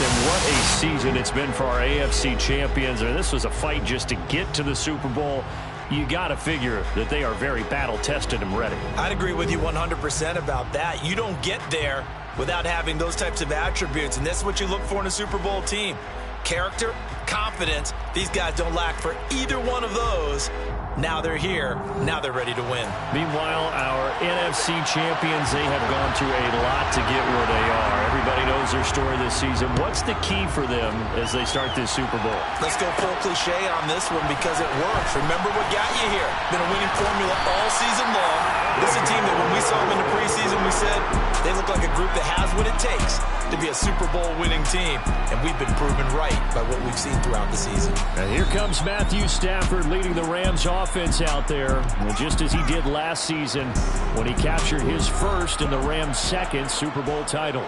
and what a season it's been for our AFC champions. This was a fight just to get to the Super Bowl. You got to figure that they are very battle-tested and ready. I'd agree with you 100% about that. You don't get there without having those types of attributes, and that's what you look for in a Super Bowl team. Character, confidence. These guys don't lack for either one of those. Now they're here. Now they're ready to win. Meanwhile, our NFC champions, they have gone through a lot to get where they are. Everybody knows their story this season. What's the key for them as they start this Super Bowl? Let's go full cliche on this one because it works. Remember what got you here. Been a winning formula all season long. This is a team that when we saw them in the preseason, we said they look like a group that has what it takes to be a Super Bowl winning team. And we've been proven right by what we've seen throughout the season. And here comes Matthew Stafford leading the Rams offense out there. And just as he did last season when he captured his first and the Rams' second Super Bowl title.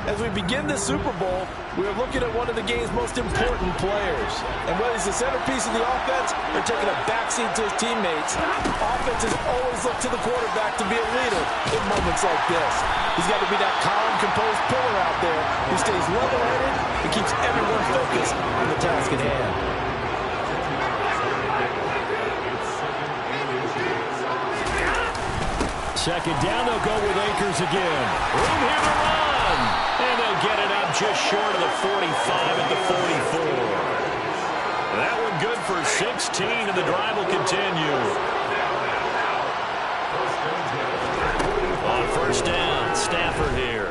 As we begin the Super Bowl, we are looking at one of the game's most important players. And whether he's the centerpiece of the offense or taking a backseat to his teammates, offenses always look to the quarterback to be a leader in moments like this. He's got to be that calm, composed pillar out there who stays level-headed and keeps everyone focused on the task at hand. Second down, they'll go with Akers again. Room here to run. And they'll get it up just short of the 45 at the 44. That one good for 16, and the drive will continue. On first down, Stafford here.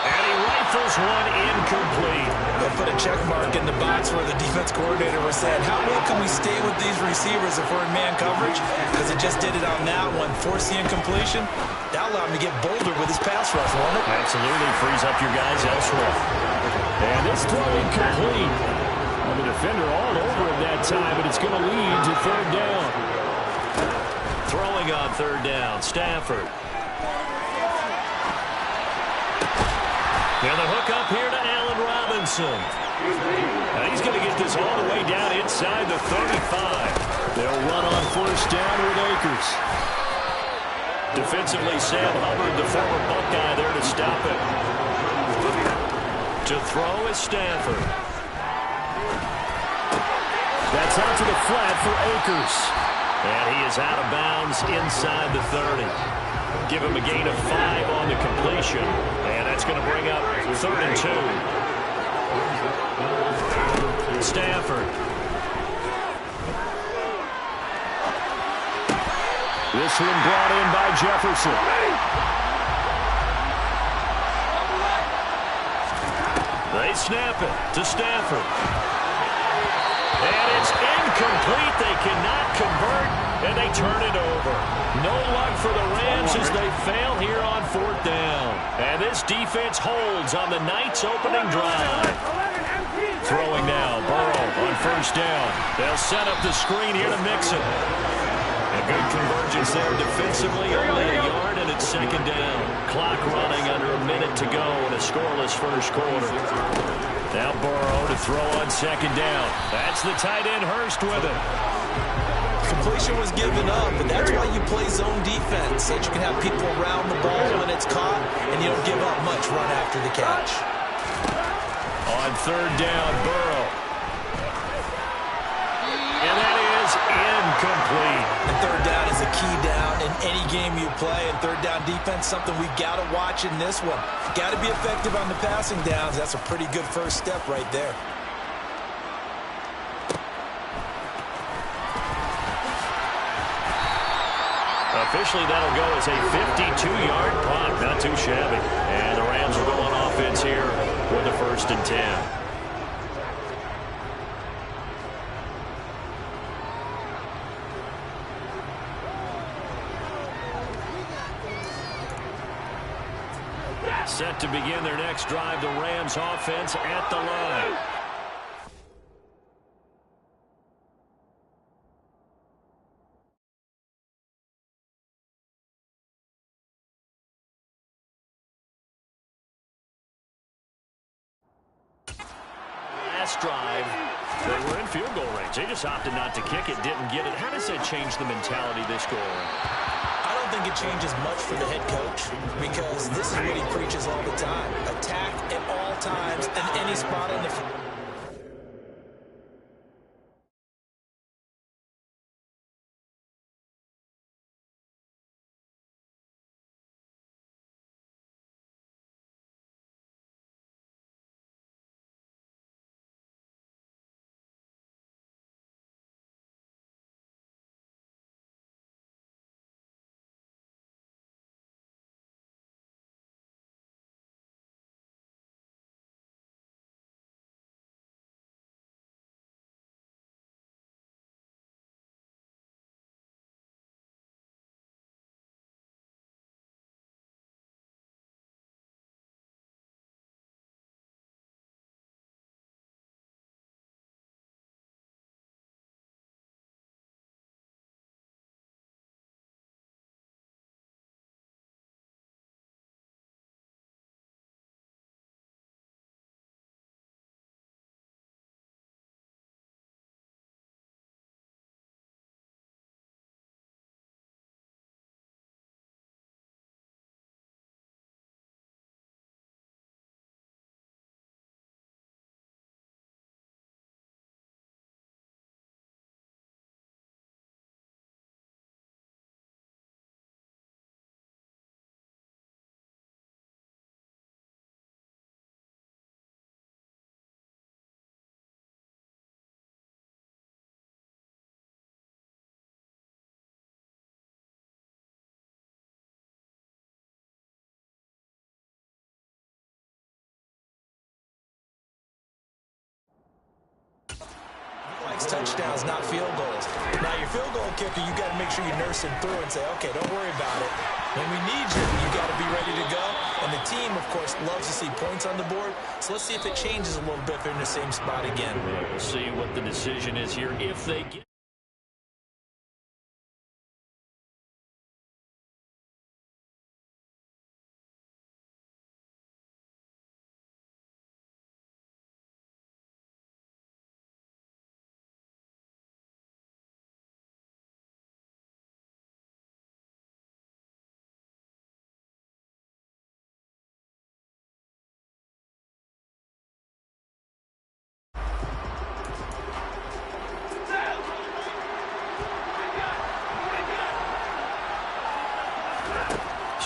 And he rifles one incomplete. They'll put a check mark in the box where the defense coordinator was saying, how well can we stay with these receivers if we're in man coverage? Because it just did it on that one. Force the incompletion. That allowed him to get bolder with his pass rush, won't it? Absolutely. Frees up your guys elsewhere. And this throw incomplete. Well, the defender all over him that time, but it's going to lead to third down. Throwing on third down, Stafford. And the hook up here to Allen Robinson. Now he's going to get this all the way down inside the 35. They'll run on first down with Akers. Defensively, Sam Hubbard, the former Buckeye, there to stop it. To throw is Stafford. That's out to the flat for Akers. And he is out of bounds inside the 30. Give him a gain of 5 on the completion. And that's going to bring up third and 2. Stafford. This one brought in by Jefferson. They snap it to Stafford. And it's incomplete. They cannot convert, and they turn it over. No luck for the Rams as they fail here on fourth down. And this defense holds on the night's opening drive. Throwing now, Burrow on first down. They'll set up the screen here to Mixon. A good convergence there defensively, only a yard, and it's second down. Clock running under a minute to go in a scoreless first quarter. Now Burrow to throw on second down. That's the tight end Hurst with it. Completion was given up, and that's why you play zone defense, so that you can have people around the ball when it's caught, and you don't give up much run after the catch. On third down, Burrow. And that is incomplete. And third down is a key down in any game you play. And third down defense, something we've got to watch in this one. Got to be effective on the passing downs. That's a pretty good first step right there. Officially, that'll go as a 52-yard punt. Not too shabby. And the Rams will go on offense here with a 1st and 10. Set to begin their next drive, the Rams offense at the line. Last drive, they were in field goal range. They just opted not to kick it, didn't get it. How does that change the mentality this go on? I don't think it changes much for the head coach because this is what he preaches all the time. Attack times in any spot on the field. Touchdowns, not field goals. Now, your field goal kicker, you got to make sure you nurse him through and say, okay, don't worry about it. When we need you, you got to be ready to go. And the team, of course, loves to see points on the board. So let's see if it changes a little bit if they're in the same spot again. We'll see what the decision is here if they get.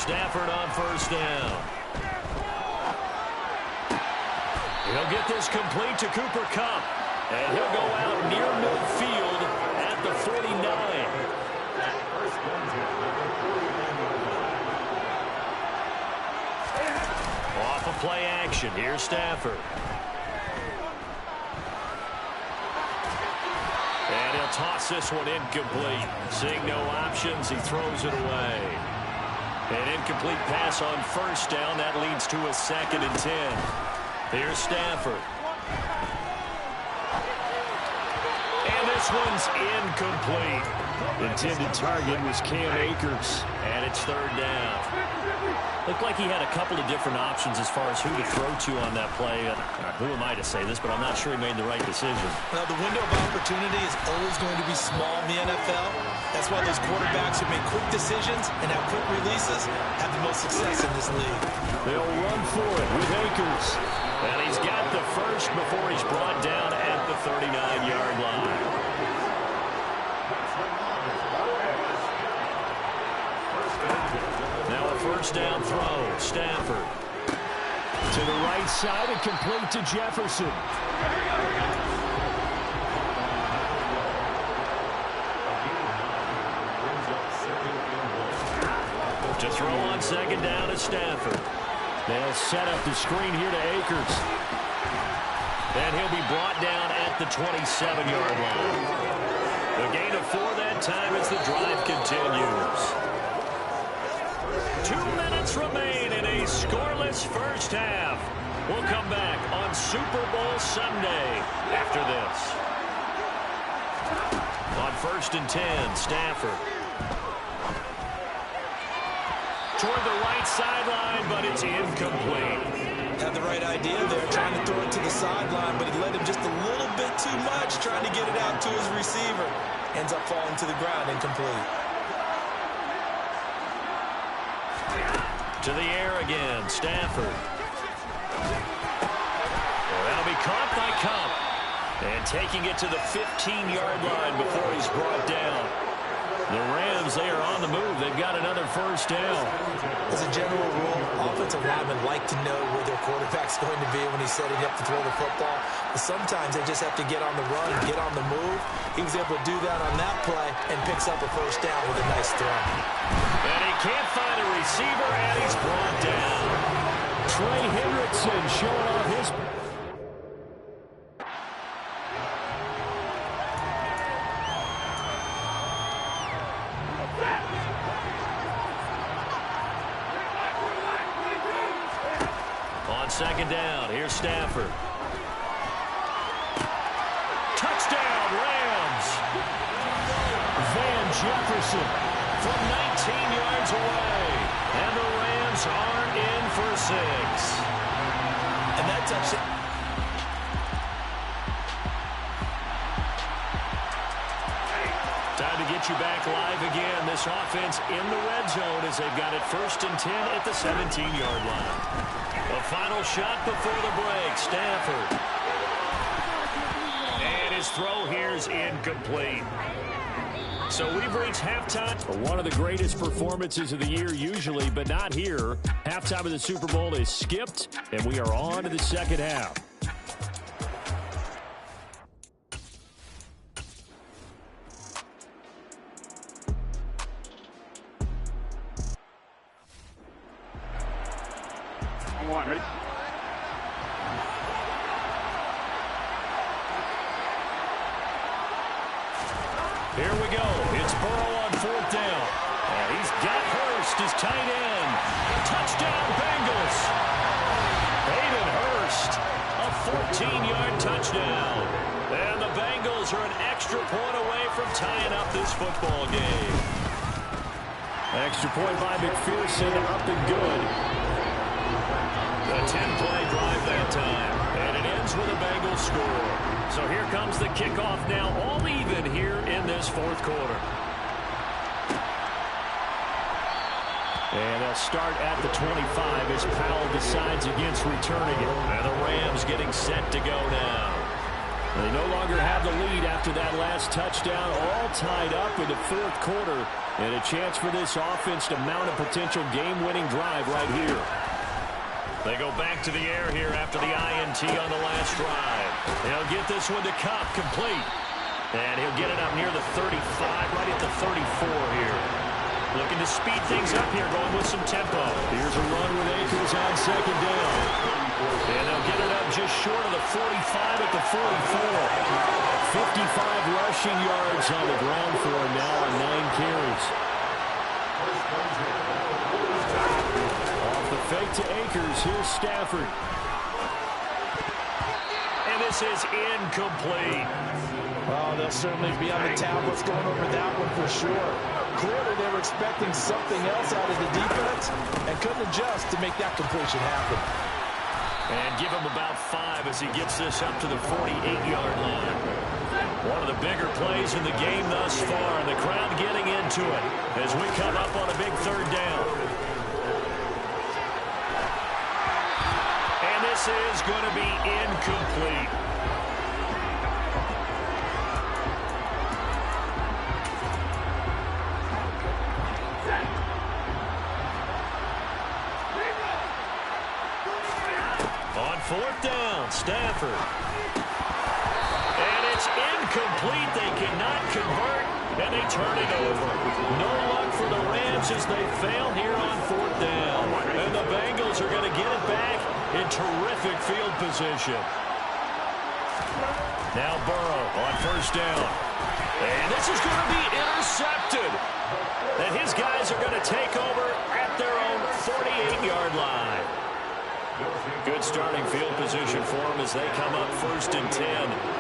Stafford on first down. He'll get this complete to Cooper Kupp. And he'll go out near midfield at the 49. Off of play action. Here's Stafford. And he'll toss this one incomplete. Seeing no options, he throws it away. An incomplete pass on first down. That leads to a 2nd and 10. Here's Stafford. And this one's incomplete. Intended target was Cam Akers. And it's 3rd down. Looked like he had a couple of different options as far as who to throw to on that play. Who am I to say this, but I'm not sure he made the right decision. Now, the window of opportunity is always going to be small in the NFL. That's why those quarterbacks who make quick decisions and have quick releases have the most success in this league. They'll run for it with Akers. And he's got the first before he's brought down at the 39-yard line. First down throw, Stafford. To the right side and complete to Jefferson. To throw on 2nd down is Stafford. They'll set up the screen here to Akers. And he'll be brought down at the 27-yard line. The gain of 4 that time as the drive continues. 2 minutes remain in a scoreless first half. We'll come back on Super Bowl Sunday after this. On 1st and 10, Stafford. Toward the right sideline, but it's incomplete. Had the right idea there, trying to throw it to the sideline, but he let him just a little bit too much, trying to get it out to his receiver. Ends up falling to the ground, incomplete. To the air again, Stafford. And taking it to the 15-yard line before he's brought down. The Rams, they are on the move. They've got another first down. As a general rule, offensive linemen like to know where their quarterback's going to be when he's setting up to throw the football. But sometimes they just have to get on the run, get on the move. He was able to do that on that play and picks up a first down with a nice throw. And he can't find a receiver, and he's brought down. Trey Hendrickson showing off his... On second down, here's Stafford. Touchdown, Rams. Van Jefferson From 19 yards away. And the Rams are in for 6. And that touchdown. Time to get you back live again. This offense in the red zone as they've got it 1st and 10 at the 17-yard line. A final shot before the break. Stafford. And his throw here is incomplete. So we've reached halftime. One of the greatest performances of the year usually, but not here. Halftime of the Super Bowl is skipped, and we are on to the second half. Ready? Here we go. It's Burrow on 4th down. And he's got Hurst, his tight end. Touchdown, Bengals. Hayden Hurst, a 14-yard touchdown. And the Bengals are an extra point away from tying up this football game. Extra point by McPherson, up and good. A 10-play drive that time. And it ends with a Bengals score. So here comes the kickoff now, all even here in this 4th quarter. And they'll start at the 25 as Powell decides against returning it. And the Rams getting set to go now. They no longer have the lead after that last touchdown, all tied up in the 4th quarter. And a chance for this offense to mount a potential game-winning drive right here. They go back to the air here after the INT on the last drive. They'll get this one to Cup, complete. And he'll get it up near the 35, right at the 34 here. Looking to speed things up here, going with some tempo. Here's a run with Akers on second down. And they'll get it up just short of the 45 at the 44. 55 rushing yards on the ground for him now on 9 carries. Off the fake to Akers, here's Stafford. And this is incomplete. Oh, they'll certainly be on the tablets going over that one for sure. Clearly, they were expecting something else out of the defense and couldn't adjust to make that completion happen. And give him about 5 as he gets this up to the 48-yard line. One of the bigger plays in the game thus far, and the crowd getting into it as we come up on a big 3rd down. And this is going to be incomplete. On 4th down, Stafford. And it's incomplete. They cannot convert, and they turn it over. No luck for the Rams as they fail here on 4th down. And the Bengals are going to get it back in terrific field position. Now Burrow on 1st down. And this is going to be intercepted. And his guys are going to take over at their own 48-yard line. Good starting field position for them as they come up 1st and 10.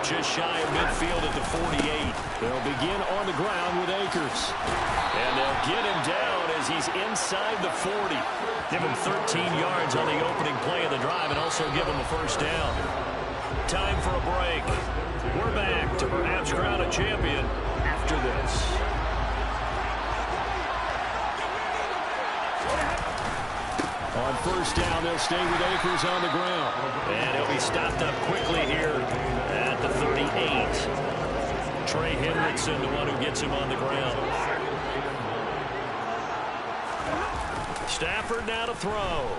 Just shy of midfield at the 48. They'll begin on the ground with Akers. And they'll get him down as he's inside the 40. Give him 13 yards on the opening play of the drive and also give him a 1st down. Time for a break. We're back to perhaps crown a champion after this. On 1st down, they'll stay with Akers on the ground. And he'll be stopped up quickly here at the 38. 8. Trey Hendrickson, the one who gets him on the ground. Stafford now to throw.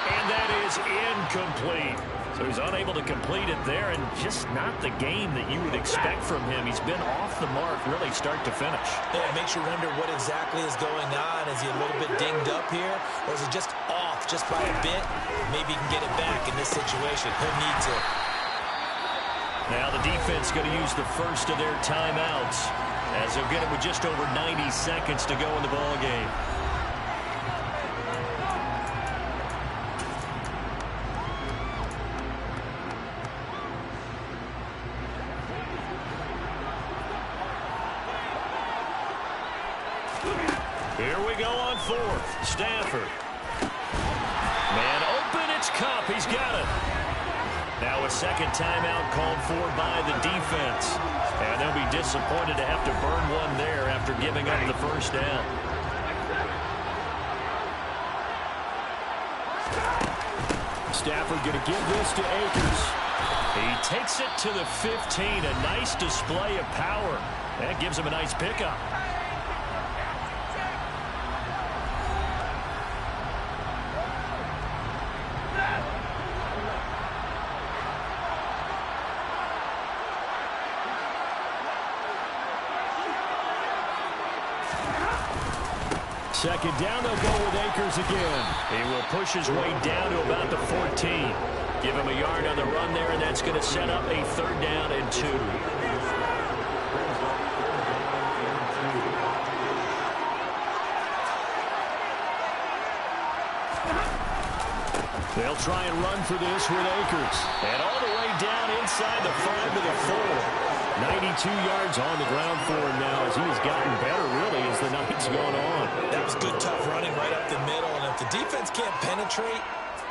And that is incomplete. So he's unable to complete it there, and just not the game that you would expect from him. He's been off the mark really start to finish. Yeah, it makes you wonder what exactly is going on. Is he a little bit dinged up here, or is he just off just by a bit? Maybe he can get it back in this situation. He'll need to. Now the defense going to use the first of their timeouts, as they'll get it with just over 90 seconds to go in the ball game. Here we go on fourth. Stafford. Man open, it's Cup. He's got it. Now a second timeout called for by the defense. And they'll be disappointed to have to burn one there after giving up the first down. Stafford going to give this to Akers. He takes it to the 15. A nice display of power. That gives him a nice pickup. Second down, they'll go with Akers again. He will push his way down to about the 14. Give him a yard on the run there, and that's going to set up a 3rd down and 2. They'll try and run for this with Akers. And all the way down inside the 5 to the 4. 92 yards on the ground for him now, as he has gotten better, really, as the night's gone on. That was good, tough running right up the middle. And if the defense can't penetrate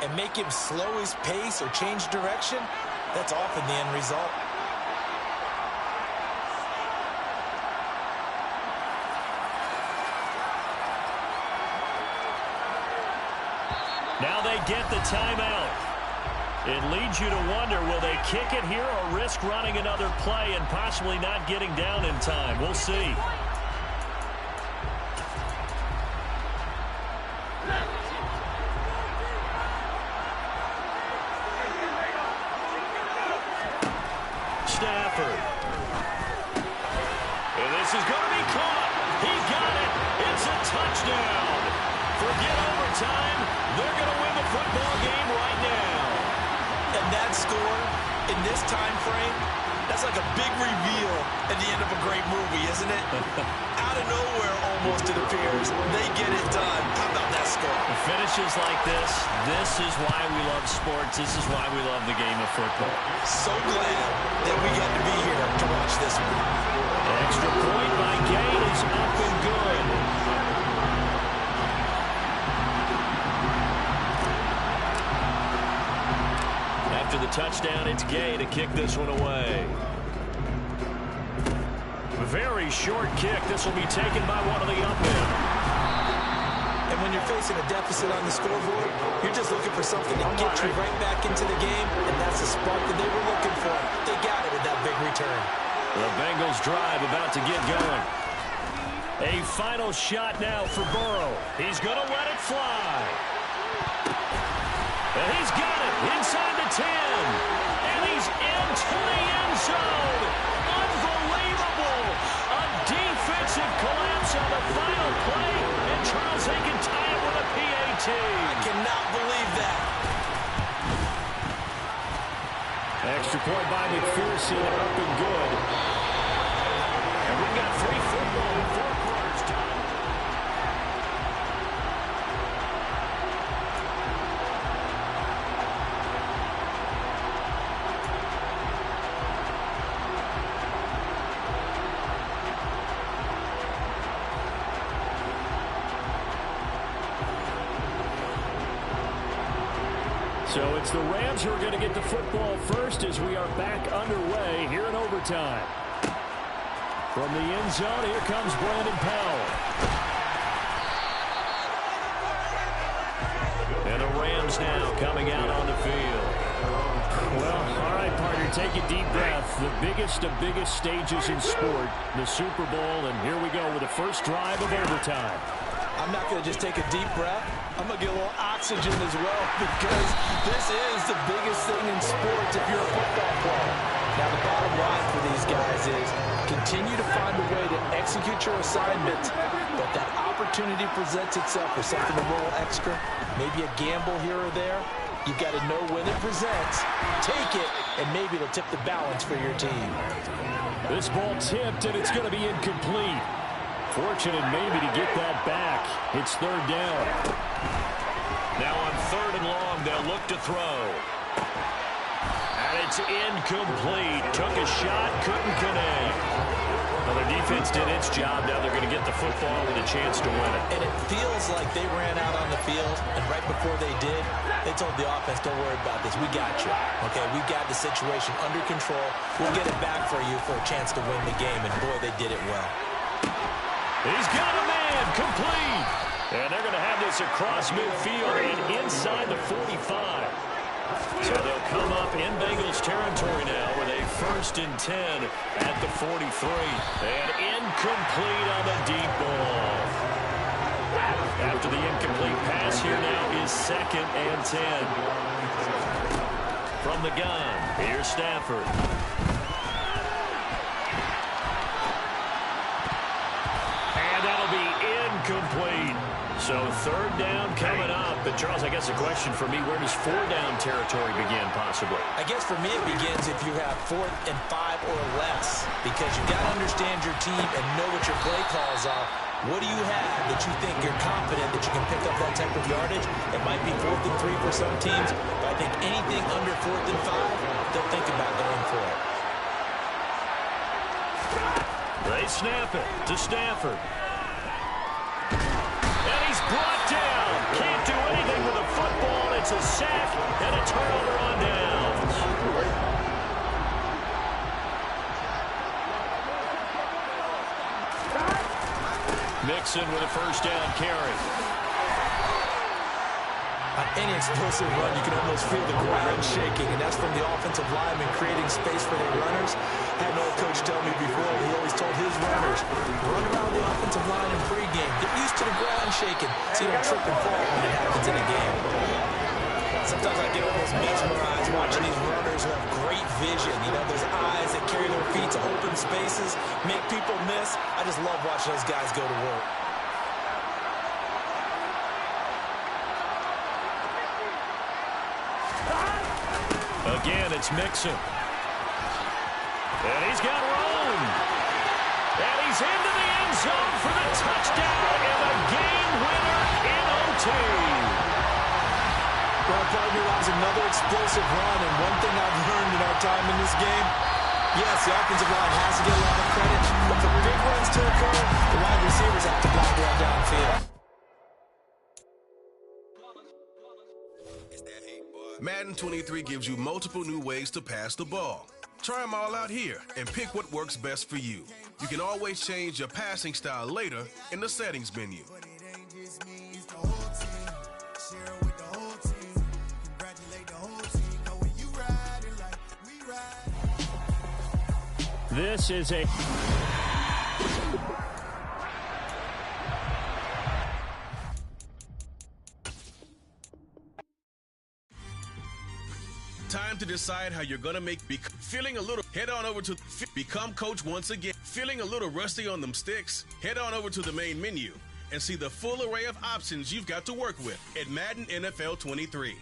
and make him slow his pace or change direction, that's often the end result. Now they get the timeout. It leads you to wonder, will they kick it here or risk running another play and possibly not getting down in time? We'll see. Stafford. And this is going to be caught. He got it. It's a touchdown. Forget overtime. They're going to win the football game right now. And that score in this time frame, that's like a big reveal at the end of a great movie, isn't it? Out of nowhere, almost, it appears. They get it done. How about that score? Finishes like this is why we love sports. This is why we love the game of football. So glad that we got to be here to watch this one. Extra point by Gate is up and good. After the touchdown, it's Gay to kick this one away. Very short kick. This will be taken by one of the up men. And when you're facing a deficit on the scoreboard, you're just looking for something to get you right back into the game, and that's the spark that they were looking for. They got it with that big return. The Bengals drive about to get going. A final shot now for Burrow. He's going to let it fly. And he's got it inside the 10. And he's into the end zone. Unbelievable. A defensive collapse on the final play. And Charles, they can tie it with a PAT. I cannot believe that. Extra point by McPherson, up and good. And we've got free football in 4 quarters done. So it's the Rams who are going to get the football first as we are back underway here in overtime. From the end zone, here comes Brandon Powell. And the Rams now coming out on the field. Well, all right, partner, take a deep breath. The biggest of biggest stages in sport, the Super Bowl, and here we go with the first drive of overtime. I'm not going to just take a deep breath. I'm going to get a little oxygen as well because this is the biggest thing in sports if you're a football player. Now, the bottom line for these guys is continue to find a way to execute your assignment, but that opportunity presents itself for something a little extra, maybe a gamble here or there. You've got to know when it presents, take it, and maybe it'll tip the balance for your team. This ball tipped, and it's going to be incomplete. Fortunate maybe to get that back. It's third down. Now on 3rd and long, they'll look to throw. And it's incomplete. Took a shot, couldn't connect. Well, their defense did its job. Now they're going to get the football with a chance to win it. And it feels like they ran out on the field, and right before they did, they told the offense, don't worry about this. We got you. Okay, we got the situation under control. We'll get it back for you for a chance to win the game. And, boy, they did it well. He's got a man, complete. And they're going to have this across midfield and inside the 45. So they'll come up in Bengals territory now with a 1st and 10 at the 43. And incomplete on the deep ball. After the incomplete pass, here now is 2nd and 10. From the gun, here's Stafford. Complete. So 3rd down coming up. But, Charles, I guess the question for me, where does 4-down territory begin possibly? I guess for me it begins if you have 4th and 5 or less, because you've got to understand your team and know what your play calls are. What do you have that you think you're confident that you can pick up that type of yardage? It might be 4th and 3 for some teams, but I think anything under 4th and 5, they'll think about going for it. They snap it to Stafford. Brought down. Can't do anything with the football. It's a sack and a turnover on downs. Mixon with a 1st down carry. On any explosive run, you can almost feel the ground shaking, and that's from the offensive lineman creating space for their runners. I had an old coach tell me before, he always told his runners, run around the offensive line in pregame. Get used to the ground shaking so you don't trip and fall when it happens in a game. Sometimes I get almost mesmerized watching these runners who have great vision. You know, those eyes that carry their feet to open spaces, make people miss. I just love watching those guys go to work. Again, it's Mixon. And he's got room. And he's into the end zone for the touchdown and the game winner in OT. Well, partner, that was another explosive run, and one thing I've learned in our time in this game, yes, the offensive line has to get a lot of credit, but for big runs to occur, the wide receivers have to block well downfield. Madden 23 gives you multiple new ways to pass the ball. Try them all out here and pick what works best for you. You can always change your passing style later in the settings menu. This is a... Time to decide how you're gonna make feeling a little. Head on over to Become Coach once again. Feeling a little rusty on them sticks? Head on over to the main menu and see the full array of options you've got to work with at Madden NFL 23.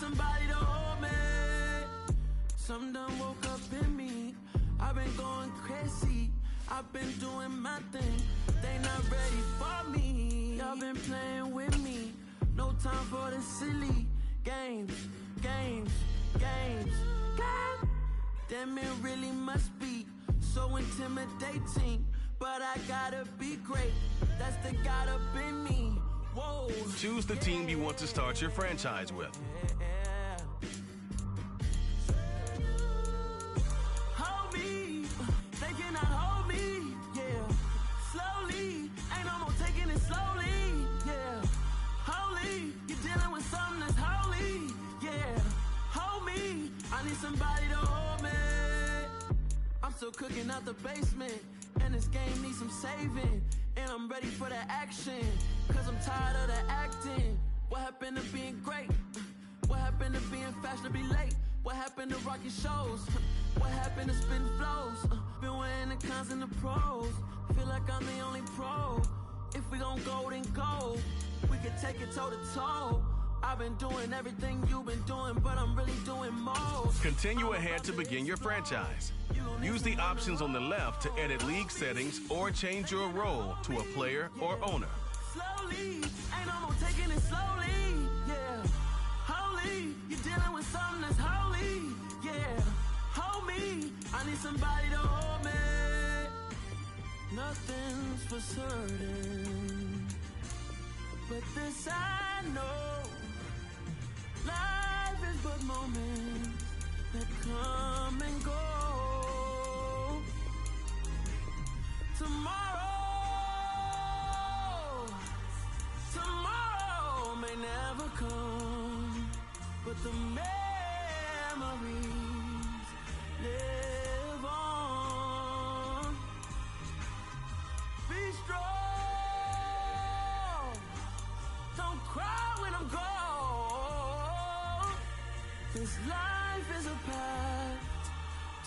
Somebody to hold me. Some done woke up in me. I've been going crazy. I've been doing my thing. They not ready for me. Y'all been playing with me. No time for the silly games, games, games. Damn, it really must be so intimidating. But I gotta be great. That's the God up in me. Whoa. Choose the team you want to start your franchise with. Hold me. They cannot hold me. Yeah. Slowly. Ain't no more taking it slowly. Yeah. Holy. You're dealing with something that's holy. Yeah. Hold me. I need somebody to hold me. I'm still cooking out the basement. And this game needs some saving. And I'm ready for the action. Cause I'm tired of the acting. What happened to being great? What happened to being fashionably late? What happened to rocking shows? What happened to spitting flows? Been weighing the cons and the pros. Feel like I'm the only pro. If we gon' go, then go. We can take it toe to toe. I've been doing everything you've been doing, but I'm really doing most. Continue ahead to begin your franchise. Use the options on the left to edit league settings or change your role to a player or owner. Slowly, ain't no more taking it slowly, yeah. Holy, you're dealing with something that's holy, yeah. Hold me, I need somebody to hold me. Nothing's for certain, but this I know. Life is but moments that come and go. Tomorrow may never come, but the memories live on. Be strong, don't cry when I'm gone. This life is a path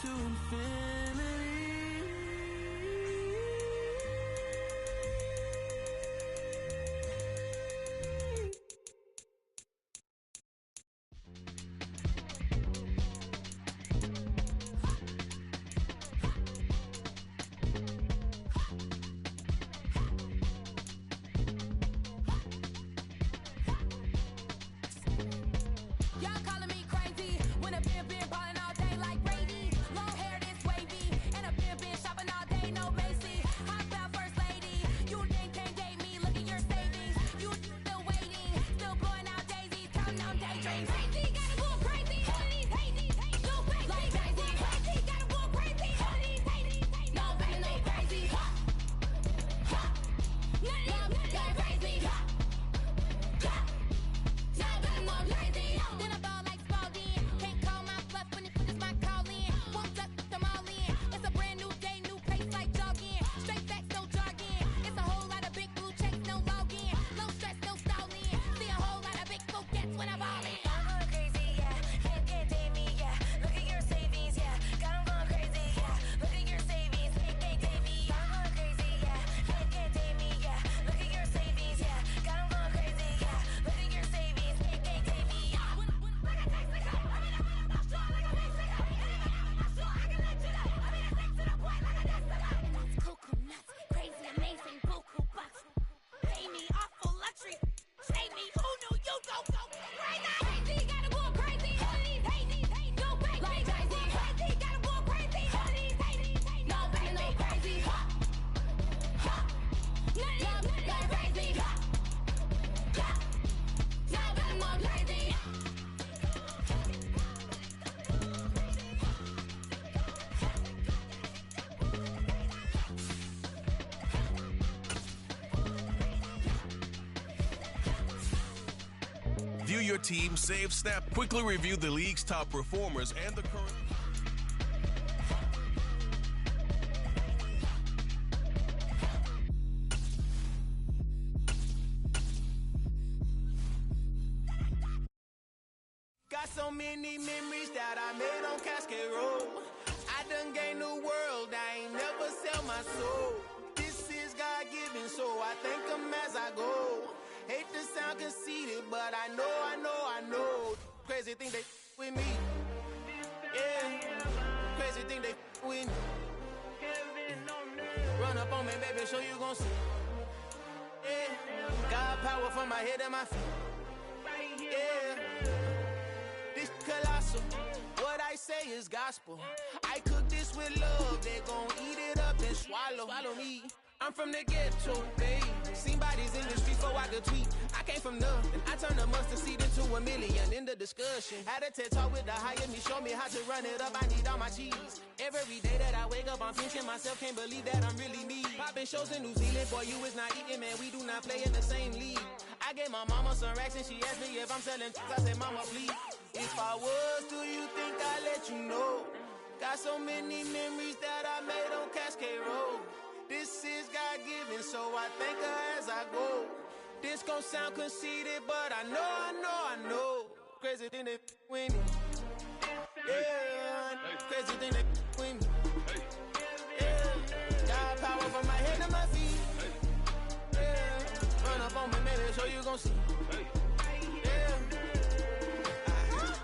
to infinity. View your team, save, snap, quickly review the league's top performers and the current. Got so many memories that I made on Cascade Road. I done gained the world, I ain't never sell my soul. This is God-given, so I thank him as I go. Hate to sound conceited, but I know. Crazy thing they with me. Yeah. Crazy thing they with me. Run up on me, baby, show you gon' see. Yeah. God power from my head and my feet. Yeah. This colossal. What I say is gospel. I mess with love, they gon' eat it up and swallow me. I'm from the ghetto, babe. Seen bodies in the street before I could tweet. I came from nothing. I turned a mustard seed into $1 million in the discussion. Had a TED talk with the higher me, show me how to run it up. I need all my cheese. Every day that I wake up, I'm pinching myself. Can't believe that I'm really me. Popping shows in New Zealand, boy, you is not eating, man. We do not play in the same league. I gave my mama some racks and she asked me if I'm selling. I said, mama, please. If I was, do you think I'd let you know? Got so many memories that I made on Cascade Road. This is God-given, so I thank her as I go. This gon' sound conceited, but I know. Crazy thing that with me. Yeah, crazy thing that with me. Yeah, got power from my head to my feet. Yeah, run up on me, maybe, so you gon' see. Yeah.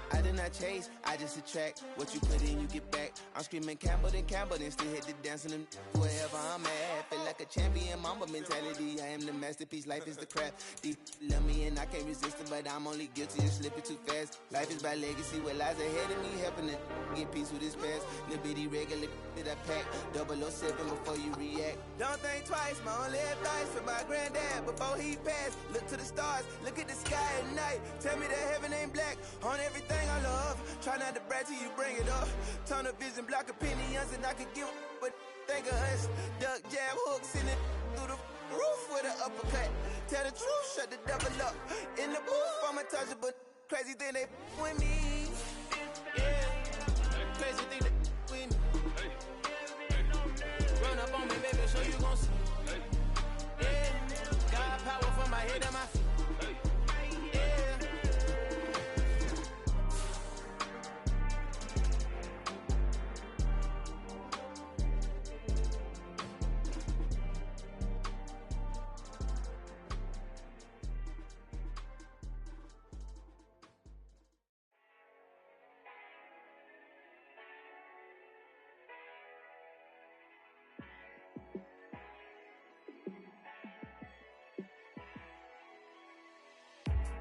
I did not chase, I just attract. What you put in, you get back. I'm screaming Campbell, then still hit the dancing and wherever I'm at. Feel like a champion, mamba mentality. I am the masterpiece, life is the crap. These love me and I can't resist it, but I'm only guilty of slipping too fast. Life is by legacy, what lies ahead of me, helping to get peace with his past. Little bitty regular that I pack, 007 before you react. Don't think twice, my only advice for my granddad before he passed. Look to the stars, look at the sky at night. Tell me that heaven ain't black on everything I love. Try not to brag till you bring it up. Tunnel vision, block opinions, and I could give but think of us. Duck, jab, hooks in it through the roof with an uppercut. Tell the truth, shut the devil up. In the booth, I'm untouchable. Crazy thing they with me. Yeah, crazy thing they with me. Run up on me, baby, so you gon' see. Yeah, got power from my head to my feet.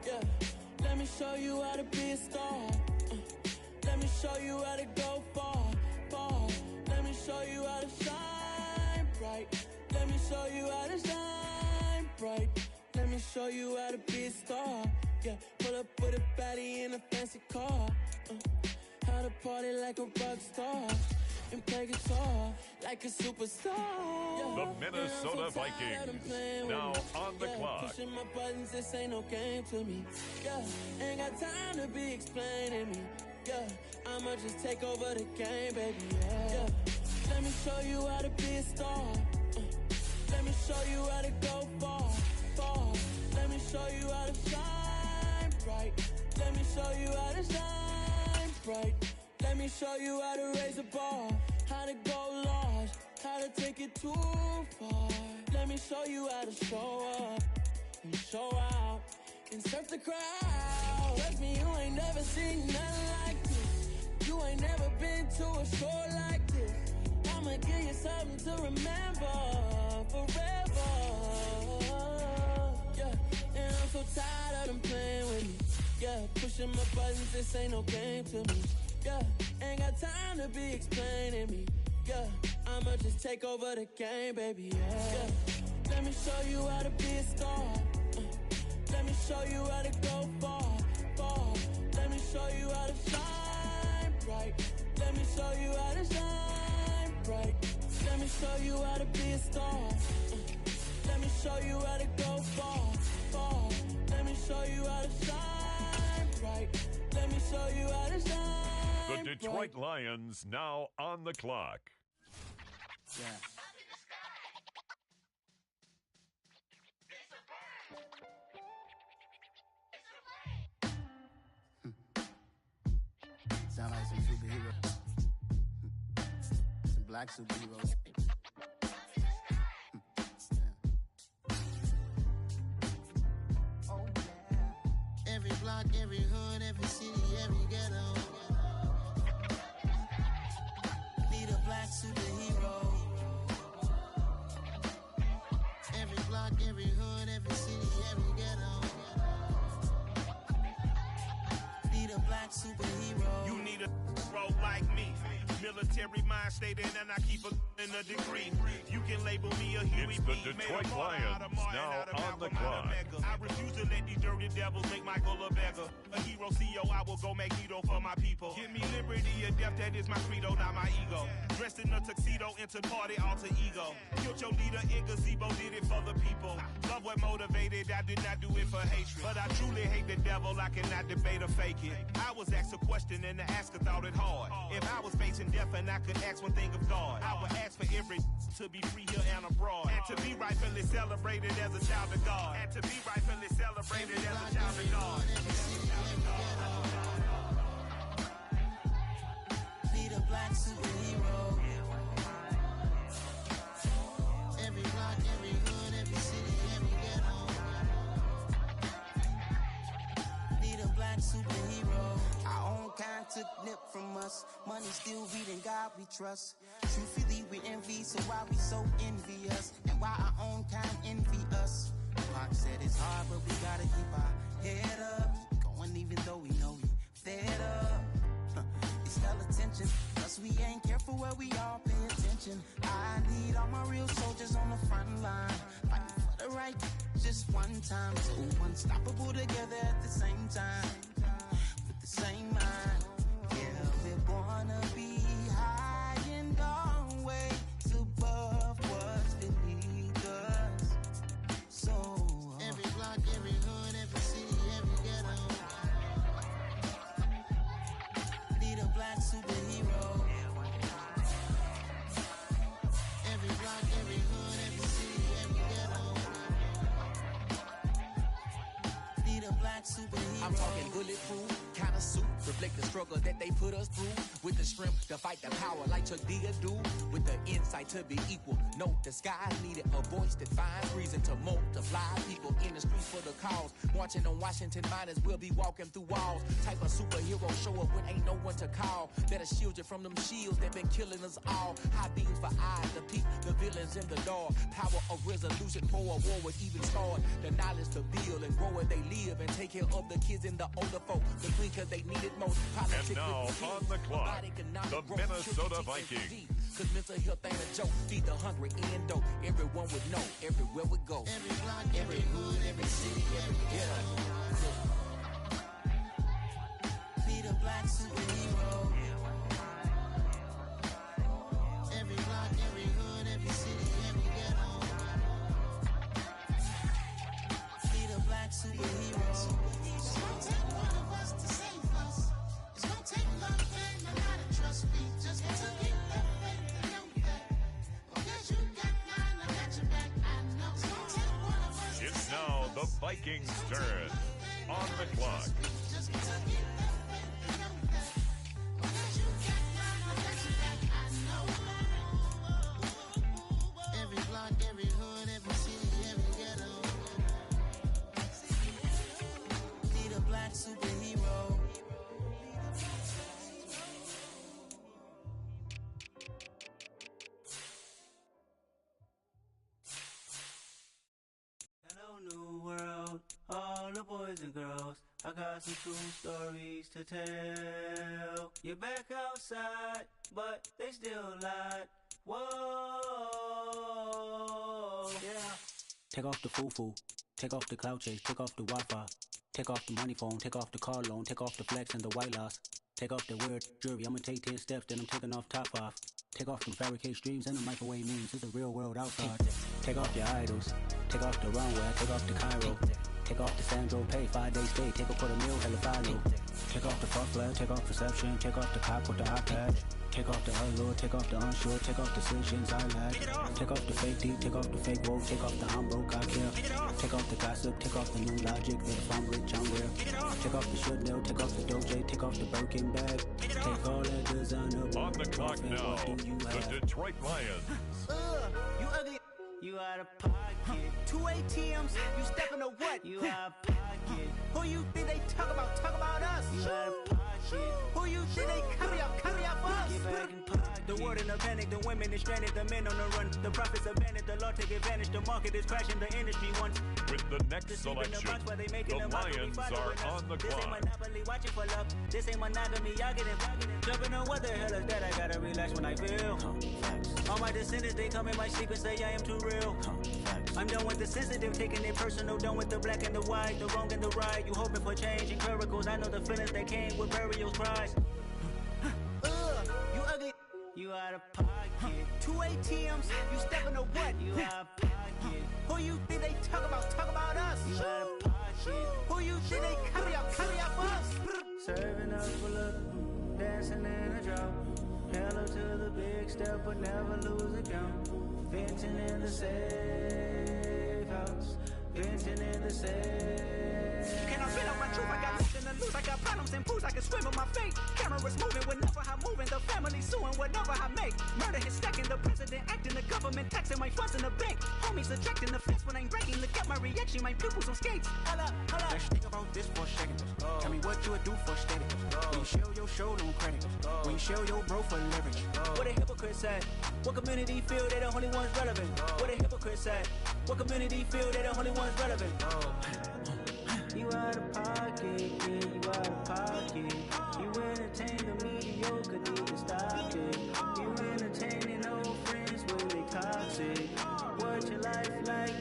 Yeah, let me show you how to be a star. Let me show you how to go far, far. Let me show you how to shine bright. Let me show you how to shine bright. Let me show you how to be a star. Yeah, pull up with a baddie in a fancy car. How to party like a rock star. And play guitar like a superstar. The Minnesota Vikings now on the clock. Pushing my buttons, this ain't no game to me. Yeah, ain't got time to be explaining me. Yeah, I'ma just take over the game, baby. Yeah, let me show you how to be a star. Let me show you how to go far, far. Let me show you how to shine bright. Let me show you how to shine bright. Let me show you how to raise a bar, how to go large, how to take it too far. Let me show you how to show up and show out and surf the crowd. Trust me, you ain't never seen nothing like this. You ain't never been to a show like this. I'ma give you something to remember forever. Yeah, and I'm so tired of them playing with me. Yeah, pushing my buttons, this ain't no game to me. Yeah, ain't got time to be explaining me. Yeah, I'ma just take over the game, baby. Yeah, let me show you how to be a star. Let me show you how to go far, far. Let me show you how to shine bright. Let me show you how to shine bright. Let me show you how to be a star. Let me show you how to go far, far. Let me show you how to shine bright. Let me show you how to shine. The Detroit Lions now on the clock. Yeah. Sound like some superheroes. Some black superheroes. Oh, yeah. Every block, every hood, every city, every ghetto. Need a black superhero. Every block, every hood, every city, every ghetto. Need a black superhero. You need a bro like me. Military mind stated, and I keep in a degree. You can label me a Huey. It's the Detroit Lions now on the clock. I refuse to let these dirty devils make Michael a beggar. A hero CEO, I will go Magneto for my people. Give me liberty or death, that is my credo, not my ego. Dressed in a tuxedo, enter party, alter ego. Killed your leader in gazebo, did it for the people. Love what motivated, I did not do it for hatred. But I truly hate the devil, I cannot debate or fake it. I was asked a question and the asker thought it hard. If I was facing death and I could ask one thing of God, I would ask for every to be free here and abroad. And to be rightfully celebrated as a child of God. And to be rightfully celebrated as a child of God. Be the black superhero. Every block, every hood, every city, every ghetto. Be the black superhero. Our own kind took nip from us. Money still reading God we trust. Truthfully we envy, so why we so envious? And why our own kind envy us? Pac said it's hard, but we gotta keep our head up. Going even though we know we fed up. It's hell attention, plus we ain't careful where we all pay attention. I need all my real soldiers on the front line, fighting for the right just one time. So unstoppable together at the same time, with the same mind. Yeah, we're gonna be high and always above what's beneath us. So every block, every hood, every city, every ghetto. Be the black superhero. Every block, every hood, every city, every ghetto. Be the black superhero. I'm talking bulletproof kind of suit, reflect the struggle that they put us through. With the strength to fight the power like Chuck D do. With the insight to be equal. Note the skies needed a voice that finds reason to multiply. People in the streets for the cause. Marching on Washington miners will be walking through walls. Type of superhero show up when ain't no one to call. That'll shield you from them shields that been killing us all. High beams for eyes to peek the villains in the dark. Power of resolution for a war was even scarred. The knowledge to build and grow where they live and take care of the kids and the older folk. The clean cause they need it most. And now on the clock, the Minnesota Vikings. Cause mental health ain't a joke. Feed the hungry and dope. Everyone would know everywhere we go. Every block, every hood, every city, every ghetto. Be the black superhero. Every block, every hood, every city, every ghetto. Be the black superhero. It's gonna take one of us to save us. It's gonna take love and a lot of trust. We just got to get that faith and know that. Because you got mine, I got your back. I know it's gonna take one of us. It's now the Vikings' turn on the clock. Just got to get that faith and know that. Because you got mine, I got your back. I know. Every block, every hood, every city, every ghetto. Be the black superhero. Hello, new world, all the boys and girls. I got some true stories to tell. You're back outside, but they still lied. Whoa, yeah. Take off the foo-foo, take off the cloud chase, take off the Wi-Fi, take off the money phone, take off the car loan, take off the flex and the white loss, take off the weird jewelry. I'ma take 10 steps, then I'm taking off top off. Take off the fabricate streams and the microwave memes. It's a real world outside. Take off your idols, take off the runway, take off the Cairo, take off the Sandro Pay, 5-day stay, take a $250,000 hella follow. Take off the fuck flag, take off perception, take off the cop with the iPad. Take off the allure, take off the unsure, take off the decisions I lack. Take off the fake deep, take off the fake woke, take off the I'm broke, I care. Take off the gossip, take off the new logic, that if I'm rich, I'm real. Take off the shit nail, take off the Doge, take off the Birkin bag. Take all that designer. On the clock now, the Detroit Lions. You ugly. You out of pocket. 2 ATMs, you stepping to what? You out of pocket. Who you think they talk about? Talk about us. You out of pocket. Who you think they carry up us? Get back in pocket. The world in a panic, the women is stranded, the men on the run. The profits abandoned, the law take advantage. The market is crashing, the industry wants. With the next selection, the Lions are on the clock. up. This ain't monogamy, y'all get it. Jumping on what the hell is that? I gotta relax when I feel. All my descendants, they come in my sleep and say I am too real. I'm done with the sensitive, taking it personal. Done with the black and the white, the wrong and the right. You hoping for change and miracles. I know the feelings that came with burials, cries. You ugly. You out of pocket. 2 ATMs, you stepping to what? You out of pocket. Who you think they talk about us? You out of pocket. Who you think they carry out for us? Serving up for look, dancing in a drought. Hello to the big step, but never lose a count. Venting in the safe house. Venting in the safe. Can I spit out my truth? I got nothing to lose. I got problems and pools. I can swim with my fate. Cameras moving whenever I'm moving. The family suing whatever I make. Murder is stacking. The president acting. The government taxing my funds in the bank. Homies ejecting the fence when I'm breaking. Look at my reaction. My pupils on skates. Hold up. Let's think about this for a second. Tell me what you would do for static. When you show your show, no credit. When you show your bro for leverage. What a hypocrite said. What community feel they the only ones relevant? What a hypocrite said. What community feel they the only ones relevant? You out of pocket, yeah, you out of pocket. You entertain the mediocre, need to stop it. You entertaining old friends, well they toxic. What your life like?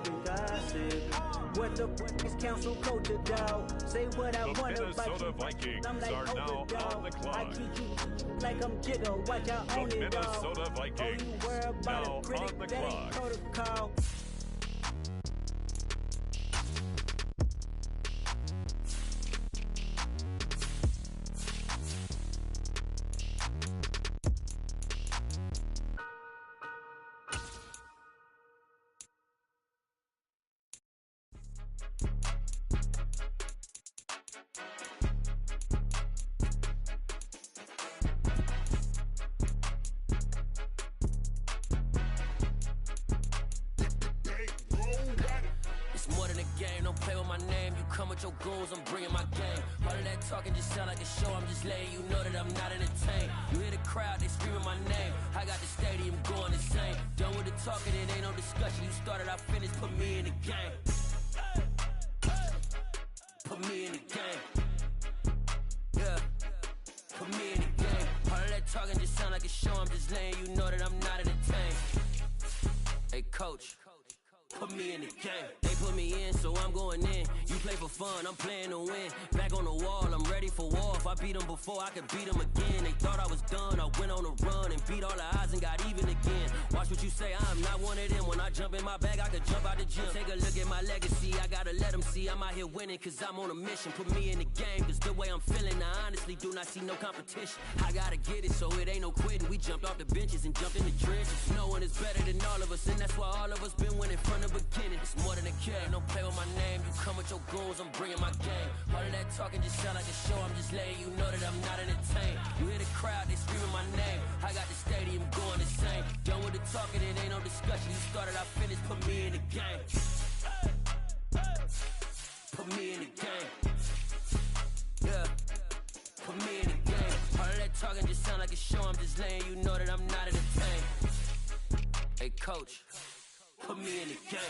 You gossip. What the is council code to doubt? Say what I want The about Minnesota you. Vikings I'm like, are now on the clock. I treat you like I'm Jigga. Watch out on The it, dog. Minnesota Vikings Oh, you worry about now a critic, on the that ain't clock. protocol. Your goals, I'm bringing my game. All of that talking just sound like a show. I'm just letting you know that I'm not entertained. You hear the crowd, they screaming my name. I got the stadium going insane. Done with the talking, it ain't no discussion. You started, I finished, put me in the game. Put me in the game. Yeah. Put me in the game. All of that talking just sound like a show. I'm just letting you know that I'm not entertained. Hey, coach. Put me in the game. They put me in, so I'm going in. You play for fun, I'm playing to win. Back on the wall, I'm ready for war. If I beat them before, I could beat them again. They thought I was done, I went on a run and beat all the odds and got even again. Watch what you say, I'm not one of them. When I jump in my bag, I could jump out the gym. Take a look at my legacy, I gotta let them see I'm out here winning, cause I'm on a mission. Put me in the game, cause the way I'm feeling, I honestly do not see no competition. I gotta get it, so it ain't no quitting. We jumped off the benches and jumped in the trenches. No one is better than all of us, and that's why all of us been winning from the beginning. It's more than a care, don't play with my name. You come with your goons, I'm bringing my game. All of that talking just sound like a show. I'm just letting you know that I'm not entertained. You hear the crowd, they screaming my name. I got the stadium going insane. Done with the talking, it ain't no discussion. You started, I finished, put me in the game. Put me in the game. Yeah. Put me in the game. All of that talking just sound like a show. I'm just letting you know that I'm not entertained. Hey, coach. Put me in the game.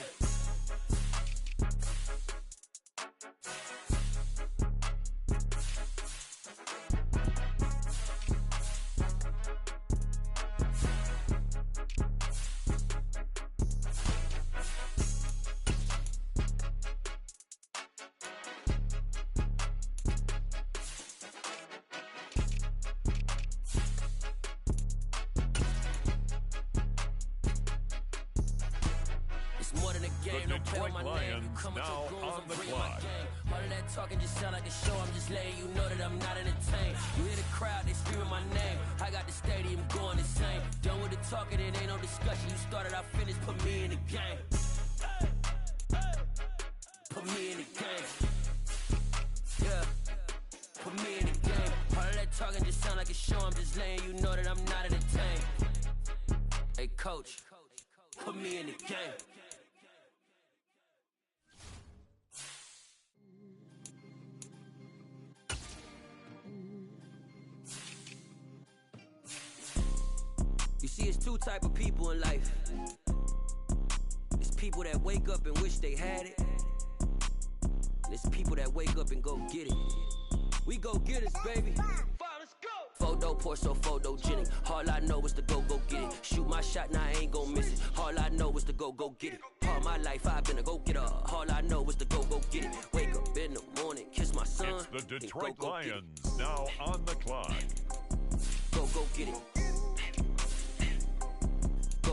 Now on the clock. All of that talking just sound like a show. I'm just letting you know that I'm not entertained. You hear the crowd, they screaming my name. I got the stadium going insane. Done with the talking, it ain't no discussion. You started, I finished, put me in the game. Put me in the game. Yeah. Put me in the game. All of that talking just sound like a show. I'm just letting you know that I'm not entertained. Hey, coach. Put me in the game. You see, it's two type of people in life. It's people that wake up and wish they had it. And it's people that wake up and go get it. We go get us, baby. Let's go. Photo, Porso, photogenic. All I know is to go get it. Shoot my shot, now I ain't gon' miss it. All I know is to go get it. All my life I've been a go-getter. All I know is to go get it. Wake up in the morning, kiss my son. It's the Detroit Lions now on the clock. Go get it.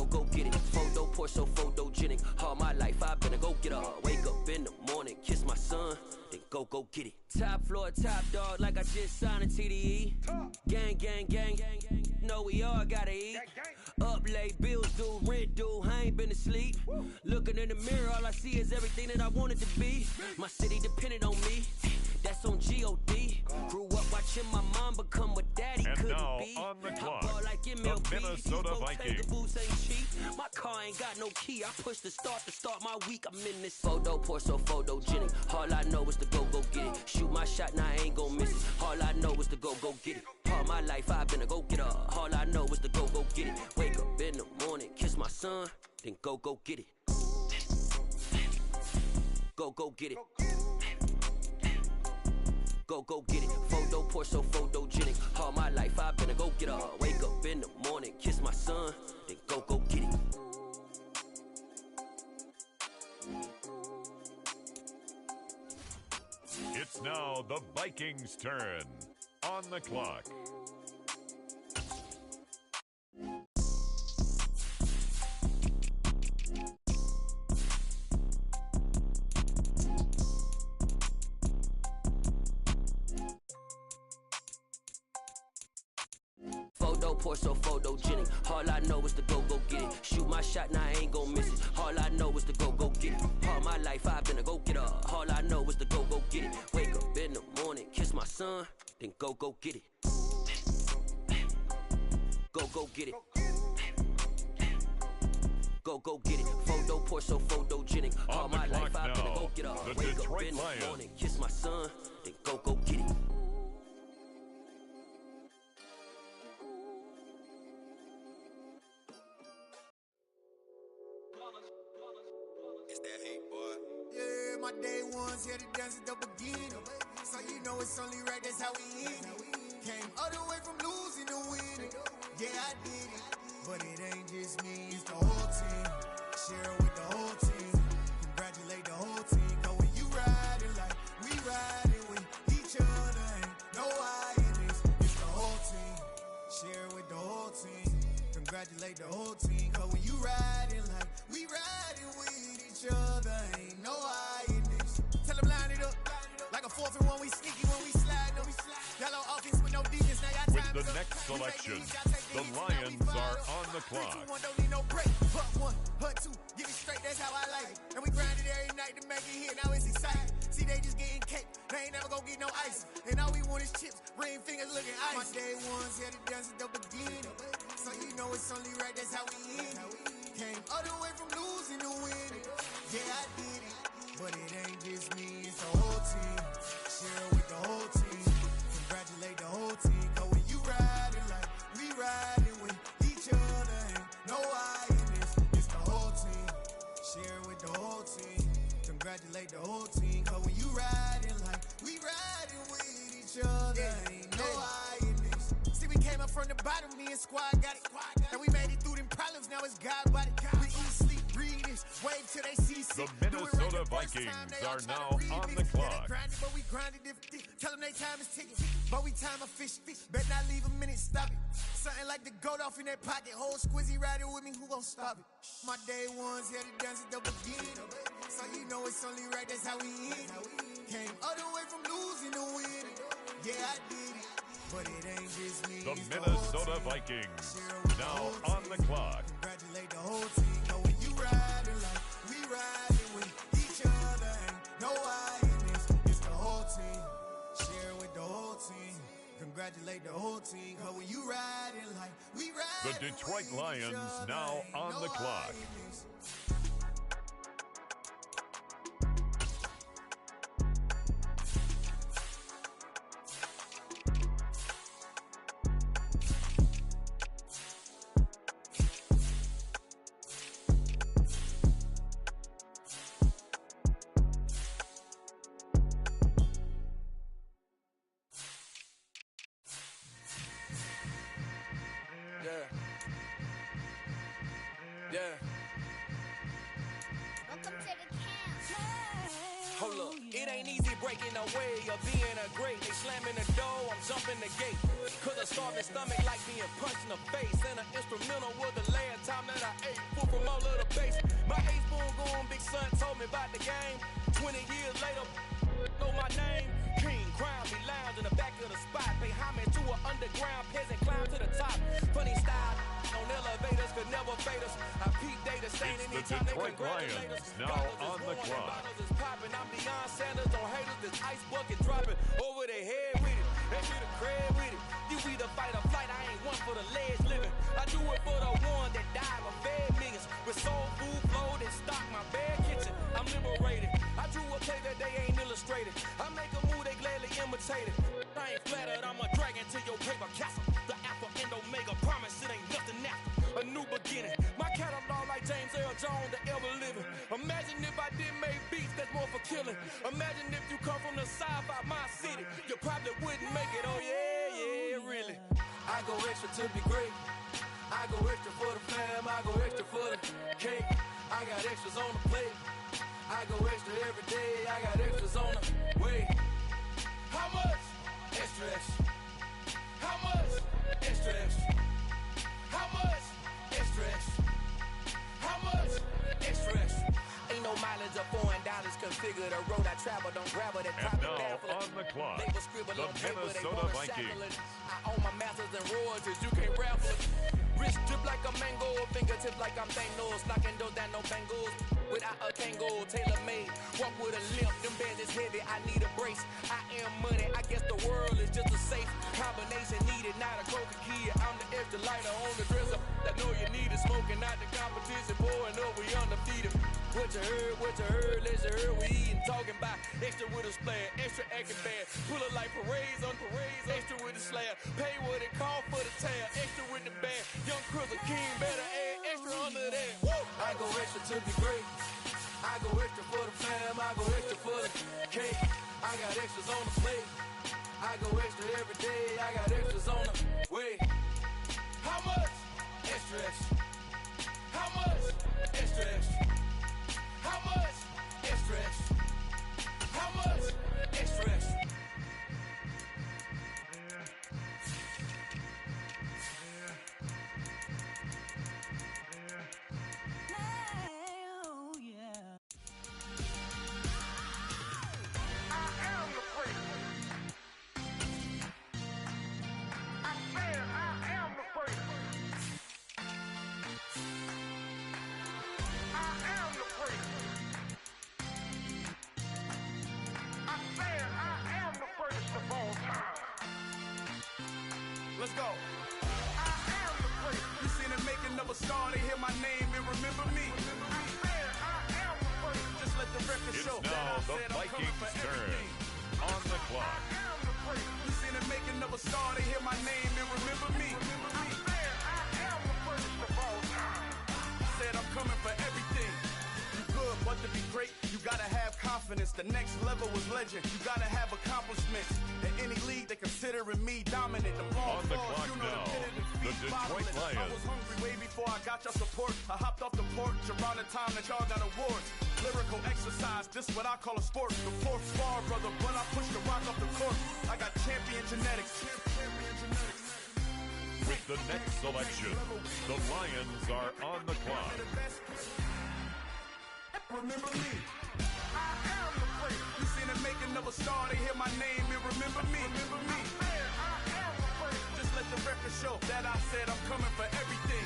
Go get it. Photo, Porso, photogenic. All my life I've been a go-getter. Wake up in the morning, kiss my son, then go get it. Top floor, top dog, like I just signed a TDE. Gang, gang, gang, gang, gang. Know we all gotta eat. Up late, bills due, rent due, I ain't been asleep. Looking in the mirror, all I see is everything that I wanted to be. My city depended on me. That's on G.O.D. Grew up watching my mom become what daddy And couldn't now be. on the I clock, ball like MLB. the Minnesota Vikings. Ain't cheap. My car ain't got no key. I push the start to start my week. I'm in this photo, Porso, photogenic. All I know is to go get it. Shoot my shot, now I ain't gon' miss it. All I know is to go get it. All my life I've been a go-getter. All I know is to go get it. Wake up in the morning, kiss my son, then go get it. Go get it. Go get it. Photo, Porso, photogenic. All my life I've been a go-getter. Wake up in the morning, kiss my son, then go get it. It's now the Vikings' turn on the clock. Photo, Porso, photogenic. All I know is to go get it. Shoot my shot, now I ain't gon' miss it. All I know is to go get it. All my life I've been a go-getter. All I know is to go get it. Wake up in the morning, kiss my son, then go get it. Go get it. Go get it. Photo, Porso, photogenic. All my life I've been a go-getter. Wake up in the morning, kiss my son, then go get it. It's that hate, boy. Yeah, my day ones here to dance at the beginning. So you know it's only right, that's how we end it. Came all the way from losing to winning. Yeah, I did it. But it ain't just me, it's the whole team. Share it with the whole team. Congratulate the whole team. Cause when you riding like we riding with each other, ain't no I in this. It's the whole team. Share it with the whole team. Congratulate the whole team. Cause when you riding like we riding with each other, ain't no I in this. Tell them line it up. Like a 4th and 1, we sneaky when we slide. No, we slide. Yellow offense with no defense. Now y'all time With the next selection, the Lions are on the clock. 3, 2, 1, don't need no break. Hut 1, hut 2, get it straight, that's how I like it. And we grind it every night to make it here, now it's exciting. See, they just getting cake, they ain't never gonna get no ice. And all we want is chips, ring fingers looking ice. My day ones here to dance at the beginning. So you know it's only right, that's how we end it. Came all the way from losing to winning. Yeah, I did it. But it ain't just me, it's the whole team. Share it with the whole team. Congratulate the whole team. Cause when you riding like we riding with each other, ain't no I in this. It's the whole team. Share it with the whole team. Congratulate the whole team. Cause when you riding like we riding with each other, ain't no I in this. See, we came up from the bottom, me and squad got it. And we made it through them problems, now it's God body. We eat, sleep, breathe this, wave till they see sick. The Minnesota Vikings are now on the clock. Grinded, but we grinded different. Tell them they time is ticking. But we time a fish. Bet not leave a minute, stop it. Something like the goat off in that pocket. Whole squizzy riding with me, who gon' stop it? My day ones here to dance at the beginning. So you know it's only right, that's how we end it. Came all the way from losing to winning. Yeah, I did it. But it ain't just me. The Minnesota Vikings now on the clock. Congratulate the whole team. Cause when you riding like we riding with each other, ain't no I in this. It's the whole team. Share it with the whole team. Congratulate the whole team. Cause when you riding like we riding The Detroit with Lions each other, now ain't on no the clock. I in this. breaking away of being a great. They slamming the door, I'm jumping the gate. Cause a starving stomach like being punched in the face. And an instrumental was the last time that I ate. Food from all of the base. My ace boom goon, big son told me about the game. 20 years later, know my name. King, crown me, lounge in the back of the spot. Pay homage to an underground peasant, climb to the top. Funny style, on elevators could never fade us. I peep data, saying anytime they congratulate us. Now on the clock. Is popping. I'm Deion Sanders on haters, this ice bucket dropping over their head with it. They should have crab with it. You either fight or flight, I ain't one for the ledge living. I do it for the one that died or fed millions. With soul food flowed and stock my bad kitchen. I'm liberated. I drew a play that they ain't illustrated. I make a move, they gladly imitate it. I ain't flattered, I'm a dragon to your paper castle. The alpha and omega, promise it ain't nothing after. A new beginning. My catalog like James Earl Jones, the ever living. Imagine if I didn't make beats that's more for killing. Imagine if you come from the south out my city. You probably wouldn't make it, oh yeah, really. I go extra to be great. I go extra for the fam, I go extra for the cake. I got extras on the plate. I go extra every day, I got extras on the way. How much? Extra, extra. How much? Extra, extra. How much? Extra, extra. How much? Extra, extra. Ain't no mileage of $4 configure the road I travel. Don't grab it and drop it down for on the clock, they will scribble the on paper, Minnesota they Vikings. I own my masters and royalties, you can't raffle it. Wrist drip like a mango, fingertips like I'm Thanos. Knocking those down, no bangles. Without a tango, tailor-made. Walk with a limp, them bands is heavy, I need a brace. I am money, I guess the world is just a safe combination needed, not a coca key. I'm the extra lighter on the dresser. I know you need it, smoking out the competition, pouring up, we undefeated. What you heard, let you heard, we eating, talking about extra with a splash, extra acting bad. Pull it like parades on parades, extra with the slab. Pay what it cost for the tab, extra with the band. Young Crizzle King, better add extra under that. Woo! I go extra to be great. I go extra for the fam, I go extra for the cake. I got extras on the plate. I go extra every day, I got extras on the way. How much? Extra, extra. How much? Extra, extra. How much? Extra, extra. How much? Extra, extra. Let's go. I am the first. You seen the making of a star, they hear my name and remember me. I am the first. Just let the record show it's that I now said the I'm coming for Vikings' turn. everything. On the clock. I am the first. You seen the making of a star, they hear my name and remember me. I am the first of all time. Said I'm coming for everything. You good, but to be great, you gotta have confidence. The next level was legend. You gotta have accomplishments. In any league, they considering me dominant. The long On the falls, clock you know, now, the the Detroit I Lions. was hungry way before I got your support. I hopped off the porch around the time that y'all got awards. Lyrical exercise, this what I call a sport. The fourth far, brother, but I pushed the rock off the court. I got champion genetics. With the next selection, the Lions are on the clock. Remember me. I am the first. You seen the making of a star, they hear my name and remember me. Remember me. I am the first. Just let the record show that I said I'm coming for everything.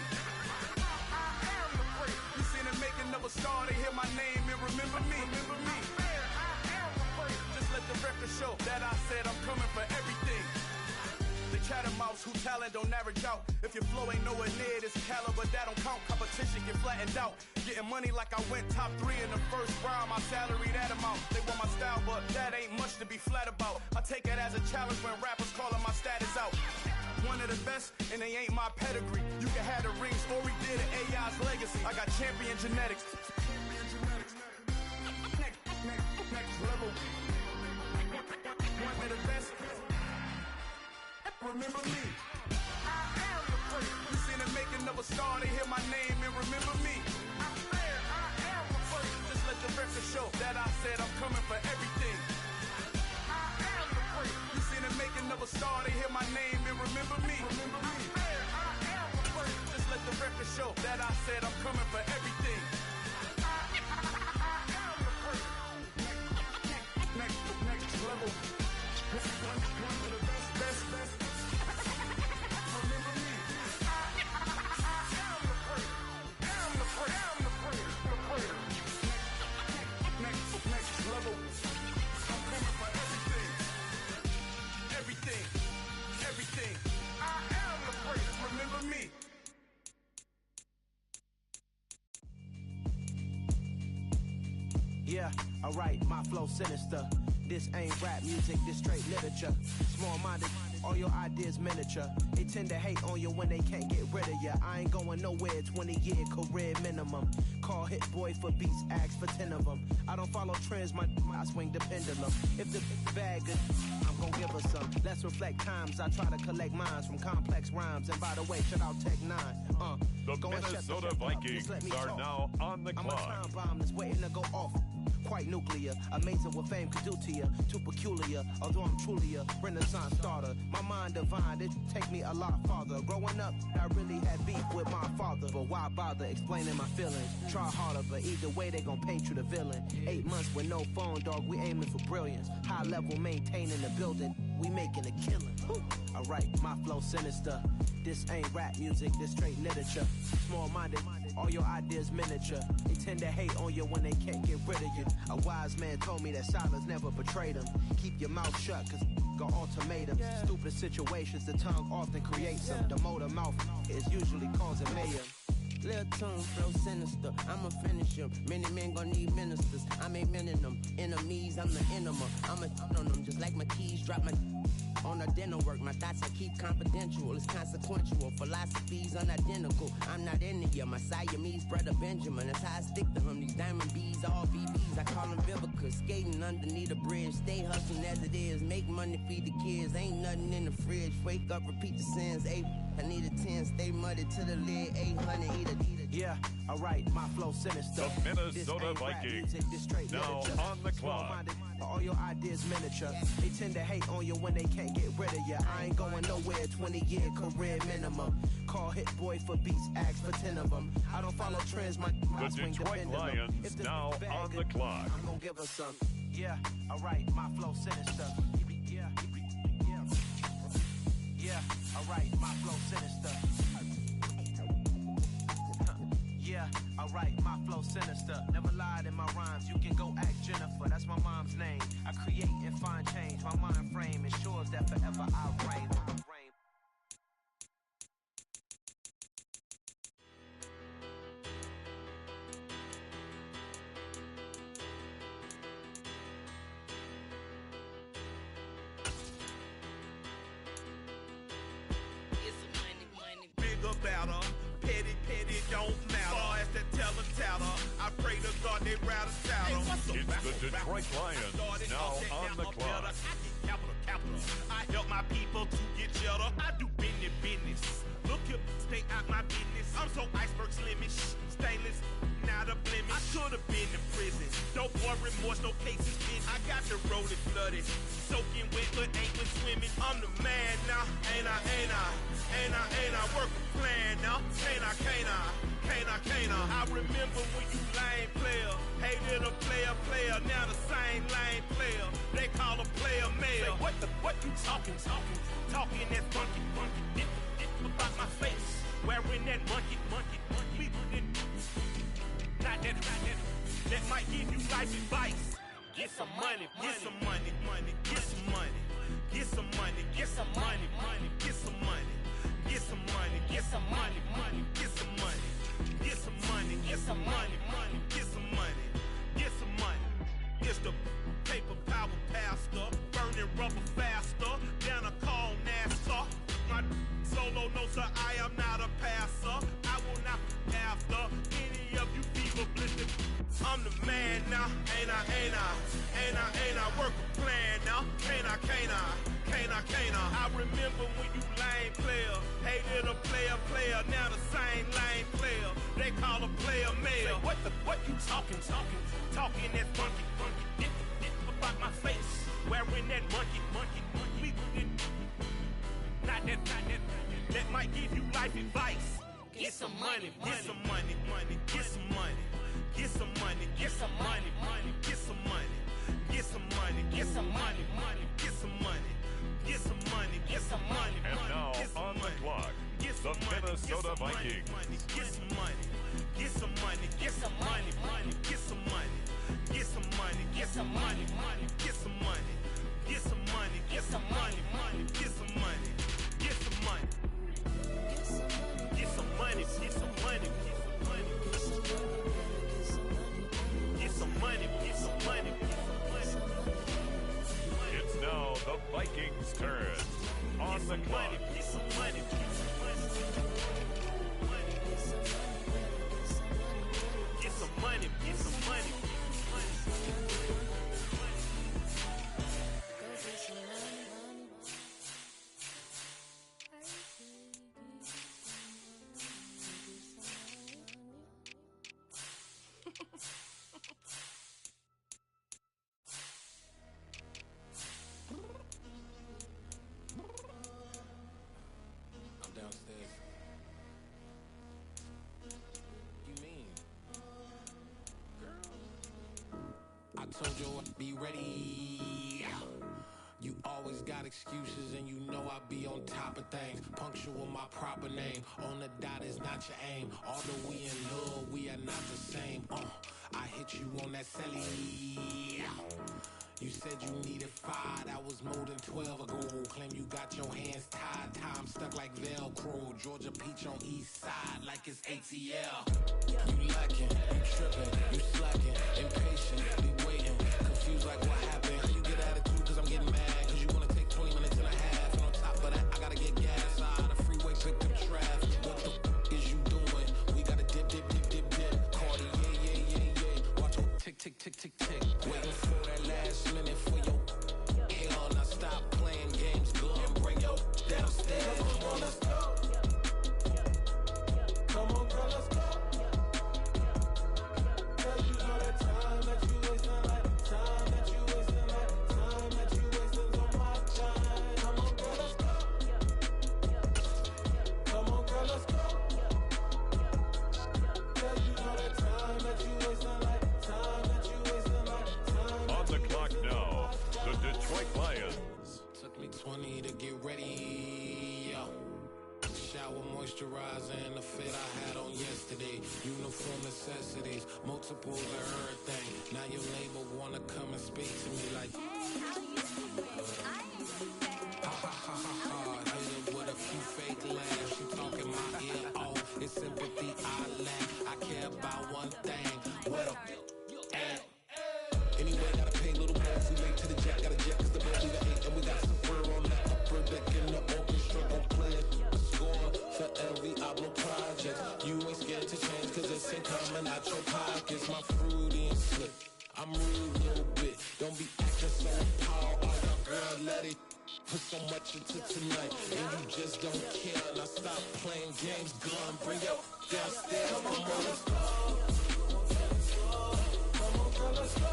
I am the first. You seen the making of a star, they hear my name and remember me. Remember me. I am the first. Just let the record show that I said I'm coming for everything. The chattermouths who talent don't average out. If your flow ain't nowhere near this caliber, that don't count. Competition get flattened out. Getting money like I went top 3 in the first round. My salary that amount. They want my style, but that ain't much to be flat about. I take it as a challenge when rappers calling my status out. One of the best, and they ain't my pedigree. You can have the rings, or we did it, AI's legacy. I got champion genetics. Next level. One of the best. Remember me. I am the first. You seen the making of a star, they hear my name and remember me. I am the first. Just let the record show that I said I'm coming for everything. everything, everything. I am the greatest, remember me. Yeah, alright, my flow sinister. This ain't rap music, this straight literature. Small-minded, all your ideas miniature. They tend to hate on you when they can't get rid of you. I ain't going nowhere, 20-year career minimum. Call hit boy for beats, ask for 10 of them. I don't follow trends, I swing the pendulum. If the bag good, I'm gon' give her some. Let's reflect times, I try to collect minds from complex rhymes. And by the way, shout out Tech 9. The Minnesota Vikings are now on the clock. I'm a time bomb that's waiting to go off. Quite nuclear, amazing what fame could do to you. Too peculiar, although I'm truly a Renaissance starter. My mind divine, it take me a lot farther. Growing up, I really had beef with my father. But why bother explaining my feelings? Try harder, but either way they gon' paint you the villain. 8 months with no phone, dog, we aiming for brilliance. High level maintaining the building, we making a killing. Alright, my flow sinister. This ain't rap music, this straight literature. Small-minded, all your ideas miniature. They tend to hate on you when they can't get rid of you. A wise man told me that silence never betrayed him. Keep your mouth shut, cause got ultimatums. Stupid situations, the tongue often creates them. The motor mouth is usually causing mayhem. Lil' tune, flow sinister, I'ma finish him. Many men gon' need ministers, I make men in them. Enemies, I'm the enema. I'ma on them just like my keys, drop my on a dinner work. My thoughts I keep confidential, it's consequential. Philosophies unidentical, I'm not in it yet. My Siamese brother Benjamin, that's how I stick to him. These diamond bees, all VVs, I call them Vivica. Skating underneath a bridge, stay hustling as it is. Make money, feed the kids, ain't nothing in the fridge. Wake up, repeat the sins, I need a 10, stay muddy to the lid, 800, eat a. Yeah, alright, my flow sinister. The Minnesota Vikings now on the clock. All your ideas miniature. They tend to hate on you when they can't get rid of you. I ain't going nowhere, 20-year career minimum. Call hit boy for beats, ask for 10 of them. I don't follow trends, the Detroit Lions now on the clock. I'm gonna give her some. Yeah, alright, my flow sinister. Yeah, alright, my flow sinister. Yeah, alright, my flow sinister. Never lied in my rhymes, you can go ask Jennifer. That's my mom's name. I create and find change. My mind frame ensures that forever I reign. Bigger, better, petty, don't matter. As the teller tatter, I pray to God they rather tattle. It's the Detroit Lions now on the clock. I get capital. I help my people to get cheddar. I do business. Look here, stay out my business. I'm so iceberg slimish, stainless, not a blemish. I should have been in prison. Don't boy remorse, no cases in. I got the road flooded, soaking wet, but ain't been swimming. I'm the man now, ain't I? Work a plan now, can't I? I remember when you lame player, hated a player, now the same lame player. They call a player mayor. Say, what you talking that funky, dip about my face, wearing that monkey, not that might give you life advice. Get some money, get some money, get some money, get some money, get some money, get some money, get some money, get some money, get some money, get some money, get some money, get some money, get some money. It's the paper power pastor, burning rubber faster than a call NASCAR. My solo notes are I am not a passer. I will not be after any of you people blistered. I'm the man now, ain't I? Work a plan now, can't I? I remember when you lame player, hated a player, now the same lame player. They call a player mayor. Say, what you talking that funky, dip about my face, wearing that monkey, not that might give you life advice. Get some money, get some money, get some money. Get some money, get some money, get some money, get some money, get some money, get some money, get some money, get some money. And now on the clock, the Minnesota Vikings. Get some money, get some money, get some money, get some money, get some money, get some money, get some money, get some money, get some money, get some money, get some clock. Get some money. Get some money. Get some money. I'm downstairs. You mean? Girl, I told you I'd be ready. You always got excuses and you know I be on top of things. Punctual my proper name. On the dot is not your aim. Although we in love, we are not the same. I hit you on that celly. You said you needed 5, that was more than 12 ago. Claim you got your hands tied, time stuck like Velcro. Georgia Peach on east side like it's ATL. You lacking, you tripping, you slacking, impatient, be waiting, confused like what happened. How you get attitude cause I'm getting mad, cause you wanna take 20 minutes and a half. And on top of that, I gotta get gas out of the freeway, pick up traffic. What the is you doing? We gotta dip. Cardi, yeah. Watch your tick. Waiting for that last minute for your hell. Now stop playing games, go and bring your downstairs. Come on, let's go. Come on, girl, let's go. Cause you know that time that you wasting, like time that you wasting, like time that you wasting on my time. Come on, girl, let's go. Come on, girl, let's go. Cause you know that time that you wasting, like time that you wasting, like time. On the clock now, the Detroit Lions. Took me 20 to get ready. Shower moisturizer and the fit I had on yesterday. Uniform necessities, multiples of everything. Now your neighbor wanna come and speak to me like, ha ha ha ha ha. Hit her with a few fake laughs. She talking my ear off. It's sympathy I lack. I care about one thing. What a at. Anyway, gotta pay little more. We late to the jack, got a jet cause the bed we got 8 and we got some fur on that upper deck in the orchestra. Don't play it. Score for every Ablo project. You ain't scared to change cause it's ain't coming out your pockets. My fruity and slick. I'm rude a little bit. Don't be acting so power. Oh, your girl, let it put so much into tonight. And you just don't care. Now stop playing games. Gun, bring your downstairs. Come on, girl, let's go. Come on, girl, let's go.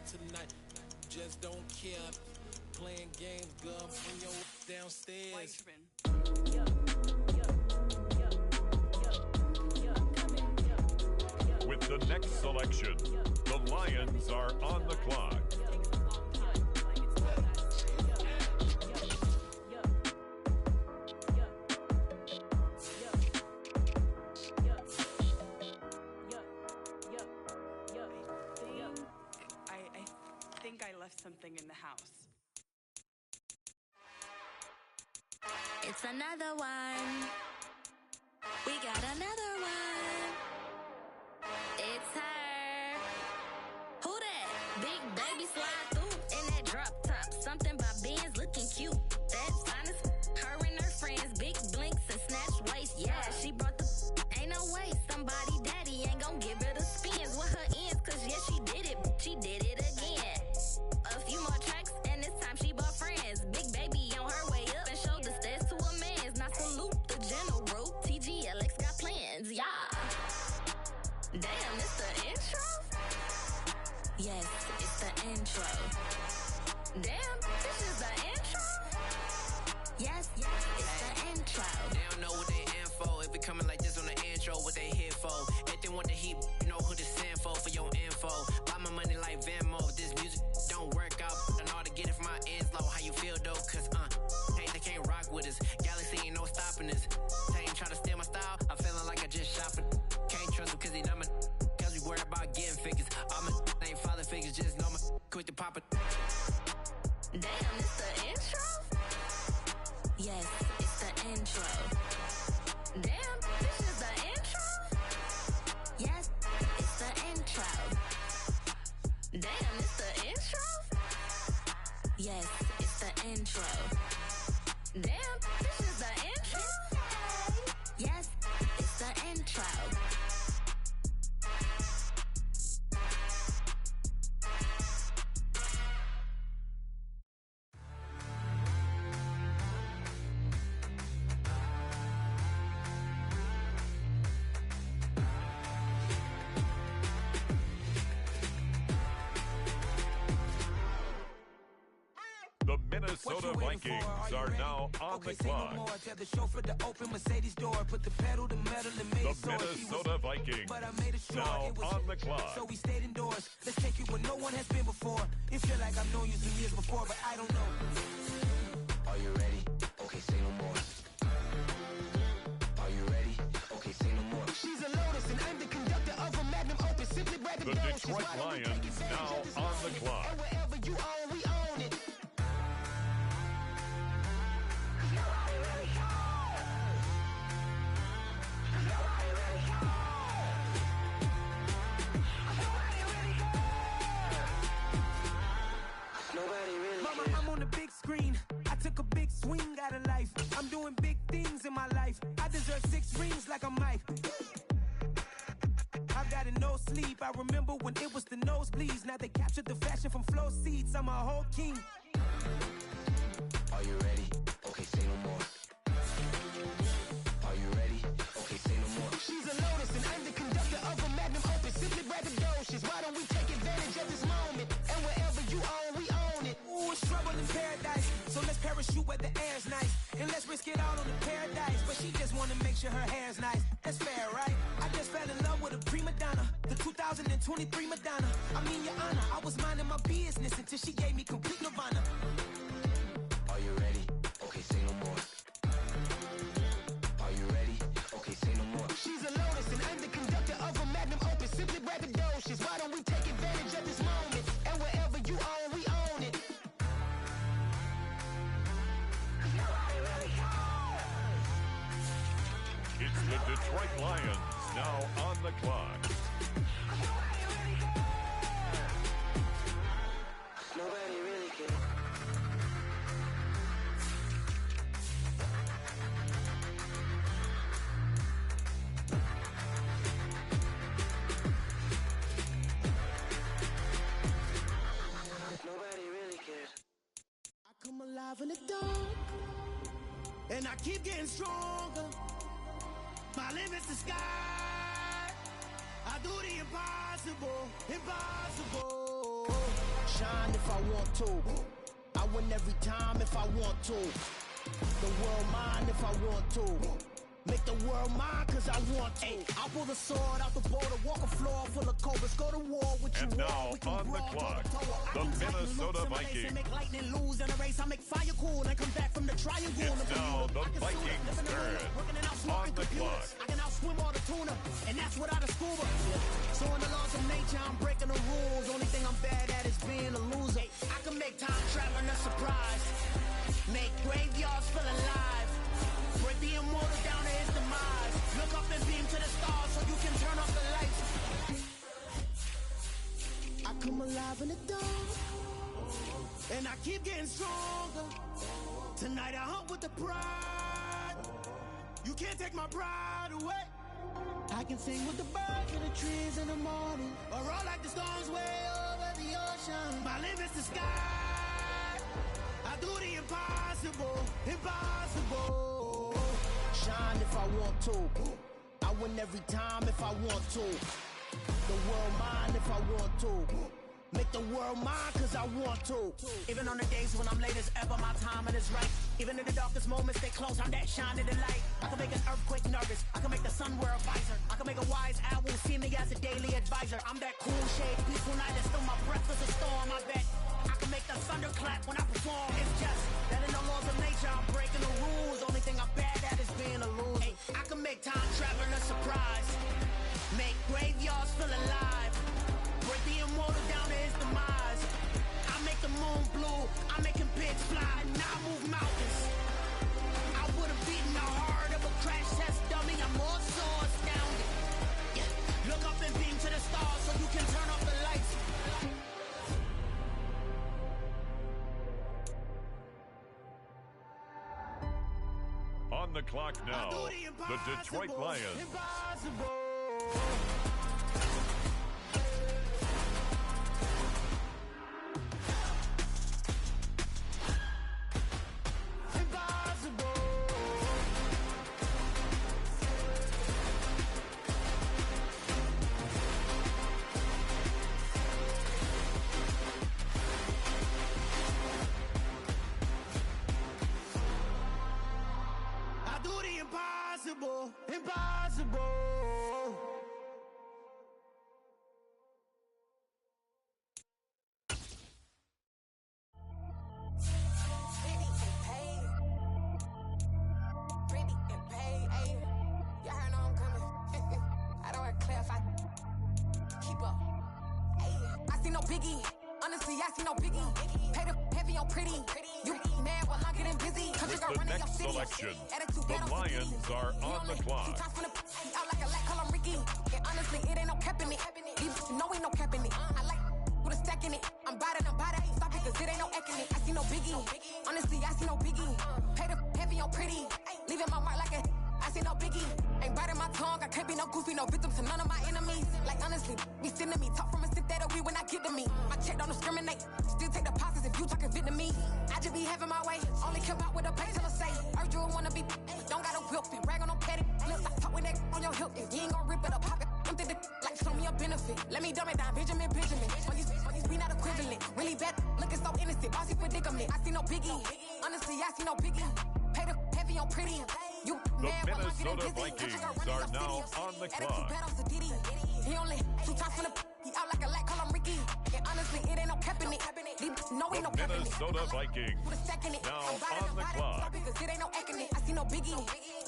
Tonight, just don't care. Playing games, girl, bring your downstairs. With the next selection, the Lions are on the clock. I left something in the house. It's another one. We got another one. It's her. Who that? Big baby slide through in that drop top. Something by Benz looking cute. That's honest. Her and her friends, big blinks and snatch waist. Yeah, she brought the. Ain't no way somebody daddy ain't gon' give her the spins with her ends. Cause yeah, she did it. She did it again. A few more tracks, and this time she bought friends. Big baby on her way up and showed the stairs to a man's. Now salute the general. TGLX got plans, yeah. Damn, it's the intro? Yes, it's the intro. Damn, this is the intro? Yes, it's the intro. They don't know what they in for. If it coming like this on the intro, what they here for? If they want the heat, you know who to send for your info. Buy my money like Venmo. If this music don't work out, I know how to get it from my ends low. How you feel though? Cause hey, they can't rock with us. Galaxy ain't no stopping us. They ain't try to steal my style. I'm feeling like I just shot for. Can't trust them cause they not my. Cause we worried about getting figures. All my ain't father figures. Just know my quick to pop it. Damn, it's the intro? Minnesota Vikings are now on the clock. The chauffeur to open Mercedes door, put the pedal to metal and made it so Minnesota Vikings but I made it sure now it was on the clock. So we stayed indoors. Let's take you where no one has been before. It feel like I've known you some years before, but I don't know. Are you ready? Okay, say no more. Are you ready? Okay, say no more. She's a Lotus and I'm the conductor of a Magnum Opus. Simply grab The Detroit Lions now on the clock. And wherever you own, we own it. Mama, I'm on the big screen. I took a big swing out of life. I'm doing big things in my life. I deserve 6 rings like I'm Mike. I've got no sleep. I remember when it was the nosebleeds. Now they captured the fashion from flow seats. I'm a whole king. Are you ready? Okay, say no more. Are you ready? Okay, say no more. She's a Lotus and I'm the conductor of a Magnum Opus. Simply braggadocious. Why don't we take advantage of this moment? And wherever you own, we own it. Ooh, it's trouble in paradise. So let's parachute where the air's nice. And let's risk it all on the paradise. But she just wanna make sure her hair's nice. That's fair, right? I just fell in love with a prima donna. The 2023 Madonna. I mean, your honor, I was minding my business until she gave me complete nirvana. Are you ready? Okay, say no more. Are you ready? Okay, say no more. She's a Lotus and I'm the conductor of a Magnum Opus. Simply braggadocious. Why don't we take advantage of this moment? And wherever you own, we own it. It's the Detroit Lions now on the clock. Nobody really cares. Nobody really cares. I come alive in the dark, and I keep getting stronger. My limit's the sky. I do the impossible, impossible. Shine if I want to. I win every time if I want to. The world mine if I want to. Make the world mine cause I want to. I'll pull the sword out the border, walk a floor full of cobras, go to war with you. And now on the clock, the Minnesota Vikings. Make lightning lose in a race, I make fire cool and come back from the triangle. It's now the Vikings' turn on the clock. I can outswim all the tuna, and that's without a scuba. So in the laws of nature, I'm breaking the rules. Only thing I'm bad at is being a loser. I can make time traveling a surprise, make graveyards feel alive, break the immortal down to his demise. Look up and beam to the stars so you can turn off the lights. I come alive in the dark, and I keep getting stronger. Tonight I hunt with the pride. You can't take my pride away. I can sing with the birds in the trees in the morning, or roll like the storms way over the ocean. My limit's the sky. I do the impossible, impossible. Shine if I want to. I win every time if I want to. The world mine if I want to. Make the world mine cause I want to. Even on the days when I'm late as ever, my timing is right. Even in the darkest moments, they close, I'm that shining the light. I can make an earthquake nervous, I can make the sun wear a visor. I can make a wise owl see me as a daily advisor. I'm that cool shade, peaceful night, and still my breath is a storm, I bet. I can make the thunder clap when I perform. It's just that in the laws of nature, I'm breaking the rules. Only thing I'm bad at is being a loser. Hey, I can make time traveling a surprise, make graveyards feel alive, break the immortal down to his demise. I make the moon blue, I make him pigs fly, now I move mountains. I would have beaten the heart of a crash test dummy. I'm more so astounded. Yeah. Look up and beam to the stars so you can turn off the lights. On the clock now, the Detroit Lions. Impossible. impossible, impossible. No biggie, honestly, I see no biggie. Pay the heavy on pretty. You mad while I'm getting busy. With the next selection, the Lions are on the clock. Out like a lack, call 'em Ricky. And honestly, it ain't no cap in it. No, ain't no cap in it. I like with a stack in it. I'm biting, ain't stop it, cause it ain't no acting it. I see no biggie, honestly, I see no biggie. Pay the heavy on pretty. Leaving my mark like a I see no biggie. Ain't biting my tongue, I can't be no goofy, no victim to none of my enemies. Like honestly, be sending me talk from a sip that we when I get to me. My check don't discriminate, still take deposits if you talking Vietnamese. I just be having my way, only come out with a pay till I say. Urge you wanna be, don't gotta whip it, brag on no petty. Look, I talk with that on your hip, if you ain't gon' rip it up, pop it. Empty the like show me a benefit. Let me dumb it down, Benjamin. On these we not equivalent. Really bad, looking so innocent, bossy predicament. I see no biggie, honestly, I see no biggie. Pay the heavy on pretty. You the Minnesota Vikings are now on the clock. He only 2 times from the he out like a lack, call him Ricky. And honestly, it ain't no cap in it. No, ain't no cap in it. Minnesota Vikings now on the clock. Because it ain't no acting it. I see no biggie.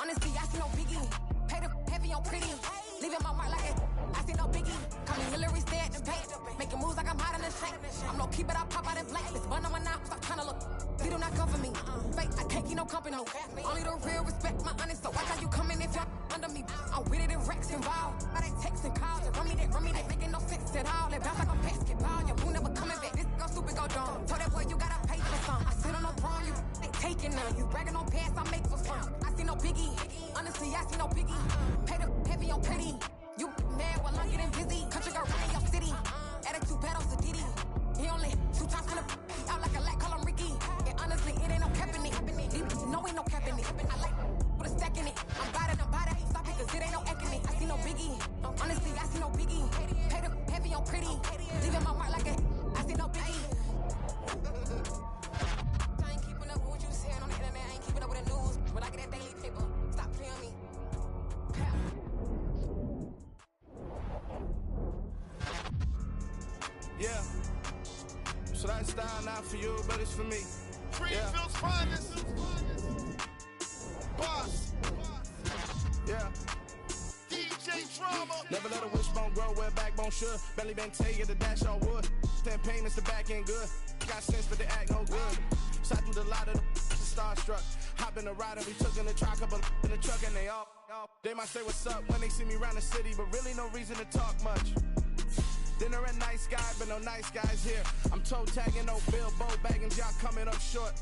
Honestly, I see no biggie. Pay the heavy on pretty. Leaving my mark like it. I see no biggie. Call me Hillary, stay at the bank. Making moves like I'm hot in the shank. I'm no keep it, I pop out in blank. It's bun on my knife, stop trying to look. He do not cover me. Fake, I can't keep no company. Only the real respect my honest. So watch how you coming if you're under me. I'm with it in Rex involved. By they texts and calls. And run me, they making no sense at all. They bounce like a basketball. Your boo never coming back. This go stupid, go dumb. Told that boy you gotta pay for some. I sit on the throne, you they taking none. You bragging on pants, I make for fun. I see no biggie. Honestly, I see no biggie. Pay the heavy on pretty. You mad while I'm getting busy. Country girl running your city. Attitude bad on Diddy. He only 2 times from the out like a lack, call him Ricky. And honestly, it ain't no cap in it. No, ain't no cap in it. I like with a stack in it. I'm biting, ain't stop it, cause it ain't no acting it. I see no biggie. Honestly, I see no biggie. Pay the heavy on pretty. Leaving my mark like a I see no biggie. I ain't keeping up with what you saying on the internet. I ain't keeping up with the news. But I get that daily paper. Stop playing me. Yeah. So that style not for you, but it's for me. Greenfield's finest. Boss. Yeah. DJ Drama. Never let a wishbone grow where backbone should. Belly been taking the dash on wood. 10 payments, the back end good. Got sense, but they act no good. So I do the lot of the starstruck. Hop in the ride and we took in the truck, couple in the truck, and they all. They might say what's up when they see me around the city, but really no reason to talk much. Dinner at nice guy, but no nice guys here. I'm toe tagging, no Bilbo baggins, y'all coming up short.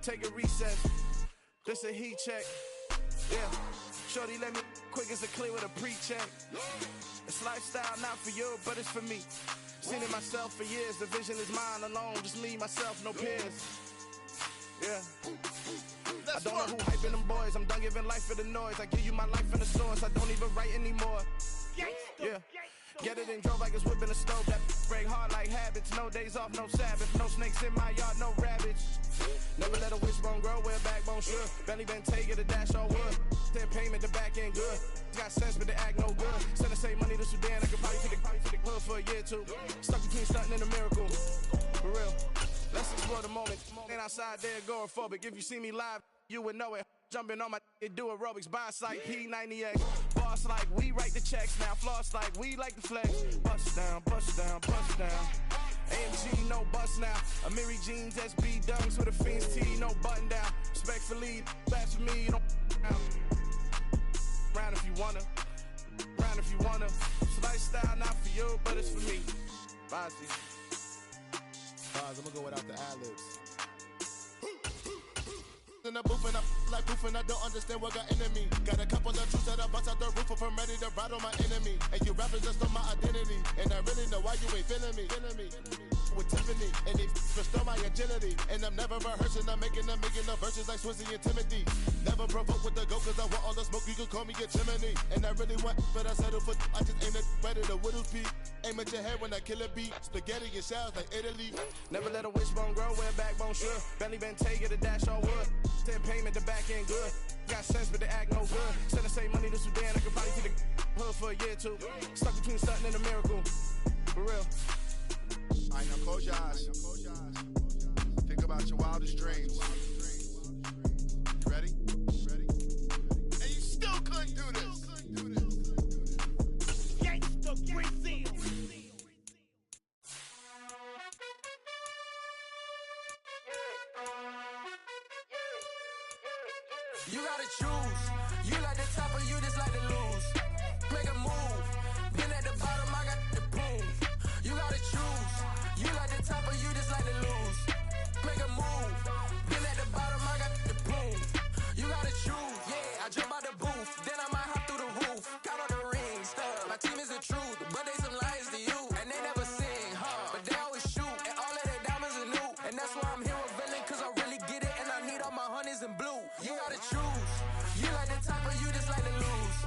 Take a recess. This a heat check. Yeah. Shorty let me quick as a clear with a pre-check. It's lifestyle not for you, but it's for me. Seen it myself for years. The vision is mine alone. Just me, myself, no peers. Yeah. I don't know who hyping them boys. I'm done giving life for the noise. I give you my life in the source. I don't even write anymore. Yeah. Get it and drove like it's whipping a stove. That break hard like habits. No days off, no Sabbath. No snakes in my yard, no rabbits. Never let a wishbone grow where backbone should. Belly been taking the dash on wood. 10 payment, the back end good. Got sense, but they act no good. Send the same money to Sudan. I could probably take the hood for a year or two. Stuck between stunting and a miracle. For real. Let's explore the moment. Ain't outside there agoraphobic. If you see me live, you would know it. Jumping on my do aerobics, boss like P90X. Boss like we write the checks now. Floss like we like the flex. Bust down, bust down, bust down. AMG, no bust now. Amiri jeans, SB dunks with a Fiends tee, no button down. Respectfully, best for me, you don't round if you wanna. Round if you wanna. It's lifestyle not for you, but it's for me. Bozzy. I'm gonna go without the ad-libs. In the booth and I like proof and I don't understand what got into me. Got a couple of truths that I bust out the roof if I'm ready to ride on my enemy. And you rappers just on my identity. And I really know why you ain't feeling me. With Tiffany and they restore my agility. And I'm never rehearsing, I'm making no verses like Swizzy and Timothy. Never provoke with the go cause I want all the smoke, you can call me a chimney. And I really want, but I settle for I just aim it better the widow's peak. Aim at your head when I kill a beat. Spaghetti and shells like Italy. Never let a wishbone grow where backbone should. Belly been taking the dash on wood. 10 payment, the back end good. Got sense, but they act no good. Send the USA money to Sudan. I could probably see the hood for a year or two. Stuck between something and a miracle. For real. All right, now close your eyes. Think about your wildest dreams. You ready? And you still couldn't do this. Gangsta Brazil. You gotta choose. You like the top or you just like to lose. Make a move. Been at the bottom, I got the prove. You gotta choose. You like the top or you just like to lose. Make a move. Been at the bottom, I got the prove. You gotta choose. Yeah, I jump out the booth. Then I might hop through the roof. Count all the rings. Stuff. My team is the truth, but they some liars to you. And they never sing, but they always shoot. And all of their diamonds are new. And that's why I'm here with villain, cause I really get it. And I need all my honeys in blue. You gotta choose. You like the top or you just like to lose.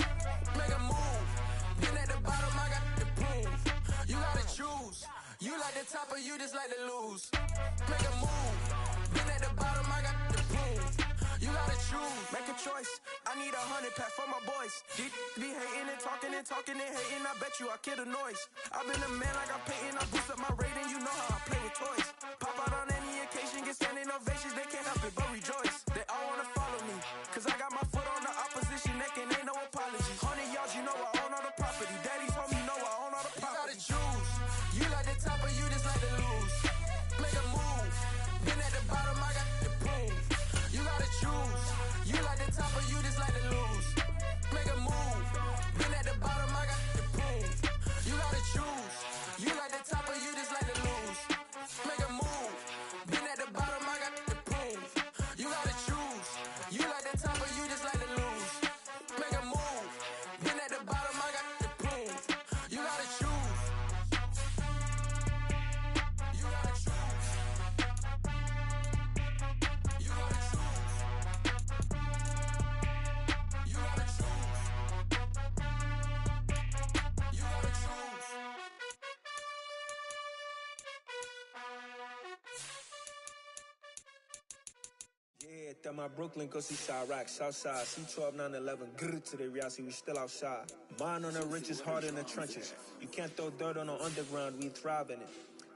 Make a move. Been at the bottom, I got the proof. You gotta choose. You like the top or you just like to lose. Make a move. Been at the bottom, I got the proof. You gotta choose. Make a choice. I need 100 pack for my boys. These be hating and talking and hating. I bet you I kill the noise. I've been a man like I'm painting. I boost up my rating. You know how I play with toys. Pop out on any occasion, get standing ovations. They can't help it but rejoice. They all wanna follow me, cause I got my foot on the opposition neck and ain't no apology. 100 yards, you know I own all the property. Daddy's home, you know I own all the property. You gotta choose. You like the top or you just like to lose. Make a move. Been at the bottom, I got the proof. You gotta choose. You like the top or you just like to lose. Make a move. Been at the bottom, I got the proof. You gotta choose. You like the top or you just like to lose. Make a move. Been at the bottom, I got the proof. You gotta choose. You like the top or you just like to lose. Make a move. Been at the bottom, I got the proof. You gotta choose. You gotta choose. You gotta choose. You gotta choose. You gotta choose. Yeah, that my Brooklyn, go see Chirac, Southside, C12, 911, grr to the reality, we still outside. Mine on the riches, hard in the trenches. You can't throw dirt on the underground, we thrive in it.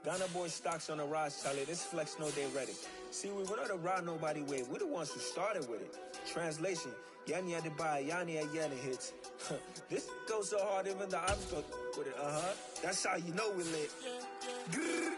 Ghana boys stocks on the rise, Charlie, this flex know they ready. See, we went on the ride nobody wave, we the ones who started with it. Translation, Yanni had to buy, Yanni had Yanni hits. This goes so hard, even the ops go with it, That's how you know we lit. Grr.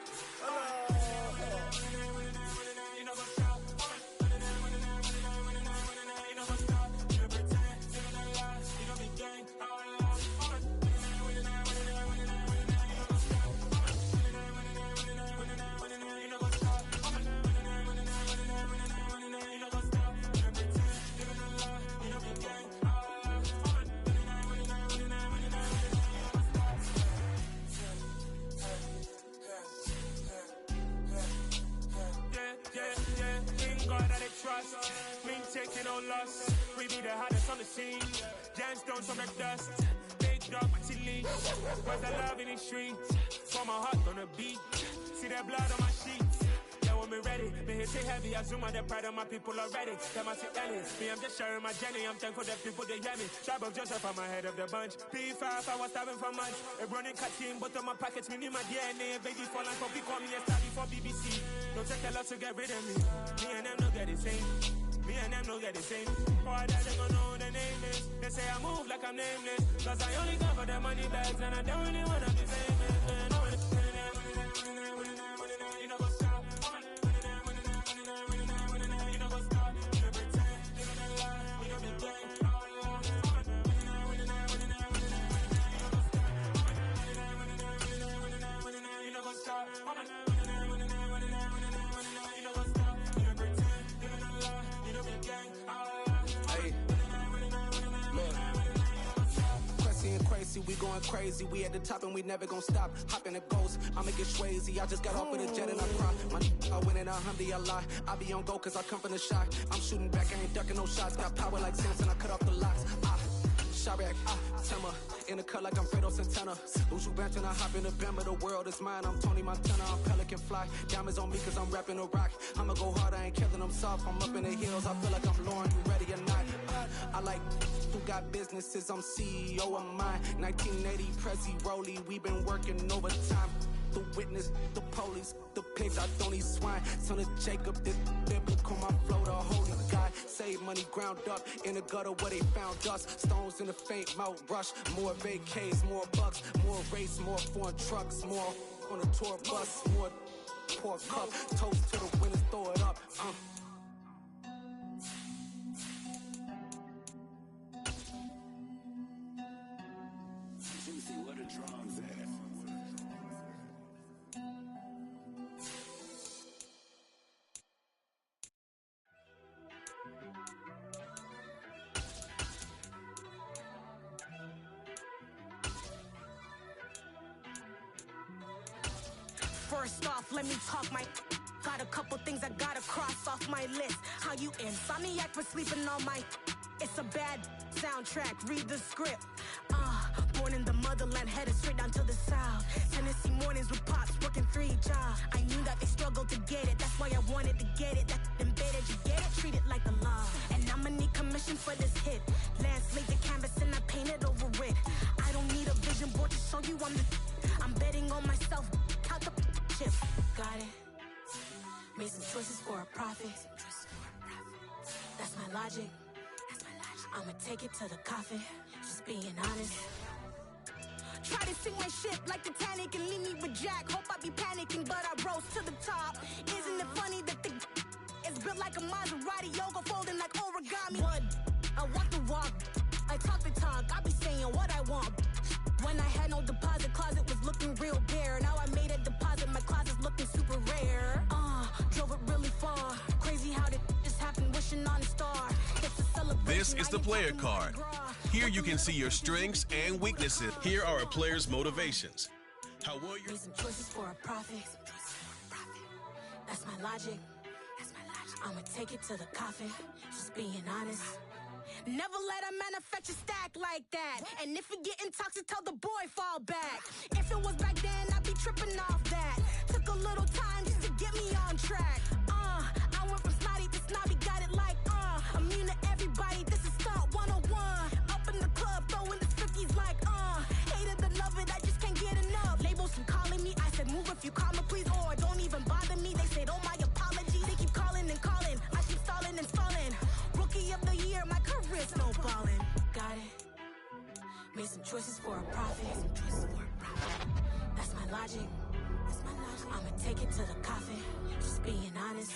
Taking no loss, we be the hottest on the scene. Gemstones from the dust, big dog Tilly. Was the love in the streets, for my heart on the beat. See that blood on my sheets. Yeah, when me ready, me hit it heavy. I zoom on the pride of my people already. Them I see Ellie, me I'm just sharing my journey. I'm thankful that people they hear me. Tribe of Joseph, I'm ahead of the bunch. P5, I was starving for months. A running cut team, but on my pockets, me need my DNA. Baby for life, but call me a study for BBC. Don't take a lot to get rid of me. Me and them don't get the same. Me and them don't get the same. Boy, that they gon' know the name is. They say I move like I'm nameless. Cause I only come for the money bags and I don't really wanna be famous. You know what's up? You know what's up? You pretend, you know the lie, you know the game. You know what's up? We going crazy, we at the top and we never gon' stop. Hop in the ghost, I'ma get swayzy. I just got off with a jet and I cry. I win in a Humvee, I lie. I be on go cause I come from the shot. I'm shooting back, I ain't ducking no shots. Got power like Samson, I cut off the locks. Chirac, Tema, in the cut like I'm Fredo Santana. Lose you bent and I hop in the Bama, the world is mine. I'm Tony Montana, I'm Pelican Fly. Diamonds on me cause I'm rapping a rock. I'ma go hard, I ain't killing them soft. I'm up in the hills, I feel like I'm Lauren, you ready or not? I like who got businesses, I'm CEO of mine. 1980 Prezi Rolly, we been working overtime. The witness, the police, the pigs, I don't eat swine. Son of Jacob, this biblical, my flow, the holy God. Save money ground up in the gutter where they found us. Stones in the faint mouth rush. More vacays, more bucks, more race, more foreign trucks, more on a tour bus, more pour cup. Toast to the winners, throw it up. Juicy, where the drums at? First off, let me talk my. Got a couple things I gotta cross off my list. How you insomniac for sleeping on my. It's a bad soundtrack, read the script. Born in the motherland, headed straight down to the south. Tennessee mornings with pops, working 3 jobs. I knew that they struggled to get it, that's why I wanted to get it. That embedded, you get it, treat it like a law. And I'ma need commission for this hit. Lance laid the canvas and I painted over it. I don't need a vision board to show you I'm betting on myself, count the chips. Got it. Made some choices for a profit. That's my logic. I'ma take it to the coffin, just being honest. Try to sing my ship like Titanic and leave me with Jack. Hope I be panicking, but I rose to the top. Isn't it funny that the is built like a Maserati, yoga folding like origami? What? I walk the walk, I talk the talk, I be saying what I want. When I had no deposit, closet was looking real bare. Now I made a deposit, my closet's looking super rare. Drove it really far. Crazy how did just happen, wishing on a star. It's a celebration. This is the player card. Here you can see your strengths and weaknesses. Here are a player's motivations. How will you? Made some choices for a profit. That's my logic. I'ma take it to the coffin, just being honest. Never let a manufacture stack like that. And if it getting toxic, tell the boy fall back. If it was back then, I'd be tripping off that. Took a little time just to get me on track. I went from snotty to snobby, got it like immune to everybody, this is stunt 101. Up in the club, throwing the cookies like hate it or love it, I just can't get enough. Labels keep calling me, I said move if you call me please, or don't even bother me. They said oh my apologies, they keep calling and calling, I keep stalling and stalling. Rookie of the year, my career snowballing. Got it. Made some choices for a profit. That's my logic. I'ma take it to the coffin, just being honest.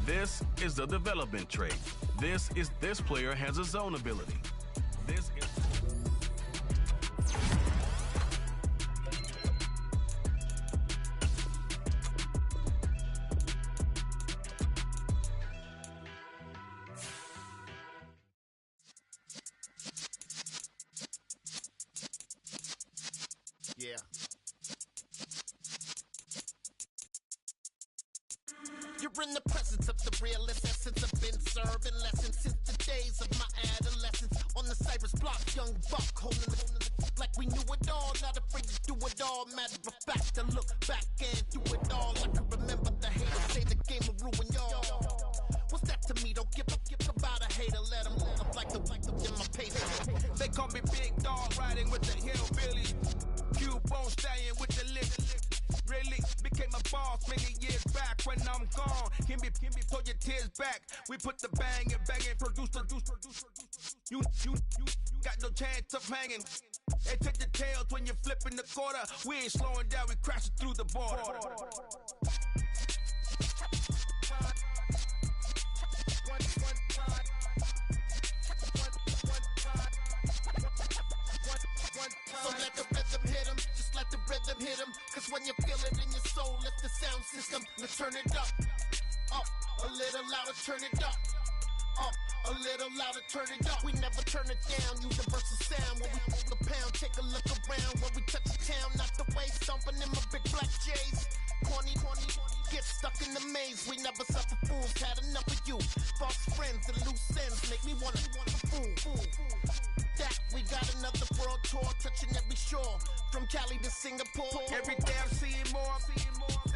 This is the development trait. This player has a zone ability. This is Yeah. You're in the presence of the realest essence. I've been serving lessons since the days of my adolescence. On the Cypress block, young buck holding the like we knew it all. Not afraid to do it all. Matter of fact, to look back and do it all. I can remember the haters say the game will ruin y'all. What's that to me? Don't give about a hater. Let them like the in my paper. They call me Big Dog, riding with the hillbilly. Cubone stallion with the lip. Really became a boss many years back. When I'm gone, can be pull your tears back. We put the bang and produce. You got no chance of hanging. They take the tails when you're flipping the quarter. We ain't slowing down, we crashing through the border. So let the rhythm hit him, just let the rhythm hit him. Cause when you feel it in your soul, lift the sound system. Let's turn it up, a little louder, turn it up, a little louder, turn it up. We never turn it down, universal sound. When we pull the pound, take a look around. When we touch the town, not the way, stomping in my big black J's. Corny, get stuck in the maze. We never suffer fools, had enough of you. False friends and loose ends make me wanna fool. That we got another world tour, touching every shore, from Cali to Singapore. Every day I'm seeing more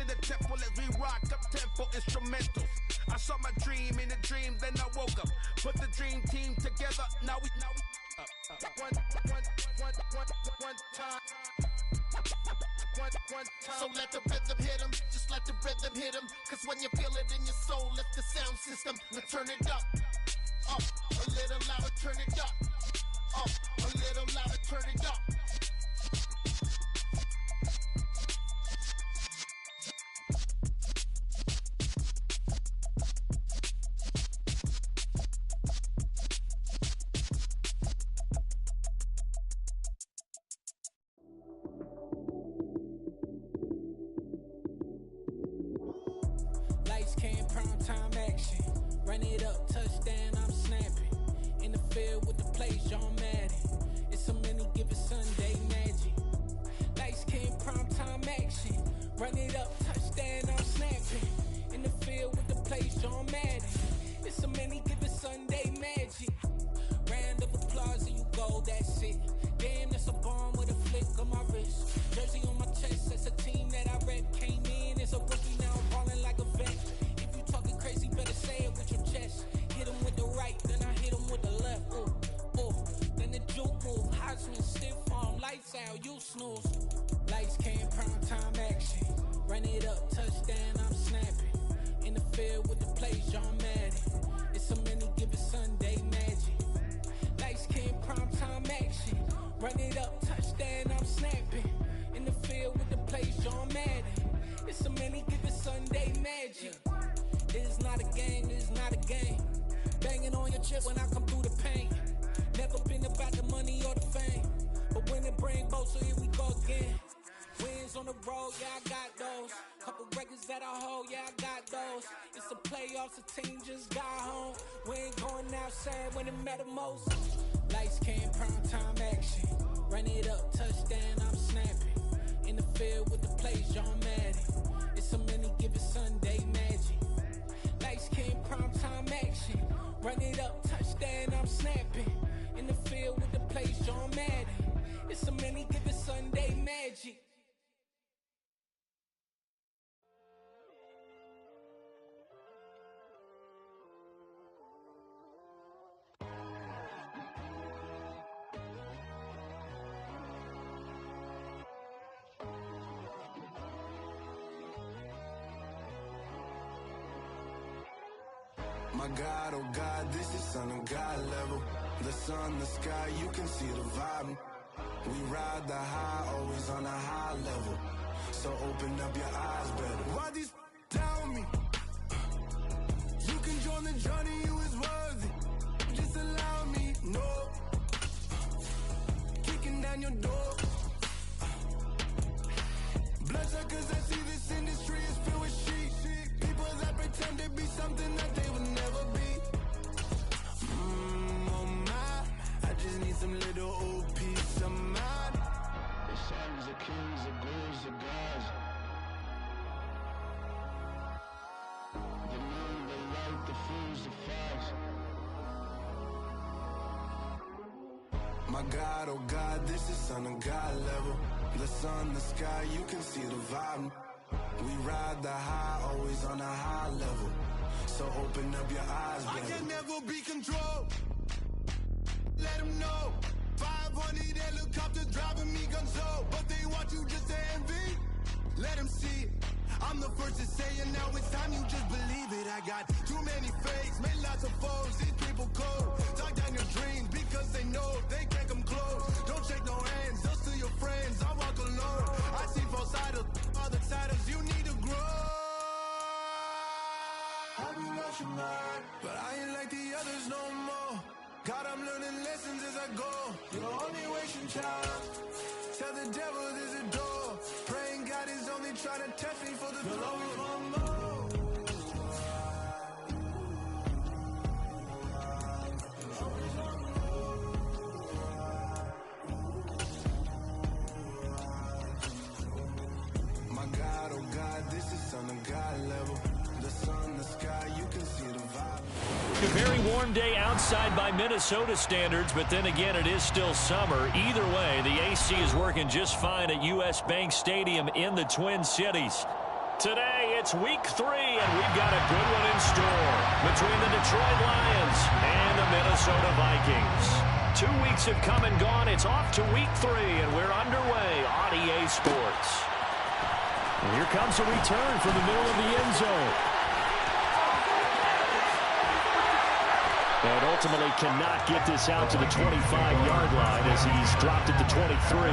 in the temple as we rock up tempo instrumentals. I I saw my dream in a dream, then I woke up. Put the dream team together, now we one time. So let the rhythm hit him, just let the rhythm hit him. Cause when you feel it in your soul, lift the sound system. Now turn it up, a little louder, turn it up, a little louder, turn it up. Lights, cam, prime time action. Run it up, touchdown, I'm snapping. In the field with the plays, John Madden. It's a many given Sunday magic. Lights, cam, prime time action. Run it up, touchdown, I'm snapping. In the field with the plays, John Madden. It's a many given Sunday magic. Round of applause and you go, that's it. Damn, that's a bomb with a flick on my wrist. Jersey on my chest, that's a team that I rep. Came in as a rookie, now I'm balling like a vet. If you talking crazy, better say it with your chest. Hit him with the right, then I hit him with the left. Ooh, ooh. Then the juke move, Heisman, stiff arm, lights out, you snooze. Lights, cam, prime time action. Run it up, touchdown, I'm snapping. In the field with the plays, John Madden. It's a many given Sunday magic. Lights, cam, prime time action. Run it up, touchdown, I'm snapping. In the field with the plays, John Madden. It's a many given Sunday magic. It is not a game, it is not a game. Banging on your chip when I come through the pain. Never been about the money or the fame. But when it bring both, so here we go again. Wins on the road, yeah, I got those. Couple records that I hold, yeah, I got those. It's the playoffs, the team just got home. We ain't going outside when it matter most. Lights, cam, prime time action. Run it up, touchdown, I'm snapping. In the field with the plays, John Madden. It's a many given Sunday magic. Lights, cam, prime time action. Run it up, touchdown, I'm snapping. In the field with the plays, John Madden. It's a many given Sunday magic. My God, oh God, this is Son of God level. The sun, the sky, you can see the vibe. We ride the high, always on a high level. So open up your eyes better. Why these tell me? You can join the journey, you is worthy. Just allow me, no. Kicking down your door. Bloodsuckers, I see this industry is filled with sheep. People that pretend to be something that they will never be. Oh my, I just need some little old peace of mind. The sons of kings, the ghouls, the gods. The moon, the light, the fools, the facts. My God, oh God, this is Son of God level. The sun, the sky, you can see the vibe. We ride the high, always on a high level. So open up your eyes, baby. I can never be controlled. Let them know. 500 helicopters driving me gunso. But they want you just to envy. Let them see it. I'm the first to say it, now it's time you just believe it. I got too many fakes, made lots of foes. These people cold. Talk down your dreams because they know they can't come close. Don't shake no hands, just to your friends. I walk alone. I see false idols, other titles. You need to grow. I've been rushing mine, but I ain't like the others no more. God, I'm learning lessons as I go. You're only wasting time. Tell the devil there's a door. Praying God is only trying to test me for the glory. My God, oh God, this is Son of God level. The sun, the sky, you can see the vibe. A very warm day outside by Minnesota standards, but then again, it is still summer. Either way, the AC is working just fine at U.S. Bank Stadium in the Twin Cities. Today, it's week 3, and we've got a good one in store. between the Detroit Lions and the Minnesota Vikings. 2 weeks have come and gone. It's off to week 3, and we're underway on EA Sports. And here comes a return from the middle of the end zone. And ultimately cannot get this out to the 25-yard line as he's dropped at the 23.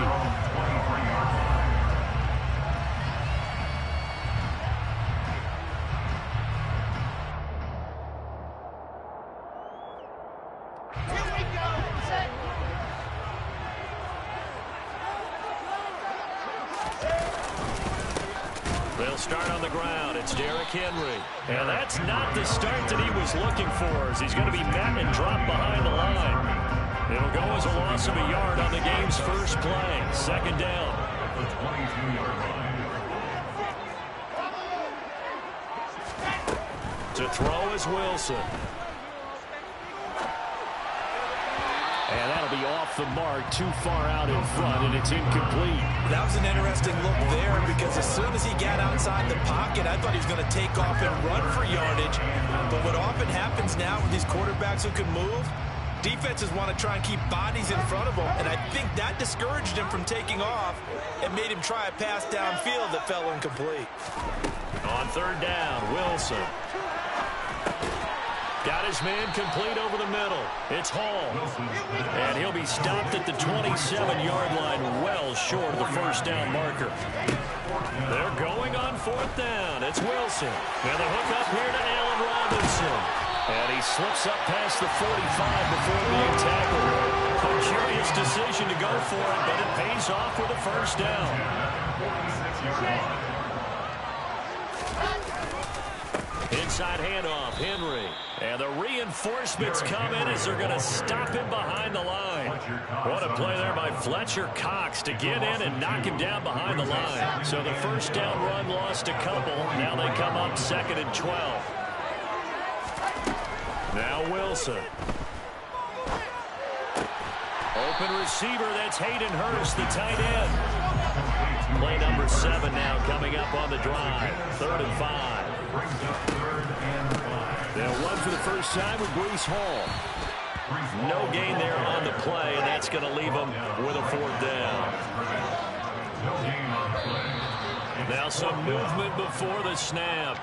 They'll start on the ground. It's Derrick Henry. And that's not the start that he was looking for, as he's going to be met and dropped behind the line. It'll go as a loss of a yard on the game's first play. Second down. To throw is Wilson. And that'll be off the mark, too far out in front, and it's incomplete. That was an interesting look there, because as soon as he got outside the pocket, I thought he was going to take off and run for yardage. But what often happens now with these quarterbacks who can move, defenses want to try and keep bodies in front of them, and I think that discouraged him from taking off and made him try a pass downfield that fell incomplete. On third down, Wilson. Got his man complete over the middle. It's Hall. And he'll be stopped at the 27-yard line, well short of the first down marker. They're going on fourth down. It's Wilson. And the hook up here to Allen Robinson. And he slips up past the 45 before being tackled. A curious decision to go for it, but it pays off with a first down. Inside handoff, Henry. And the reinforcements come in as they're going to stop him behind the line. What a play there by Fletcher Cox to get in and knock him down behind the line. So the first down run lost a couple. Now they come up 2nd and 12. Now Wilson. Open receiver, that's Hayden Hurst, the tight end. Play number 7 now coming up on the drive. 3rd and 5. They'll run for the first time with Breece Hall. No gain there on the play, and that's going to leave them with a 4th down. Now some movement before the snap.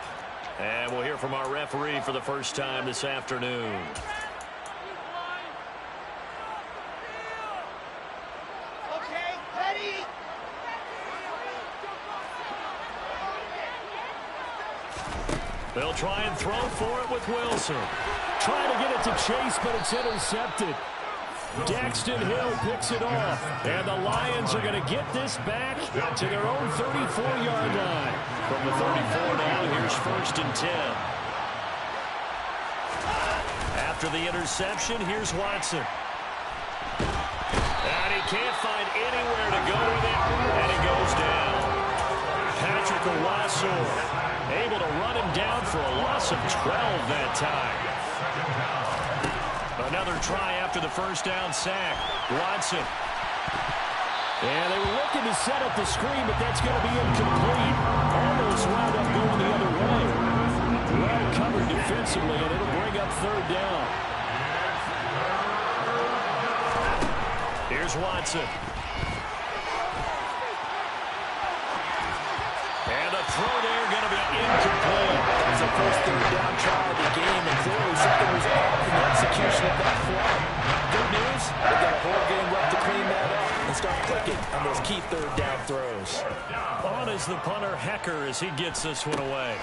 And we'll hear from our referee for the first time this afternoon. Okay, ready? They'll try and throw for it with Wilson. Trying to get it to Chase, but it's intercepted. Daxton Hill picks it off. And the Lions are going to get this back to their own 34-yard line. From the 34 now, here's 1st and 10. After the interception, here's Watson. And he can't find anywhere to go with it, and it goes down. Patrick Owasor able to run him down for a loss of 12 that time. Another try after the first down sack. Watson. And they were looking to set up the screen, but that's going to be incomplete. Almost wound up going the other way. Well covered defensively, and it'll bring up 3rd down. Here's Watson. And a throw there going to be incomplete. That's the first 3rd down try of the game, and clearly something was off in the execution of that play. Good news, they've got a whole game left to clean that up and start clicking on those key 3rd down throws. On is the punter Hecker as he gets this one away.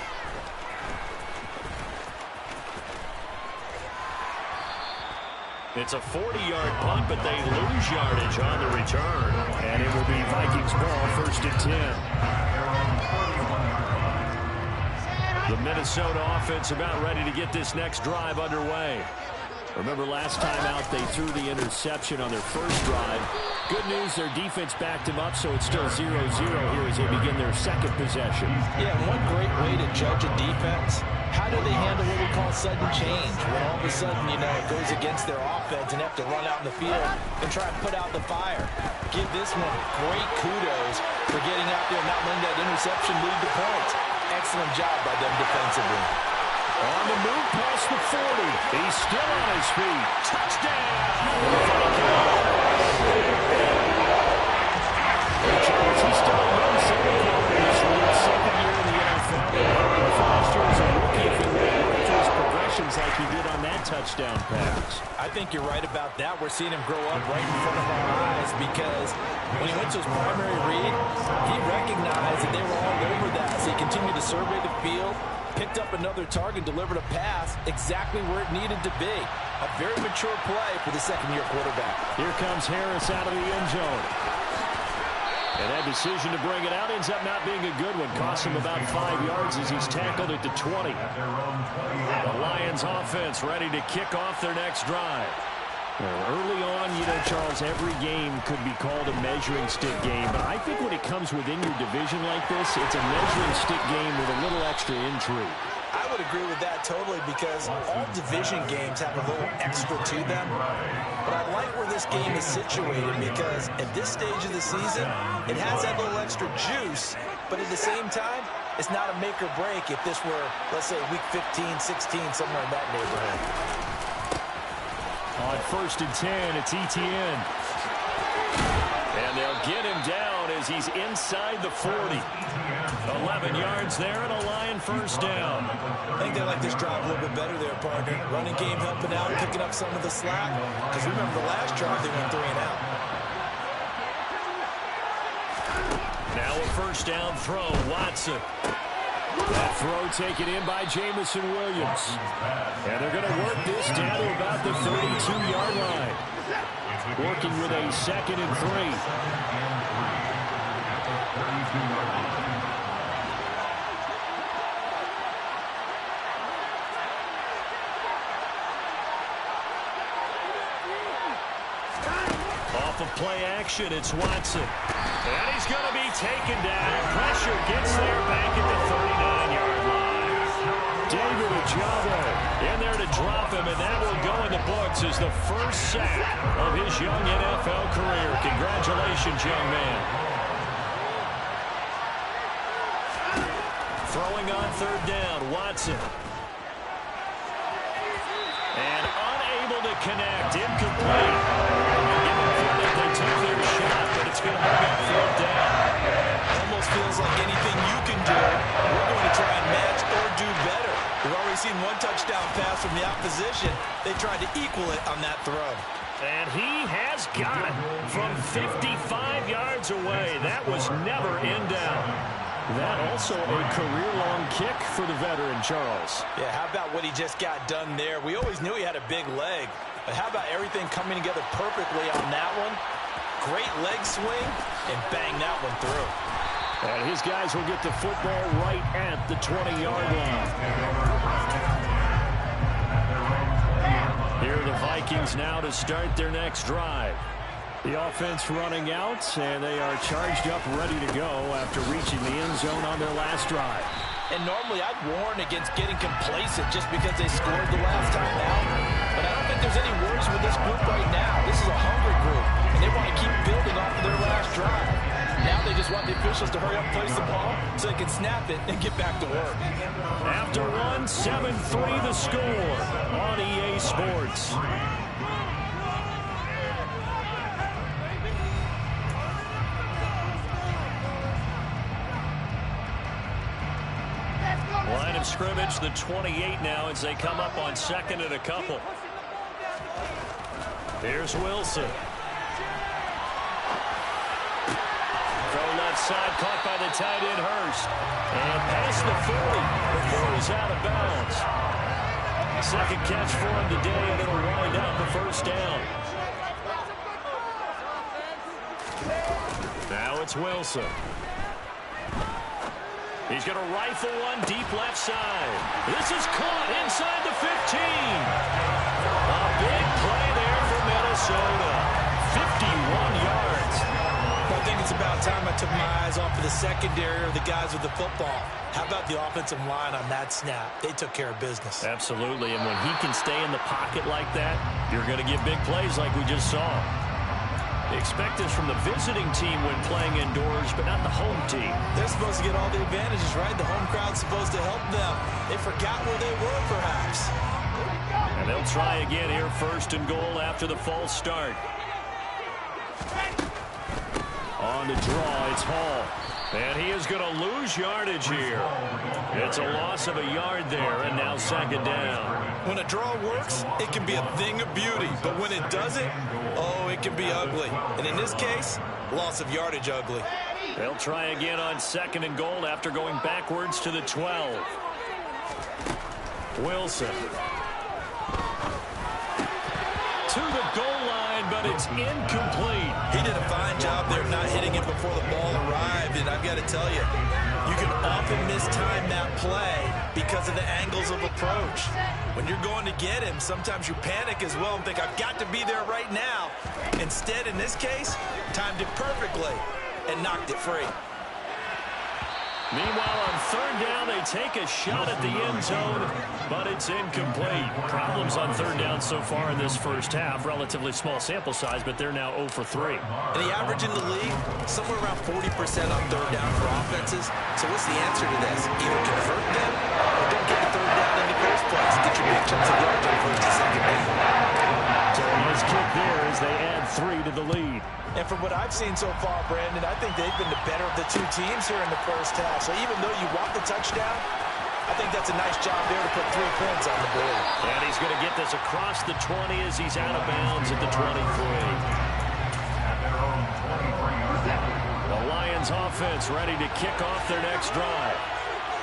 It's a 40-yard punt, but they lose yardage on the return. And it will be Vikings ball, 1st and 10. The Minnesota offense about ready to get this next drive underway. Remember last time out they threw the interception on their first drive. Good news, their defense backed them up, so it's still 0-0 here as they begin their 2nd possession. Yeah, one great way to judge a defense, how do they handle what we call sudden change? When all of a sudden, you know, it goes against their offense and have to run out in the field and try and put out the fire. Give this one great kudos for getting out there and not letting that interception lead to points. Excellent job by them defensively. On the move, pass past the 40. He's still on his feet. Touchdown! Charles, he's still a young quarterback in this league. Second year in the NFL. Last year as a rookie, if he went through his progressions like he did on that touchdown pass. I think you're right about that. We're seeing him grow up right in front of our eyes because when he went to his primary read, he recognized that they were all over that. So he continued to survey the field, picked up another target, delivered a pass exactly where it needed to be. A very mature play for the second-year quarterback. Here comes Harris out of the end zone. And that decision to bring it out ends up not being a good one. Costs him about 5 yards as he's tackled at the 20. The Lions offense ready to kick off their next drive. Early on, Charles, every game could be called a measuring stick game. But I think when it comes within your division like this, it's a measuring stick game with a little extra intrigue. I would agree with that totally because all division games have a little extra to them. But I like where this game is situated because at this stage of the season, it has that little extra juice. But at the same time, it's not a make or break if this were, let's say, week 15, 16, somewhere in that neighborhood. On 1st and 10, it's Etienne. And they'll get him down as he's inside the 40. 11 yards there and a Lion first down. I think they like this drive a little bit better there, partner. Running game helping out, picking up some of the slack. Because remember the last drive, they went 3 and out. Now a first down throw, Watson. That throw taken in by Jamison Williams. And they're going to work this down to about the 32-yard line. Working with a 2nd and 3. Off of play action, it's Watson. And he's going to be taken down. Pressure gets there back at the 39-yard line. David Ojabo in there to drop him, and that will go in the books as the first sack of his young NFL career. Congratulations, young man. Throwing on 3rd down, Watson. And unable to connect, incomplete. They took their shot, but it's going to bring up 4th down. Almost feels like anything you can do, we're going to try and match or do better. We've already seen one touchdown pass from the opposition. They tried to equal it on that throw. And he has got it from 55 yards away. That was never in down. That also a career-long kick for the veteran, Charles. Yeah, how about what he just got done there? We always knew he had a big leg. But how about everything coming together perfectly on that one? Great leg swing, and bang that one through. And his guys will get the football right at the 20-yard line. Here are the Vikings now to start their next drive. The offense running out, and they are charged up, ready to go after reaching the end zone on their last drive. And normally I'd warn against getting complacent just because they scored the last time out. But I don't think there's any worries with this group right now. This is a hungry group, and they want to keep building off of their last drive. Now they just want the officials to hurry up and place the ball so they can snap it and get back to work. After one, 7-3 the score on EA Sports. Line of scrimmage, the 28 now as they come up on 2nd and a couple. Here's Wilson. Throw left side, caught by the tight end Hurst. And past the 40 before he's out of bounds. Second catch for him today, and it'll wind up a first down. Now it's Wilson. He's going to rifle one deep left side. This is caught inside the 15. A big play there for Minnesota. 51 yards. I think it's about time I took my eyes off of the secondary or the guys with the football. How about the offensive line on that snap? They took care of business. Absolutely, and when he can stay in the pocket like that, you're going to get big plays like we just saw. They expect this from the visiting team when playing indoors, but not the home team. They're supposed to get all the advantages, right? The home crowd's supposed to help them. They forgot where they were, perhaps. try again here, first and goal after the false start. On the draw, it's Hall. And he is going to lose yardage here. It's a loss of a yard there, and now second down. When a draw works, it can be a thing of beauty. But when it doesn't, oh, it can be ugly. And in this case, loss of yardage ugly. They'll try again on second and goal after going backwards to the 12. Wilson. To the goal line, but it's incomplete. He did a fine job there not hitting it before the ball arrived, and I've got to tell you, you can often mistime that play because of the angles of approach. When you're going to get him, sometimes you panic as well and think, I've got to be there right now. Instead, in this case, timed it perfectly and knocked it free. Meanwhile, on third down, they take a shot at the end zone, but it's incomplete. Problems on third down so far in this first half. Relatively small sample size, but they're now 0 for 3. And the average in the league, somewhere around 40% on third down for offenses. So what's the answer to this? Either convert them or don't get the third down in the first place. Get your big chunks of yards on first and second down. So nice kick there as they add 3 to the lead. And from what I've seen so far, Brandon, I think they've been the better of the two teams here in the first half. So even though you want the touchdown, I think that's a nice job there to put 3 points on the board. And he's going to get this across the 20 as he's out of bounds at the 23. The Lions offense ready to kick off their next drive.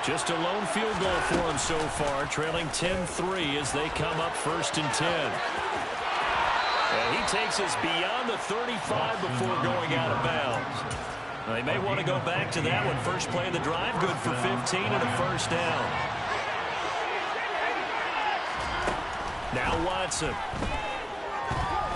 Just a lone field goal for them so far, trailing 10-3 as they come up first and 10. And he takes us beyond the 35 before going out of bounds. Now, they may want to go back to that one. First play of the drive, good for 15 and a first down. Now Watson.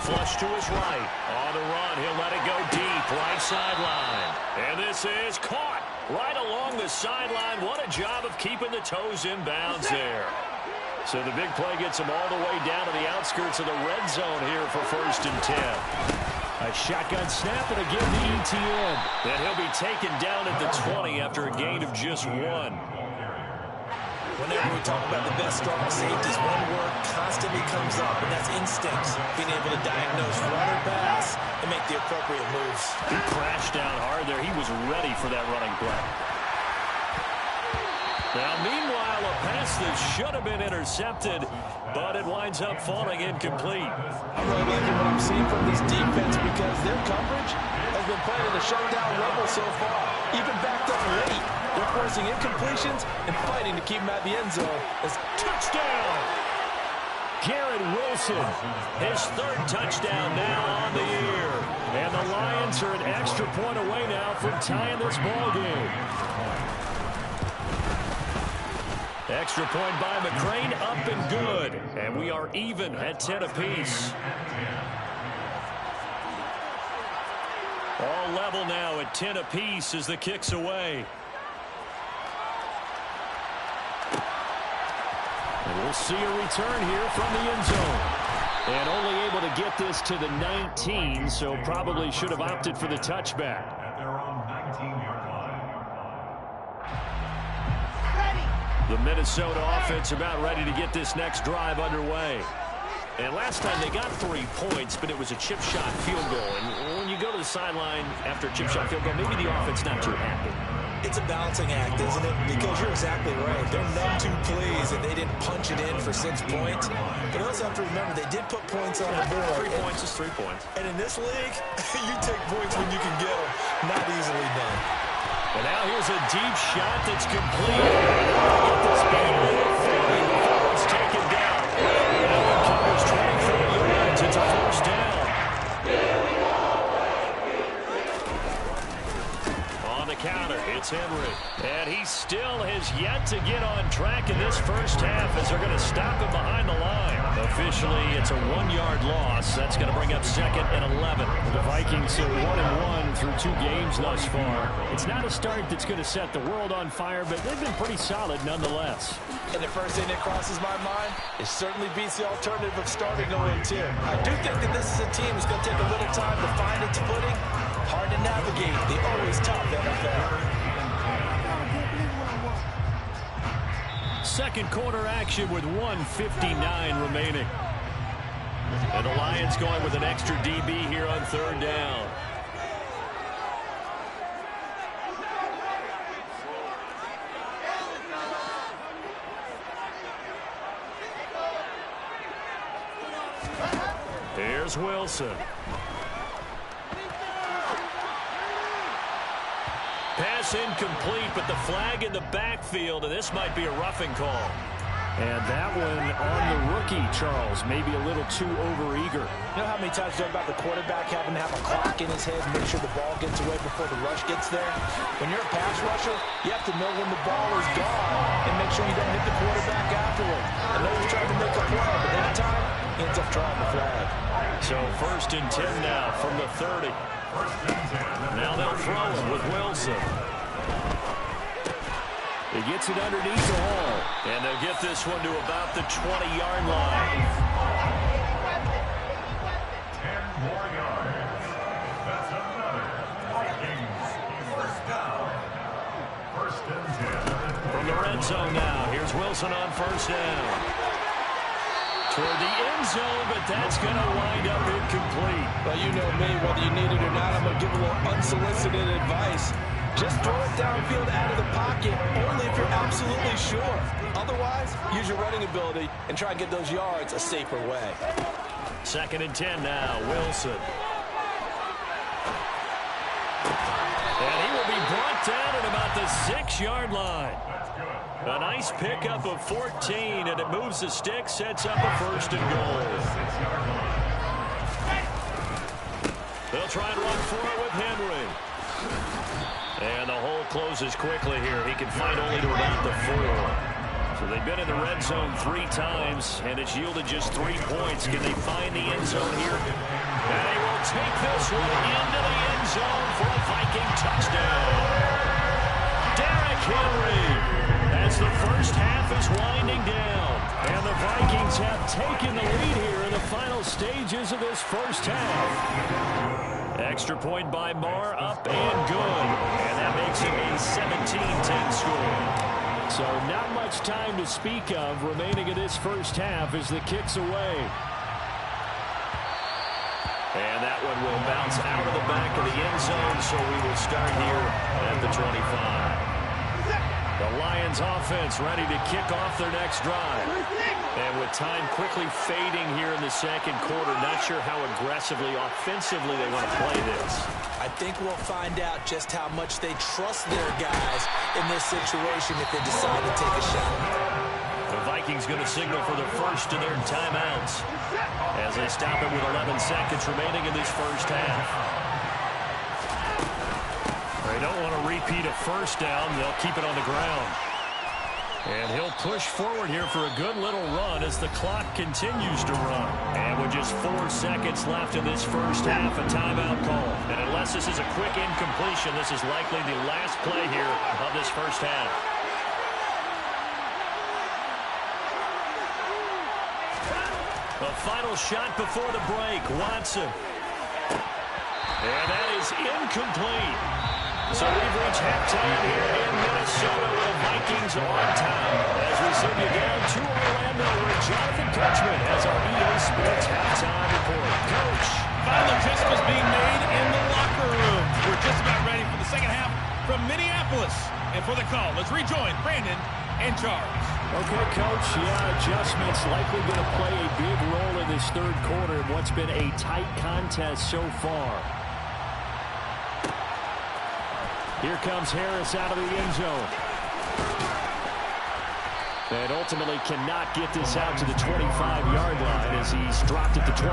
Flush to his right. On the run, he'll let it go deep, right sideline. And this is caught right along the sideline. What a job of keeping the toes in bounds there. So the big play gets him all the way down to the outskirts of the red zone here for first and 10. A shotgun snap and again to ETN. And he'll be taken down at the 20 after a gain of just 1. Whenever we talk about the best strong safeties, one word constantly comes up, and that's instincts. Being able to diagnose run or pass and make the appropriate moves. He crashed down hard there. He was ready for that running play. Now, meanwhile, a pass that should have been intercepted, but it winds up falling incomplete. I'm really liking what I'm seeing from this defense because their coverage has been playing at a shutdown level so far. Even backed up late, they're forcing incompletions and fighting to keep them at the end zone. As touchdown! Garrett Wilson, his third touchdown now on the year. And the Lions are an extra point away now from tying this ball game. Extra point by McCrane, up and good. And we are even at 10 apiece. All level now at 10 apiece as the kick's away. And we'll see a return here from the end zone. And only able to get this to the 19, so probably should have opted for the touchback. The Minnesota offense about ready to get this next drive underway. And last time they got 3 points, but it was a chip shot field goal. And when you go to the sideline after a chip shot field goal, maybe the offense not too happy. It's a balancing act, isn't it? Because you're exactly right. They're none too pleased that they didn't punch it in for 6 points. But you also have to remember they did put points on the board. 3 points is 3 points. And in this league, you take points when you can get them. Not easily done. And now here's a deep shot that's complete. Get this back before it's taken down. Allen covers 24 yards. It's a first down. On the counter, it's Henry. And he still has yet to get on track in this first half as they're going to stop him behind the line. Officially, it's a 1-yard loss. That's going to bring up second and 11. The Vikings are 1-1 through 2 games thus far. It's not a start that's going to set the world on fire, but they've been pretty solid nonetheless. And the first thing that crosses my mind, it certainly beats the alternative of starting 0-2. I do think that this is a team that's going to take a little time to find its footing. Hard to navigate the always tough NFL. Second quarter action with 1:59 remaining. And the Lions going with an extra DB here on third down. Here's Wilson. Pass incomplete, but the flag in the backfield, and this might be a roughing call. And that one on the rookie, Charles, maybe a little too overeager. You know how many times you talk about the quarterback having to have a clock in his head and make sure the ball gets away before the rush gets there? When you're a pass rusher, you have to know when the ball is gone and make sure you don't hit the quarterback afterward. I know you're trying to make a play, but every time he ends up drawing the flag. So 1st and 10 now from the 30. Now they'll throw it with Wilson. He gets it underneath the hole. And they'll get this one to about the 20-yard line. 10 more yards. That's another Vikings first down. 1st and 10. From the red zone now, here's Wilson on 1st down. Toward the end zone, but that's going to wind up incomplete. Well, you know me, whether you need it or not, I'm going to give a little unsolicited advice. Just throw it downfield out of the pocket, only if you're absolutely sure. Otherwise, use your running ability and try and get those yards a safer way. 2nd and 10 now, Wilson. And he will be brought down at about the 6-yard line. A nice pickup of 14, and it moves the stick, sets up a 1st and goal. They'll try and run for it with Henry. And the hole closes quickly here. He can find only to about the 4. So they've been in the red zone 3 times, and it's yielded just 3 points. Can they find the end zone here? And they will take this one into the end zone for a Viking touchdown. Derrick Henry, as the first half is winding down. And the Vikings have taken the lead here in the final stages of this first half. Extra point by Marr, up and good. And that makes it a 17-10 score. So not much time to speak of remaining in this first half as the kick's away. And that one will bounce out of the back of the end zone, so we will start here at the 25. The Lions offense ready to kick off their next drive. And with time quickly fading here in the second quarter, not sure how aggressively, offensively they want to play this. I think we'll find out just how much they trust their guys in this situation if they decide to take a shot. The Vikings going to signal for the first of their timeouts as they stop it with 11 seconds remaining in this first half. They don't want to repeat a first down. They'll keep it on the ground. And he'll push forward here for a good little run as the clock continues to run. And with just 4 seconds left in this first half, a timeout call. And unless this is a quick incompletion, this is likely the last play here of this first half. The final shot before the break, Watson. And that is incomplete. So we've reached halftime here in Minnesota with the Vikings on top. As we send you down to Orlando where Jonathan Coachman has our EA Sports halftime report. Coach. Final adjustments being made in the locker room. We're just about ready for the second half from Minneapolis. And for the call, let's rejoin Brandon and Charles. Okay, Coach. Yeah, adjustments likely going to play a big role in this third quarter in what's been a tight contest so far. Here comes Harris out of the end zone. And ultimately cannot get this out to the 25-yard line as he's dropped at the 23.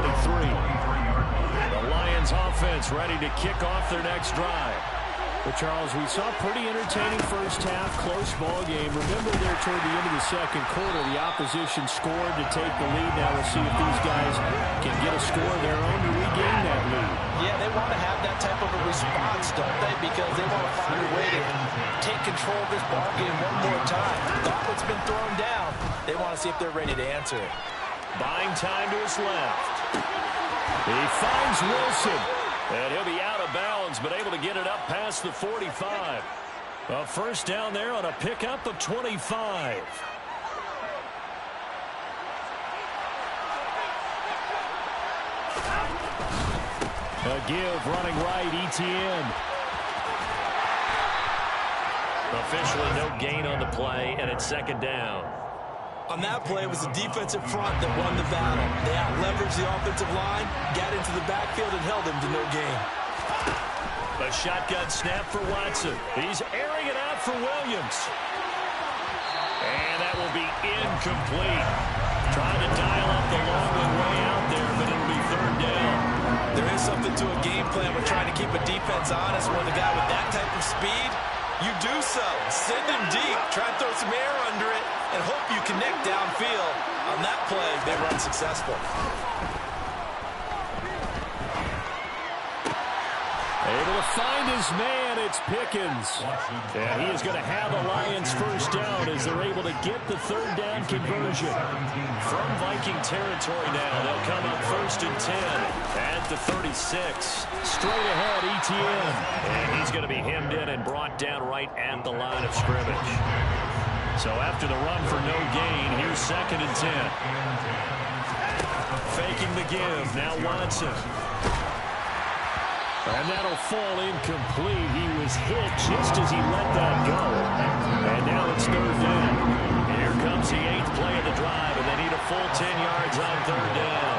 The Lions offense ready to kick off their next drive. Well, Charles, we saw a pretty entertaining first half, close ball game. Remember there toward the end of the second quarter, the opposition scored to take the lead. Now we'll see if these guys can get a score of their own to regain that lead. Yeah, they want to have that type of a response, don't they? Because they want to find a way to take control of this ball game one more time. Thought what's been thrown down, they want to see if they're ready to answer it. Buying time to his left. He finds Wilson. And he'll be out of bounds, but able to get it up past the 45. A first down there on a pickup of 25. A give running right, Etienne. Officially no gain on the play, and it's second down. On that play, it was the defensive front that won the battle. They out-leveraged the offensive line, got into the backfield, and held him to no gain. A shotgun snap for Watson. He's airing it out for Williams. And that will be incomplete. Trying to dial up the long way out there, but it'll be third down. There is something to a game plan with trying to keep a defense honest. When the guy with that type of speed, you do so. Send him deep. Try and throw some air under it and hope you connect downfield. On that play, they were unsuccessful. Able to find his man, it's Pickens. And he is going to have the Lions first down as they're able to get the third down conversion. From Viking territory now, they'll come up first and 10 at the 36. Straight ahead, Etienne. And he's going to be hemmed in and brought down right at the line of scrimmage. So after the run for no gain, here's second and 10. Faking the give, now Watson. And that'll fall incomplete. He was hit just as he let that go. And now it's third down. Here comes the 8th play of the drive, and they need a full 10 yards on third down.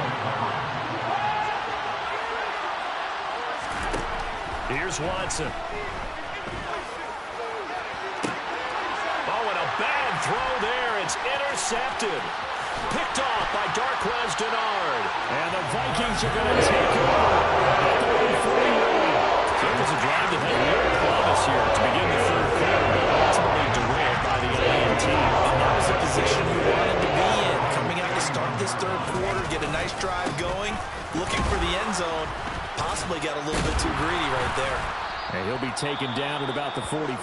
Here's Watson. Oh, and a bad throw there. It's intercepted. Picked off by Darquez Denard. And the Vikings are going to take over. So it was a drive that had little promise here to begin the third quarter, but ultimately derailed by the Atlanta team. And that was the position you wanted to be in. Coming out to start this third quarter, get a nice drive going, looking for the end zone. Possibly got a little bit too greedy right there. And he'll be taken down at about the 45.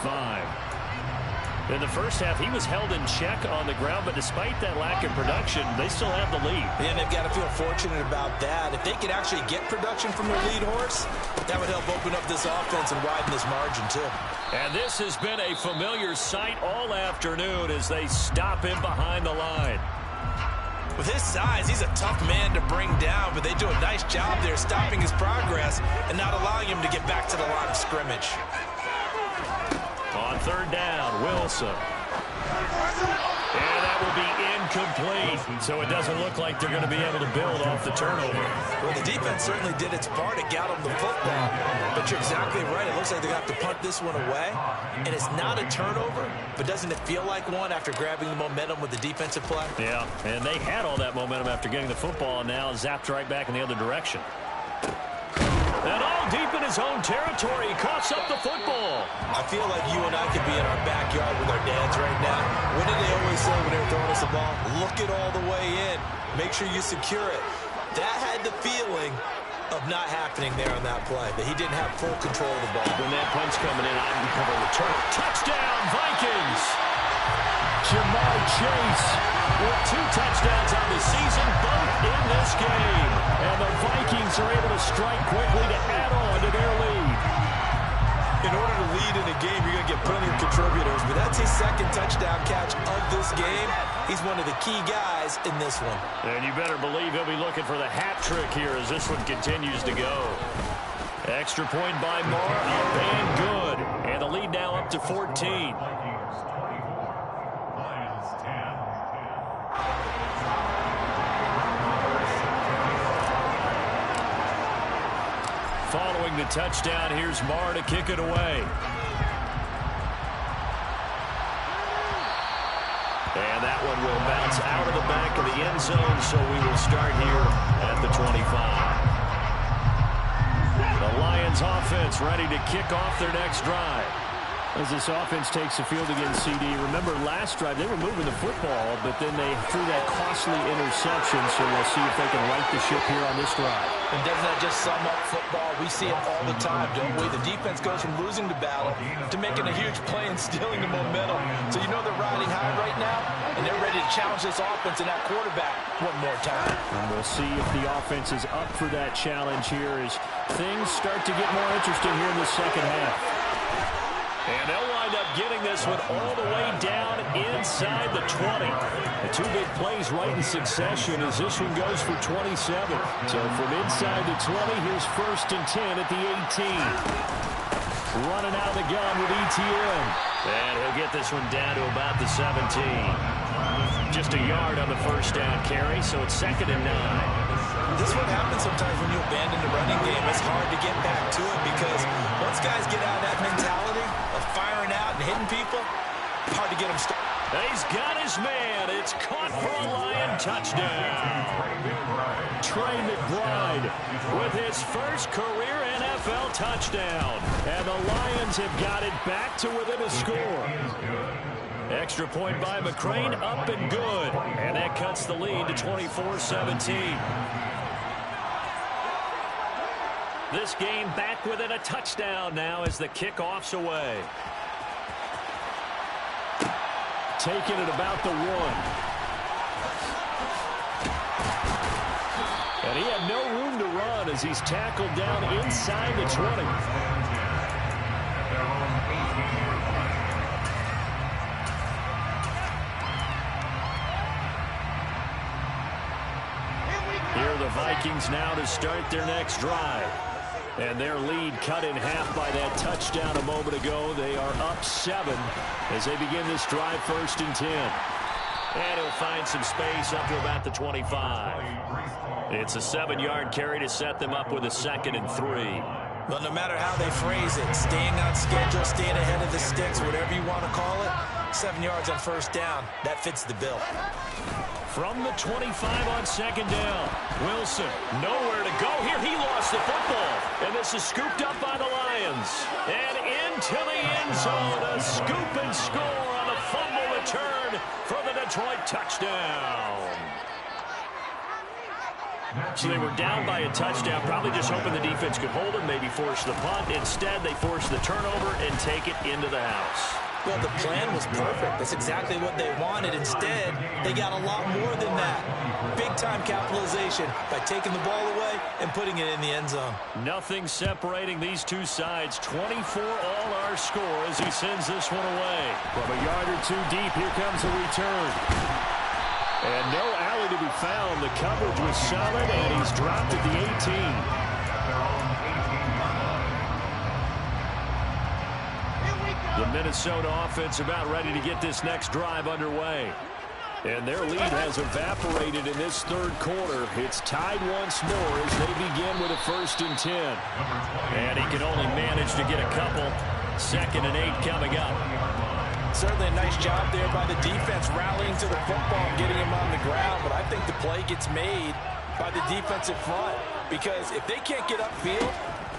In the first half, he was held in check on the ground, but despite that lack of production, they still have the lead. And they've got to feel fortunate about that. If they could actually get production from their lead horse, that would help open up this offense and widen this margin, too. And this has been a familiar sight all afternoon as they stop him behind the line. With his size, he's a tough man to bring down, but they do a nice job there stopping his progress and not allowing him to get back to the line of scrimmage. On third down, Wilson. And that will be incomplete. So it doesn't look like they're going to be able to build off the turnover. Well, the defense certainly did its part. It got them the football. But you're exactly right. It looks like they're going to have to punt this one away. And it's not a turnover, but doesn't it feel like one after grabbing the momentum with the defensive play? Yeah, and they had all that momentum after getting the football, and now zapped right back in the other direction. And all deep in his own territory, he coughs up the football. I feel like you and I could be in our backyard with our dads right now. What did they always say when they were throwing us the ball? Look it all the way in. Make sure you secure it. That had the feeling of not happening there on that play, that he didn't have full control of the ball. When that punch coming in, I'd recover a return. Touchdown, Vikings! Jamar Chase with 2 touchdowns on the season, both in this game. And the Vikings are able to strike quickly to add on to their lead. In order to lead in a game, you're going to get plenty of contributors, but that's his second touchdown catch of this game. He's one of the key guys in this one. And you better believe he'll be looking for the hat trick here as this one continues to go. Extra point by Moore, up and good. And the lead now up to 14. Following the touchdown, here's Marr to kick it away. And that one will bounce out of the back of the end zone, so we will start here at the 25. The Lions offense ready to kick off their next drive. As this offense takes the field against CD, remember last drive they were moving the football, but then they threw that costly interception, so we'll see if they can right the ship here on this drive. And doesn't that just sum up football? We see it all the time, don't we? The defense goes from losing the battle to making a huge play and stealing the momentum. So you know they're riding high right now, and they're ready to challenge this offense and that quarterback one more time. And we'll see if the offense is up for that challenge here as things start to get more interesting here in the second half. And they'll wind up getting this one all the way down inside the 20. The two big plays right in succession as this one goes for 27. So from inside the 20, here's 1st and 10 at the 18. Running out of the gun with ETN. And he'll get this one down to about the 17. Just a yard on the first down carry, so it's 2nd and 9. This is what happens sometimes when you abandon the running game. It's hard to get back to it because once guys get out of that mentality of firing out and hitting people, hard to get them started. He's got his man. It's caught for a Lion touchdown. Trey McBride with his first career NFL touchdown. And the Lions have got it back to within a score. Extra point by McCrane, up and good. And that cuts the lead to 24-17. This game back within a touchdown now as the kickoff's away. Taking it about the 1. And he had no room to run as he's tackled down inside the 20. Here are the Vikings now to start their next drive. And their lead cut in half by that touchdown a moment ago. They are up 7 as they begin this drive 1st and 10. And he'll find some space up to about the 25. It's a 7-yard carry to set them up with a 2nd and 3. But no matter how they phrase it, staying on schedule, staying ahead of the sticks, whatever you want to call it, 7 yards on 1st down, that fits the bill. From the 25 on 2nd down. Wilson, nowhere to go. Here he lost the football. And this is scooped up by the Lions. And into the end zone. A scoop and score on the fumble return for the Detroit touchdown. So they were down by a touchdown, probably just hoping the defense could hold them, maybe force the punt. Instead, they forced the turnover and take it into the house. Well, the plan was perfect. That's exactly what they wanted. Instead, they got a lot more than that. Big-time capitalization by taking the ball away and putting it in the end zone. Nothing separating these two sides. 24 all our score as he sends this one away. From a yard or two deep, here comes a return. And no alley to be found. The coverage was solid, and he's dropped at the 18. The Minnesota offense about ready to get this next drive underway. And their lead has evaporated in this 3rd quarter. It's tied once more as they begin with a 1st and 10. And he can only manage to get a couple. 2nd and 8 coming up. Certainly a nice job there by the defense rallying to the football and getting him on the ground. But I think the play gets made by the defensive front. Because if they can't get upfield,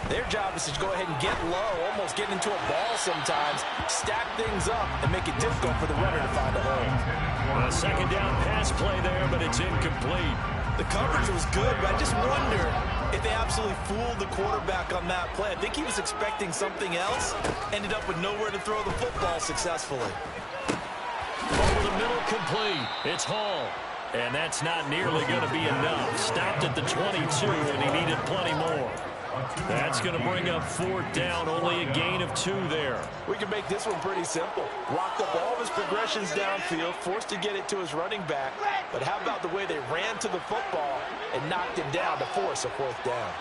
their job is to go ahead and get low, almost get into a ball sometimes, stack things up, and make it difficult for the runner to find a hole. A 2nd down pass play there, but it's incomplete. The coverage was good, but I just wonder if they absolutely fooled the quarterback on that play. I think he was expecting something else, ended up with nowhere to throw the football successfully. Over the middle, complete. It's Hall. And that's not nearly going to be enough. Stopped at the 22, and he needed plenty more. That's going to bring up 4th down, only a gain of 2 there. We can make this one pretty simple. Blocked up all of his progressions downfield, forced to get it to his running back. But how about the way they ran to the football and knocked him down to force a 4th down?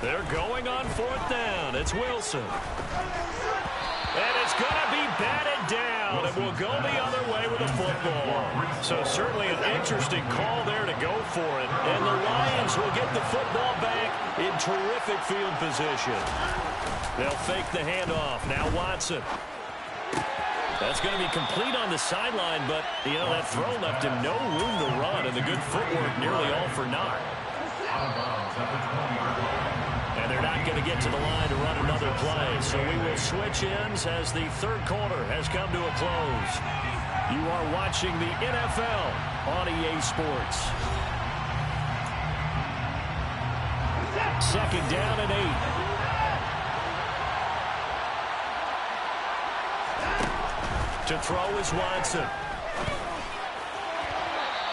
They're going on 4th down. It's Wilson. And it's going to be batted down, and we'll go the other way with the football. So certainly an interesting call there to go for it. And the Lions will get the football back in terrific field position. They'll fake the handoff. Now Watson. That's going to be complete on the sideline, but, you know, that throw left him no room to run, and the good footwork nearly all for naught. And they're not going to get to the line to run another play. So we will switch ends as the 3rd quarter has come to a close. You are watching the NFL on EA Sports. 2nd down and 8. To throw is Watson.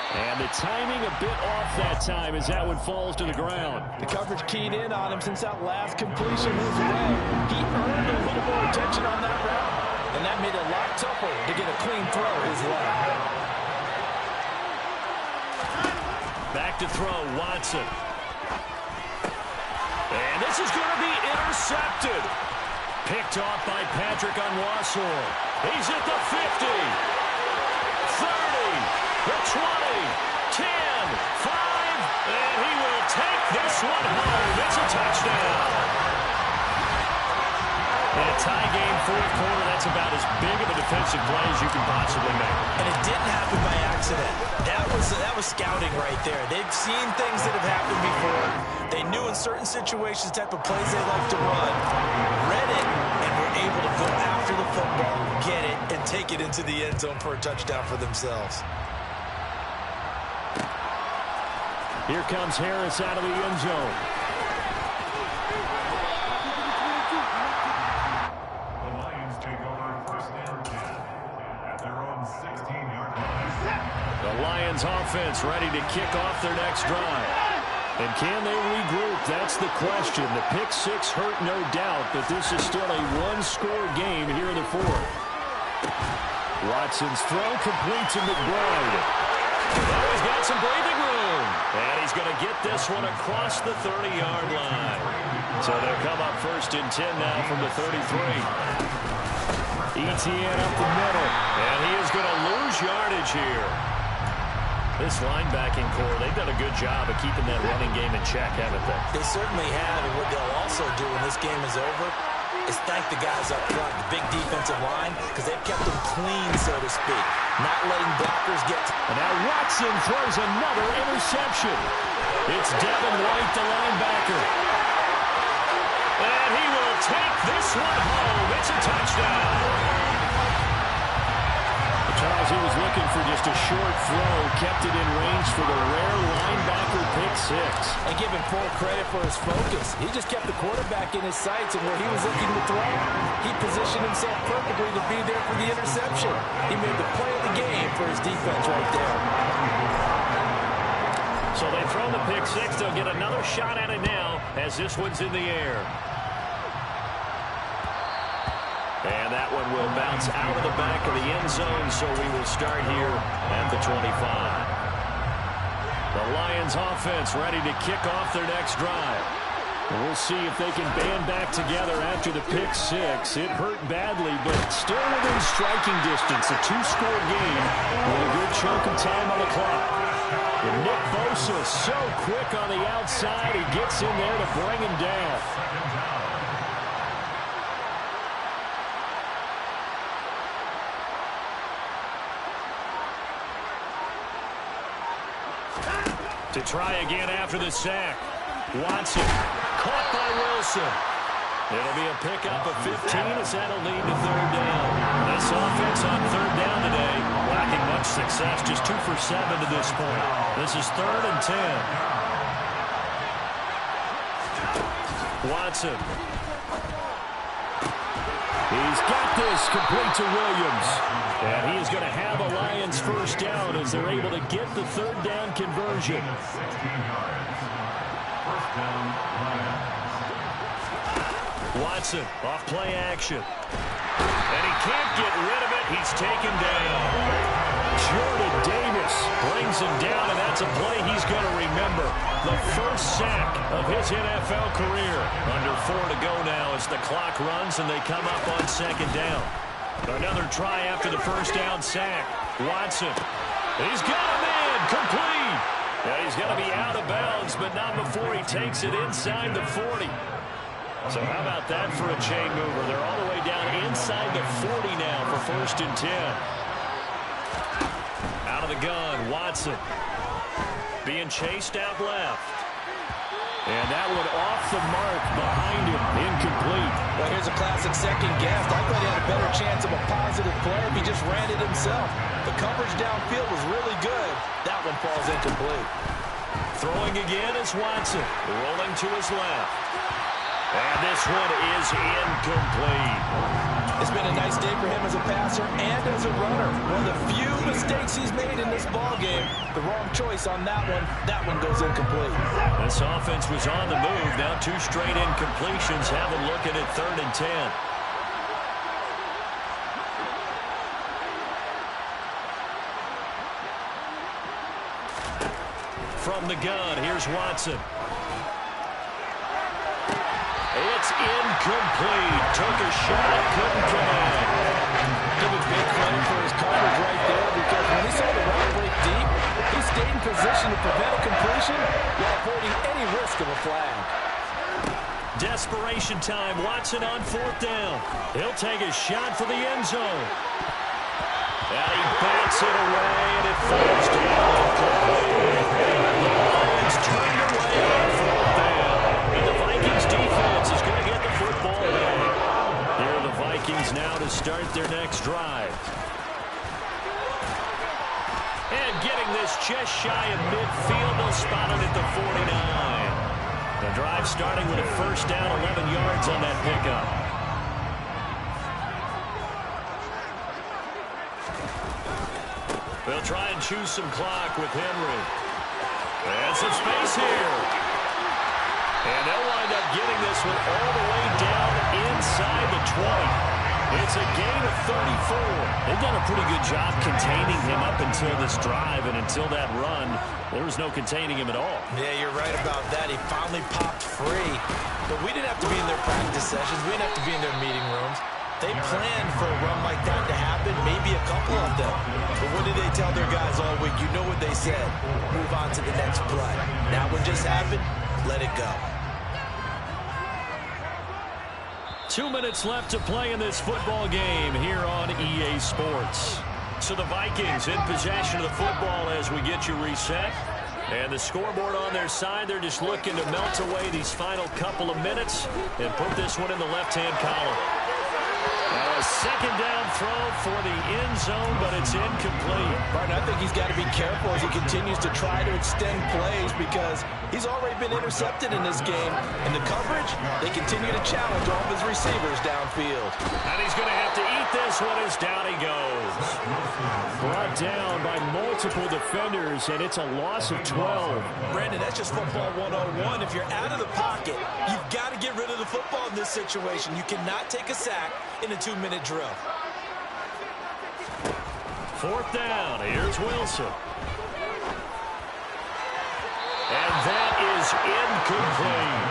And the timing a bit off that time as that one falls to the ground. The coverage keyed in on him since that last completion his way. He earned a little more attention on that route, and that made it a lot tougher to get a clean throw his way. Back to throw, Watson. And this is going to be intercepted. Picked off by Patrick on Wassor. He's at the 50, 30, the 20, 10, 5, and he will take this one home. It's a touchdown. In a tie game, fourth quarter, that's about as big of a defensive play as you can possibly make. And it didn't happen by accident. That was scouting right there. They've seen things that have happened before. They knew in certain situations the type of plays they like to run, read it, and were able to go after the football, get it, and take it into the end zone for a touchdown for themselves. Here comes Harris out of the end zone. The Lions take over first down at their own 16-yard line. The Lions offense ready to kick off their next drive. And can they regroup? That's the question. The pick six hurt, no doubt, but this is still a one-score game here in the fourth. Watson's throw complete to McBride. Now he's got some breathing room. And he's going to get this one across the 30-yard line. So they'll come up first and 10 now from the 33. Etienne up the middle. And he is going to lose yardage here. This linebacking core, they've done a good job of keeping that running game in check, haven't they? They certainly have, and what they'll also do when this game is over is thank the guys up front, the big defensive line, because they've kept them clean, so to speak, not letting blockers get to. And now Watson throws another interception. It's Devin White, the linebacker. And he will take this one home. It's a touchdown. Charles, he was looking for just a short throw, kept it in range for the rare linebacker pick six. And give him full credit for his focus. He just kept the quarterback in his sights and where he was looking to throw. He positioned himself perfectly to be there for the interception. He made the play of the game for his defense right there. So they throw the pick six. They'll get another shot at it now as this one's in the air. And that one will bounce out of the back of the end zone, so we will start here at the 25. The Lions offense ready to kick off their next drive. We'll see if they can band back together after the pick six. It hurt badly, but still within striking distance. A two-score game with a good chunk of time on the clock. And Nick Bosa so quick on the outside. He gets in there to bring him down. To try again after the sack. Watson caught by Wilson. It'll be a pickup of 15 as that'll lead to third down. This offense on third down today, lacking much success, just 2 for 7 to this point. This is 3rd and 10. Watson. He's got this complete to Williams. And he is going to have a Lions first down as they're able to get the third down conversion. Watson off play action. And he can't get rid of it. He's taken down. Jordan Davis brings him down, and that's a play he's going to remember. The first sack of his NFL career. Under 4 to go now as the clock runs and they come up on second down. Another try after the first down sack. Watson. He's got him in. Complete. And he's going to be out of bounds, but not before he takes it inside the 40. So how about that for a chain mover? They're all the way down inside the 40 now for 1st and 10. Out of the gun, Watson. Being chased out left. And that one off the mark behind him, incomplete. Well, here's a classic second guess. I thought he had a better chance of a positive play if he just ran it himself. The coverage downfield was really good. That one falls incomplete. Throwing again is Watson, rolling to his left. And this one is incomplete. It's been a nice day for him as a passer and as a runner. One of the few mistakes he's made in this ballgame. The wrong choice on that one. That one goes incomplete. This offense was on the move. Now 2 straight incompletions. Have them looking at 3rd and 10. From the gun, here's Watson. It's incomplete. Took a shot, couldn't connect. Give him big credit for his coverage right there, because when he saw the route break deep, he stayed in position to prevent a completion while avoiding any risk of a flag. Desperation time. Watson on 4th down. He'll take a shot for the end zone. And he bats it away, and it falls down incomplete. The Lions turned away on 4th down. And the Vikings defense is going to get the football back. Here are the Vikings now to start their next drive. And getting this just shy of midfield, they'll spot it at the 49. The drive starting with a 1st down, 11 yards on that pickup. They'll try and choose some clock with Henry. And some space here. And they'll wind up getting this one all the way down inside the 20. It's a gain of 34. They've done a pretty good job containing him up until this drive, and until that run, there was no containing him at all. Yeah, you're right about that. He finally popped free. But we didn't have to be in their practice sessions. We didn't have to be in their meeting rooms. They planned for a run like that to happen, maybe a couple of them. But what did they tell their guys all week? You know what they said. Move on to the next play. That one just happened. Let it go. 2 minutes left to play in this football game here on EA Sports. So the Vikings in possession of the football as we get you reset. And the scoreboard on their side, they're just looking to melt away these final couple of minutes and put this one in the left-hand column. A 2nd down throw for the end zone, but it's incomplete. Martin, I think he's got to be careful as he continues to try to extend plays, because he's already been intercepted in this game. And the coverage, they continue to challenge all of his receivers downfield. And he's going to have to eat this one as down he goes. Brought down by multiple defenders, and it's a loss of 12. Brandon, that's just football 101. If you're out of the pocket, you've got to get rid of the football in this situation. You cannot take a sack in a 2-minute drill. 4th down. Here's Wilson. And that is incomplete.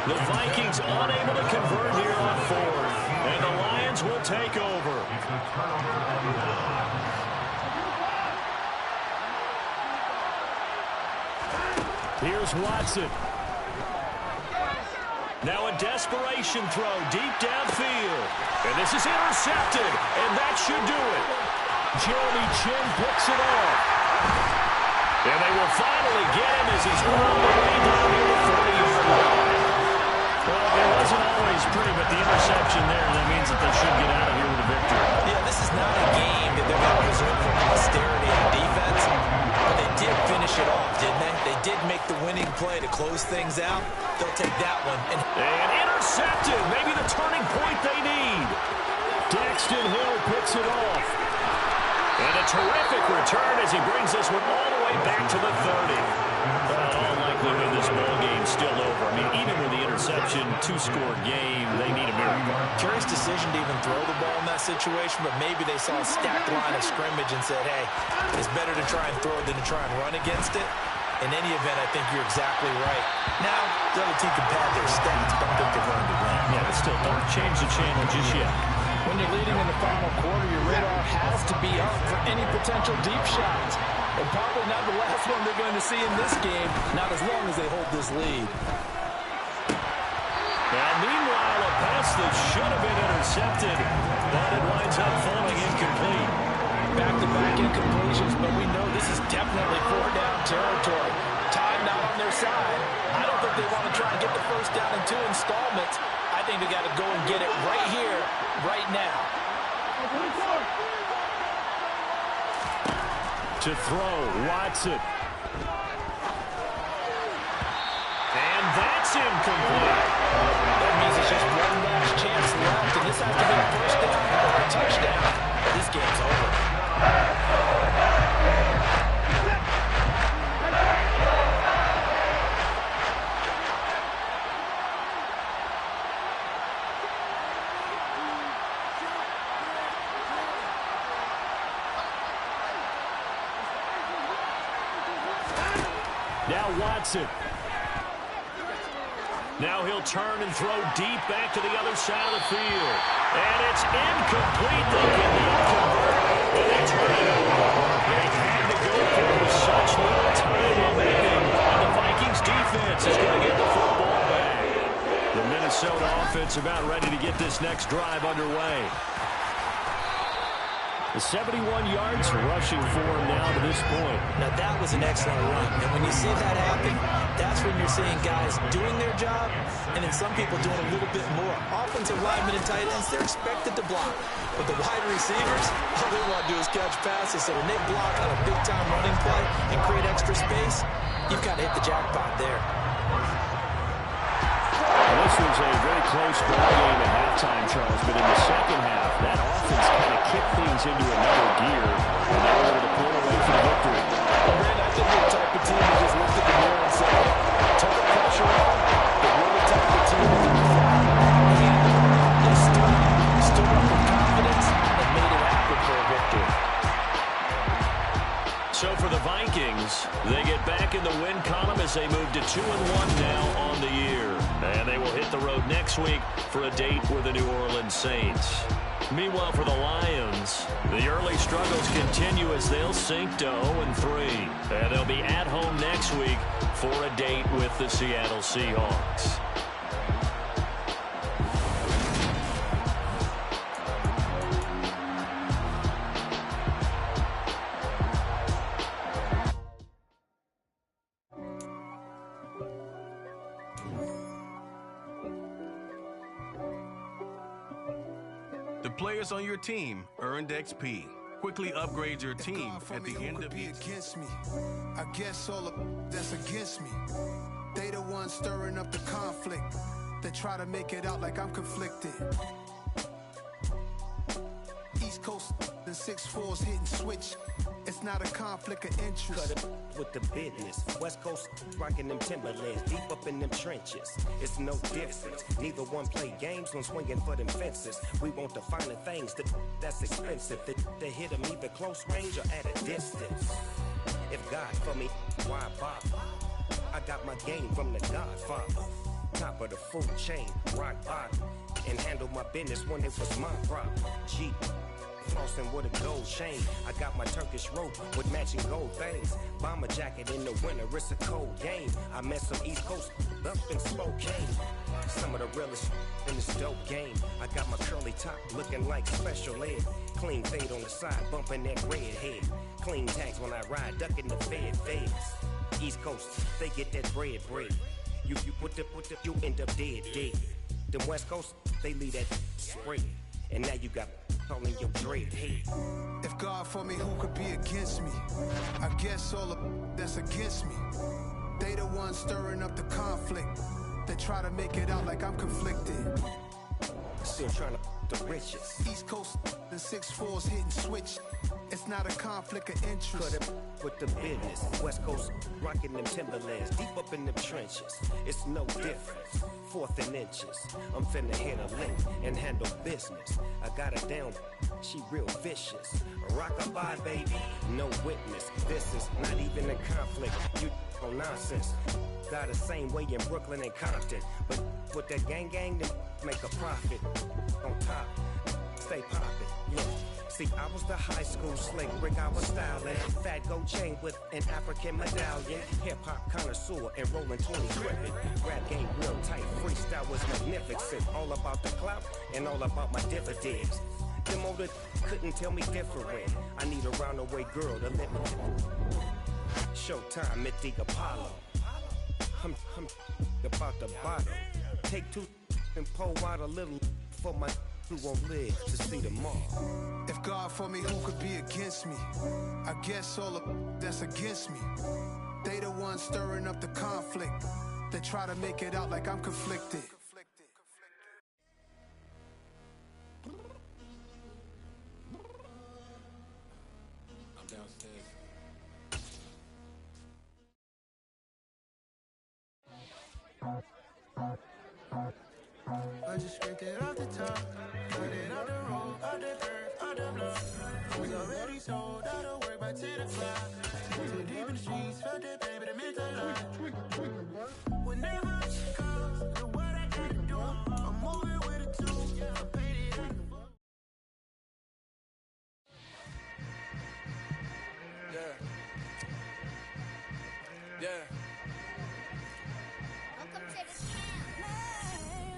The Vikings unable to convert here on 4th. And the Lions will take over. Here's Watson. Now a desperation throw deep downfield. And this is intercepted. And that should do it. Jeremy Chin picks it off. And they will finally get him as he's all the way down here to 40-yard line. Well, it wasn't always pretty, but the interception there, that means that they should get out of here with a victory. Yeah, this is not a game that they're going to preserve for posterity on defense. But they did finish it off, didn't they? They did make the winning play to close things out. They'll take that one. And intercepted. Maybe the turning point they need. Daxton Hill picks it off. And a terrific return as he brings this one all the way back to the 30. But in all likelihood, this ball game's still over. I mean, even with the interception, 2-score game, they need a miracle. Curious decision to even throw the ball in that situation, but maybe they saw a stacked line of scrimmage and said, hey, it's better to try and throw it than to try and run against it. In any event, I think you're exactly right. Now, the other team can pad their stats, but I think they're going to win. Yeah, but still, don't change the channel just yet. When you're leading in the final quarter, your radar has to be up for any potential deep shots. And probably not the last one they're going to see in this game, not as long as they hold this lead. Now, meanwhile, a pass that should have been intercepted, but it winds up falling incomplete. Back-to-back incompletions, but we know this is definitely 4-down territory. Time not on their side. I don't think they want to try and get the first down in 2 installments. I think they got to go and get it right here, right now. To throw, Watson. And that's incomplete. That means it's just one last chance left, and this has to be a first down Now Watson. Now he'll turn and throw deep back to the other side of the field. And it's incomplete. They cannot convert, but they turn it over. They had to go for it with such little time remaining. And the Vikings defense is going to get the football back. The Minnesota offense about ready to get this next drive underway. The 71 yards rushing for him now to this point. Now, that was an excellent run. And when you see that happen, that's when you're seeing guys doing their job and then some people doing a little bit more. Offensive linemen and tight ends, they're expected to block. But the wide receivers, all they want to do is catch passes. So when they block on a big-time running play and create extra space, you've got to hit the jackpot there. This was a very close ball game at halftime, Charles, but in the second half, that offense kind of kicked things into another gear, and they were able to pull away for the victory. Brand, I think we're the type of team that just looked at the mirror and said, turn the pressure on, but we're the type of team that they stood up with confidence and made it happen for a victory. So for the Vikings, they get back in the win column as they move to 2-1 now on the year. And they will hit the road next week for a date with the New Orleans Saints. Meanwhile, for the Lions, the early struggles continue as they'll sink to 0-3. And they'll be at home next week for a date with the Seattle Seahawks. Players on your team earned XP. Quickly upgrade your team at the end of each. Against me. I guess all of that's against me. They the ones stirring up the conflict. They try to make it out like I'm conflicted. East Coast and 6'4's hitting switch. It's not a conflict of interest. Cut it with the business. West Coast rocking them Timberlands, deep up in them trenches. It's no difference. Neither one play games when swinging for them fences. We want the finer things that's expensive. They hit them either close range or at a distance. If God for me, why bother? I got my game from the Godfather. Top of the food chain, rock bottom. And handle my business when it was my problem. G. Flossing with a gold chain. I got my Turkish rope with matching gold things. Bomber jacket in the winter, it's a cold game. I met some East Coast up in Spokane. Some of the realest in this dope game. I got my curly top looking like special ed. Clean fade on the side, bumping that red head. Clean tags when I ride, ducking the feds. East Coast, they get that bread. You put the, you end up dead. Them West Coast, they leave that spread. And now you got calling your dread head. If God for me, who could be against me? I guess all of that's against me. They the ones stirring up the conflict. They try to make it out like I'm conflicted. Still trying to the riches. East Coast and 6'4's hitting switch. It's not a conflict of interest. Cut it with the business. West Coast rocking them Timberlands, deep up in them trenches. It's no difference. 4th and inches. I'm finna hit a lick and handle business. I got her down, she real vicious. Rock-a-bye, baby, no witness. This is not even a conflict. You on nonsense. Got the same way in Brooklyn and Compton. But with that gang, then make a profit. On top, stay poppin'. Look. See, I was the high school slick Rick, I was styling. Fat gold chain with an African medallion. Hip-hop connoisseur and rolling 20 gripping. Rap game real tight, freestyle was magnificent. All about the clout and all about my dividends. Them older couldn't tell me different. I need a roundaway girl to let me. Showtime at the Apollo. I'm about the bottle. Take 2 and pour out a little for my who won't live to see tomorrow. If God for me, who could be against me? I guess all of that's against me. They the ones stirring up the conflict. They try to make it out like I'm conflicted. I'm downstairs. I just scraped it off the top, put it on the road, on the dirt, on the block. I was already sold, out of work by 10 o'clock. Too deep in the streets, felt that baby, that meant a lot. Whenever she calls, do what I gotta do. I'm moving with it too. I paid it out. Yeah.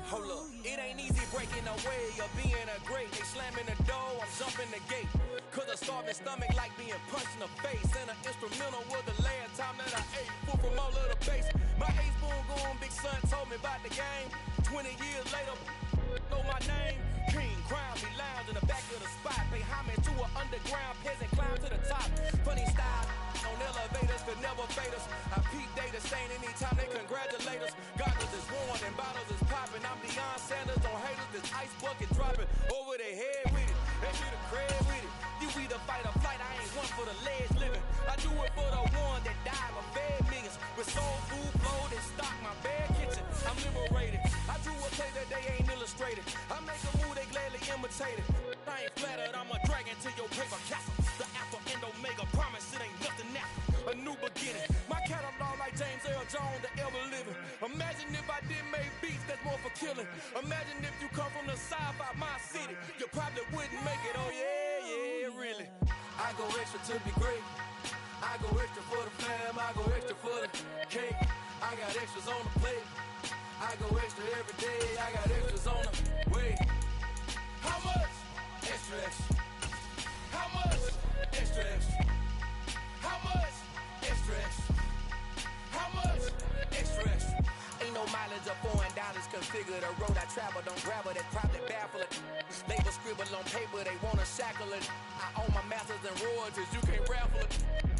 Hold up, it ain't easy breaking away or being a great. They slamming the door, I'm jumping the gate. Cause a starving stomach like being punched in the face. And an instrumental was the last time that I ate. Food from all of the base. My ace boom going, big son told me about the game. 20 years later, know my name. King, crown me, lounge in the back of the spot. Pay homage to an underground peasant, climb to the top. Funny style, on elevators could never fade us. I peep data stain anytime they congratulate us. Goggles is worn and bottles is popping. I'm Deion Sanders on haters, this ice bucket dropping over their head with it. They should have cred with it. You either fight or flight, I ain't one for the legs living. I do it for the one that died, my fed millions. With soul food, flowed and stock my bad kitchen. I'm liberated. I do a play that they ain't illustrated. I make a move, they gladly imitate it. I ain't flattered, I'm a dragon to your paper castle. The alpha and omega, promise it ain't nothing after. A new beginning. My catalog like James Earl Jones, the ever living. Imagine if I did make beats that's more for killing. Imagine if you come from the side by my city. You probably wouldn't make it, oh yeah, really. I go extra to be great. I go extra for the fam, I go extra for the cake. I got extras on the plate. I go extra every day, I got extras on the way. How much? Extra, extra. How much? Extra, extra. How much? Extra, extra. How much? Extra, extra. Ain't no mileage of $4 configure the road I travel. Don't grab it, that's probably baffle it. Label scribble on paper, they wanna shackle it. I own my masters and royalties, you can't raffle it.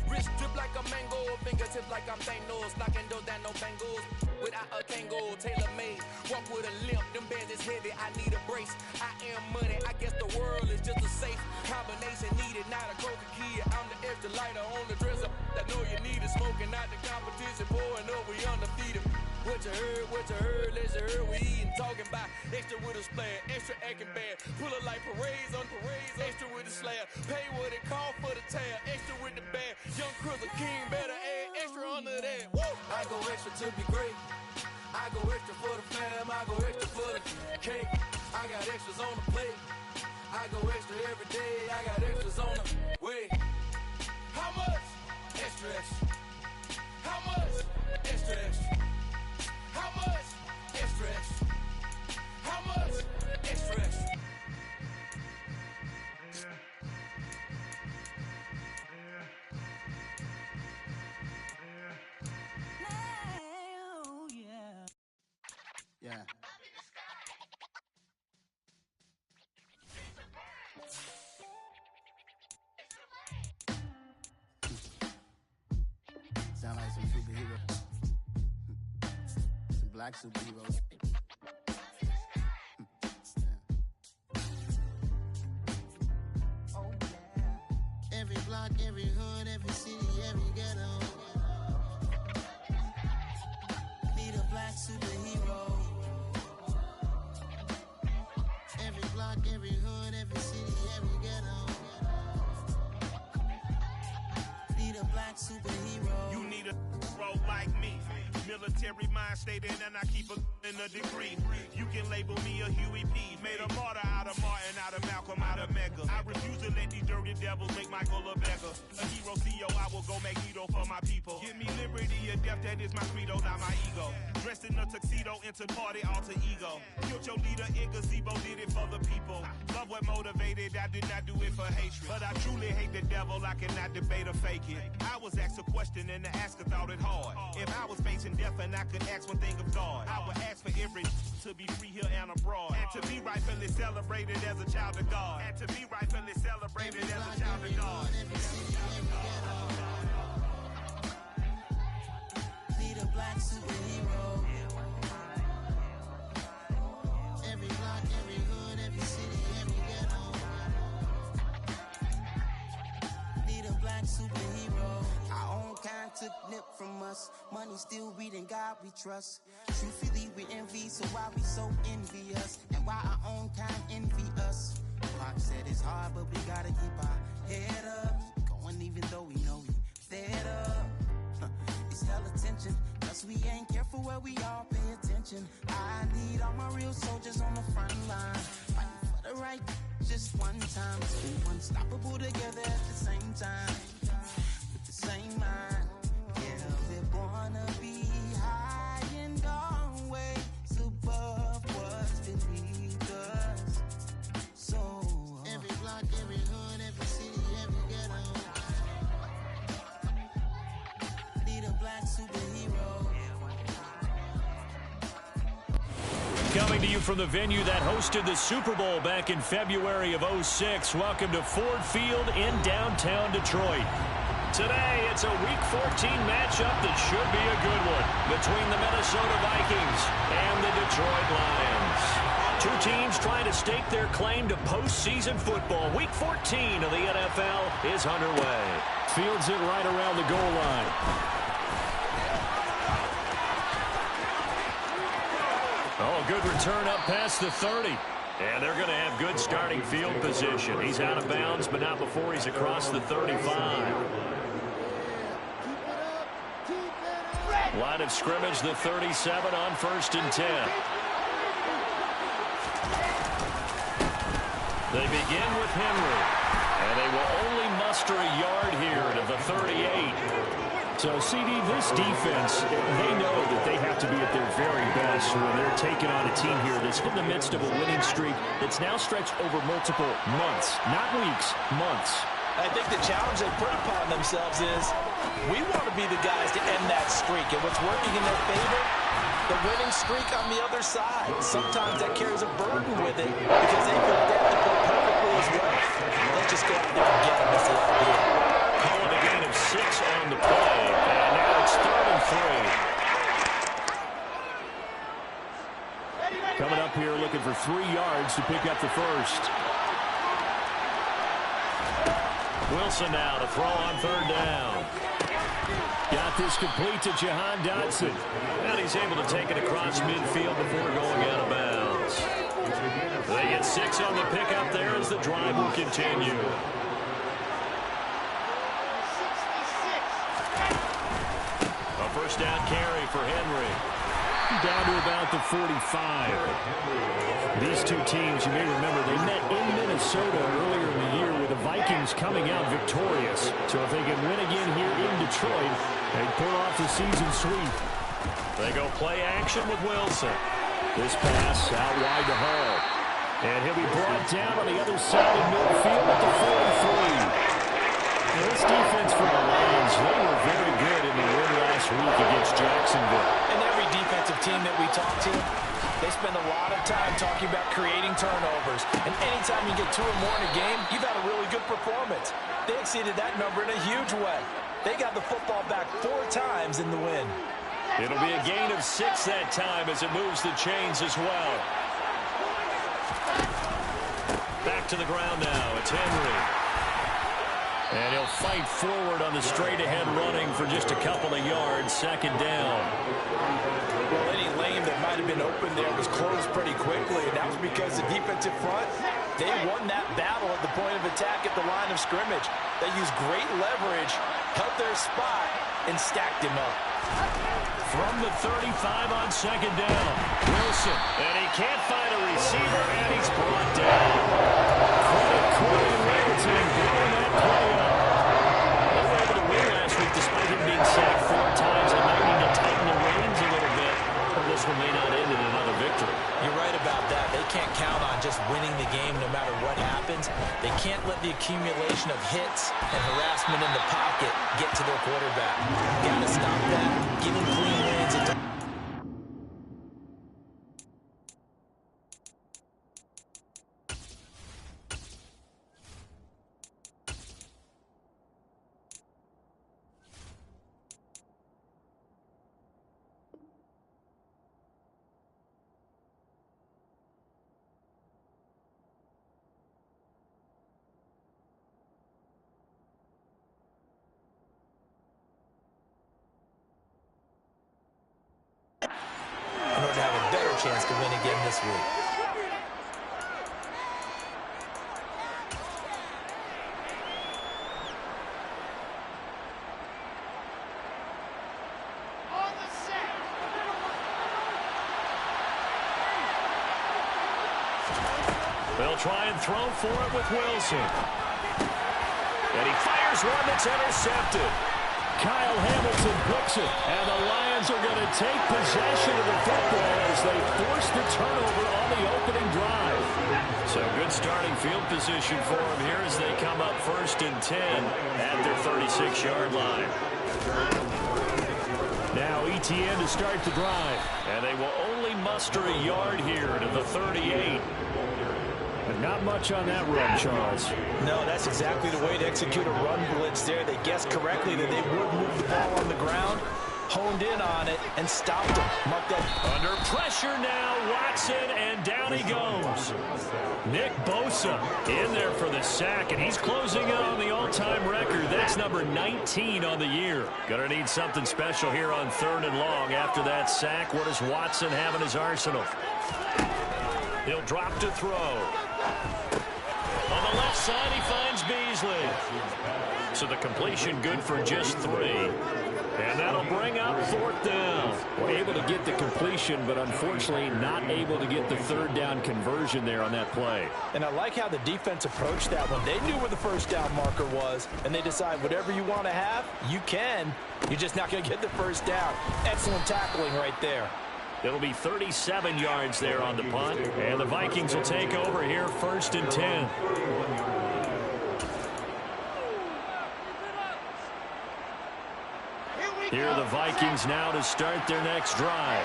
Wrist drip like a mango, fingertips like I'm Thanos. Knocking doors down, no bangles. Without a Kango, tailor made. Walk with a limp, them bands is heavy, I need a brace. I am money, I guess the world is just a safe combination needed. Not a coca kid, I'm the extra lighter on the dresser. I know you need it, smoking out the competition, pouring up, we undefeated. What you heard, let's you heard, we eating, talking about extra with a splash, extra acting bad, pull it like parades on parades, extra with the slab, pay what it cost for the tab, extra with the band, young Crystal King, better add extra under that, woo! I go extra to be great, I go extra for the fam, I go extra for the cake, I got extras on the plate, I go extra every day, I got extras on the way. How much? Extra, extra. How much? Extra, extra. How much? Extra, extra. How much? Extra, extra. Yeah. Sound like some superhero. Some black superheroes. Every block, every hood, every city, every ghetto. Need a black superhero. Every block, every hood, every city, every ghetto. Need a black superhero. You need a role like me. Military mind stated, and I keep in a degree. You can label me a Huey P. Made a martyr out of Martin, out of Malcolm, out of Mega. I refuse to let these dirty devils make Michael a beggar. A hero CEO, I will go Magneto for my people. Give me liberty or death, that is my credo, not my ego. Dressed in a tuxedo, into party, alter ego. Killed your leader in gazebo, did it for the people. Love what motivated, I did not do it for hatred. But I truly hate the devil, I cannot debate or fake it. I was asked a question and the asker thought it hard. If I was facing death and I could ask one thing of God, I would ask for every to be free here and abroad, and to be rightfully celebrated as a child of God, and to be rightfully celebrated as a child of God. Need a black superhero. Every block, every hood, every city, every ghetto. Need a black superhero. Our own kind took nip from us. Money still reading, God we trust. Truthfully we envy, so why we so envious? And why our own kind envy us? Pac said it's hard, but we gotta keep our head up. Going even though we know we fed up. where we all pay attention. I need all my real soldiers on the front line, fighting for the right just one time. We're unstoppable together at the same time, with the same mind. Yeah, we're gonna be high and always above what's beneath us. So every block, every hood, every city, every ghetto, need a black superhero. Coming to you from the venue that hosted the Super Bowl back in February of '06. Welcome to Ford Field in downtown Detroit. Today, it's a Week 14 matchup that should be a good one between the Minnesota Vikings and the Detroit Lions. Two teams trying to stake their claim to postseason football. Week 14 of the NFL is underway. Fields it right around the goal line. Oh, good return up past the 30. And they're going to have good starting field position. He's out of bounds, but not before he's across the 35. Line of scrimmage, the 37 on 1st and 10. They begin with Henry. And they will only muster a yard here to the 38. So, CD, this defense, they know that they have to be at their very best when they're taking on a team here that's in the midst of a winning streak that's now stretched over multiple months, not weeks, months. I think the challenge they put upon themselves is we want to be the guys to end that streak. And what's working in their favor, the winning streak on the other side. Sometimes that carries a burden with it because they could adapt to play perfectly as well. Let's just go out there and get them. That's the idea. Calling a gain of 6 on the play. And now it's 3rd and 3. Coming up here looking for 3 yards to pick up the first. Wilson now to throw on 3rd down. Got this complete to Jahan Dotson. And he's able to take it across midfield before going out of bounds. They get 6 on the pickup there as the drive will continue. A first down carry for Henry. Down to about the 45. These two teams, you may remember, they met in Minnesota earlier in the year with the Vikings coming out victorious. So if they can win again here in Detroit, they pull off the season sweep. They go play action with Wilson. This pass out wide to Hall. And he'll be brought down on the other side of midfield at the 43. Now this defense for the Lions, they were very good in the win last week against Jacksonville. And every defensive team that we talk to, they spend a lot of time talking about creating turnovers. And anytime you get 2 or more in a game, you've had a really good performance. They exceeded that number in a huge way. They got the football back 4 times in the win. It'll be a gain of 6 that time as it moves the chains as well. Back to the ground now. It's Henry. And he'll fight forward on the straight-ahead running for just a couple of yards. 2nd down. Well, any lane that might have been open there was closed pretty quickly, and that was because the defensive front, they won that battle at the point of attack at the line of scrimmage. They used great leverage, held their spot, and stacked him up. From the 35 on 2nd down. Wilson. And he can't find a receiver, and he's brought down. Credit Corey Littleton blowing that play up. They were able to win last week despite him being sacked 4 times and might need to tighten the reins a little bit. Or this one may not end in another victory. You're right about that. They can't count on just winning the game no matter what happens. They can't let the accumulation of hits and harassment in the pocket get to their quarterback. Got to stop that. Give him clean lanes and chance to win again this week. They'll try and throw for it with Wilson. And he fires one that's intercepted. Kyle Hamilton picks it, and the Lions are going to take possession of the football as they force the turnover on the opening drive. So good starting field position for them here as they come up 1st and 10 at their 36-yard line. Now ETN to start the drive, and they will only muster a yard here to the 38. But not much on that run, Charles. No, that's exactly the way to execute a run blitz there. They guessed correctly that they would move the ball on the ground, honed in on it, and stopped him. Mark that. Under pressure now, Watson, and down he goes. Nick Bosa in there for the sack, and he's closing in on the all-time record. That's number 19 on the year. Gonna need something special here on 3rd and long after that sack. What does Watson have in his arsenal? He'll drop to throw. On the left side, he finds Beasley. So the completion good for just 3. And that'll bring up 4th down. We're able to get the completion, but unfortunately not able to get the 3rd down conversion there on that play. And I like how the defense approached that one. They knew where the 1st down marker was, and they decide whatever you want to have, you can. You're just not going to get the 1st down. Excellent tackling right there. It'll be 37 yards there on the punt. And the Vikings will take over here 1st and 10. Here are the Vikings now to start their next drive.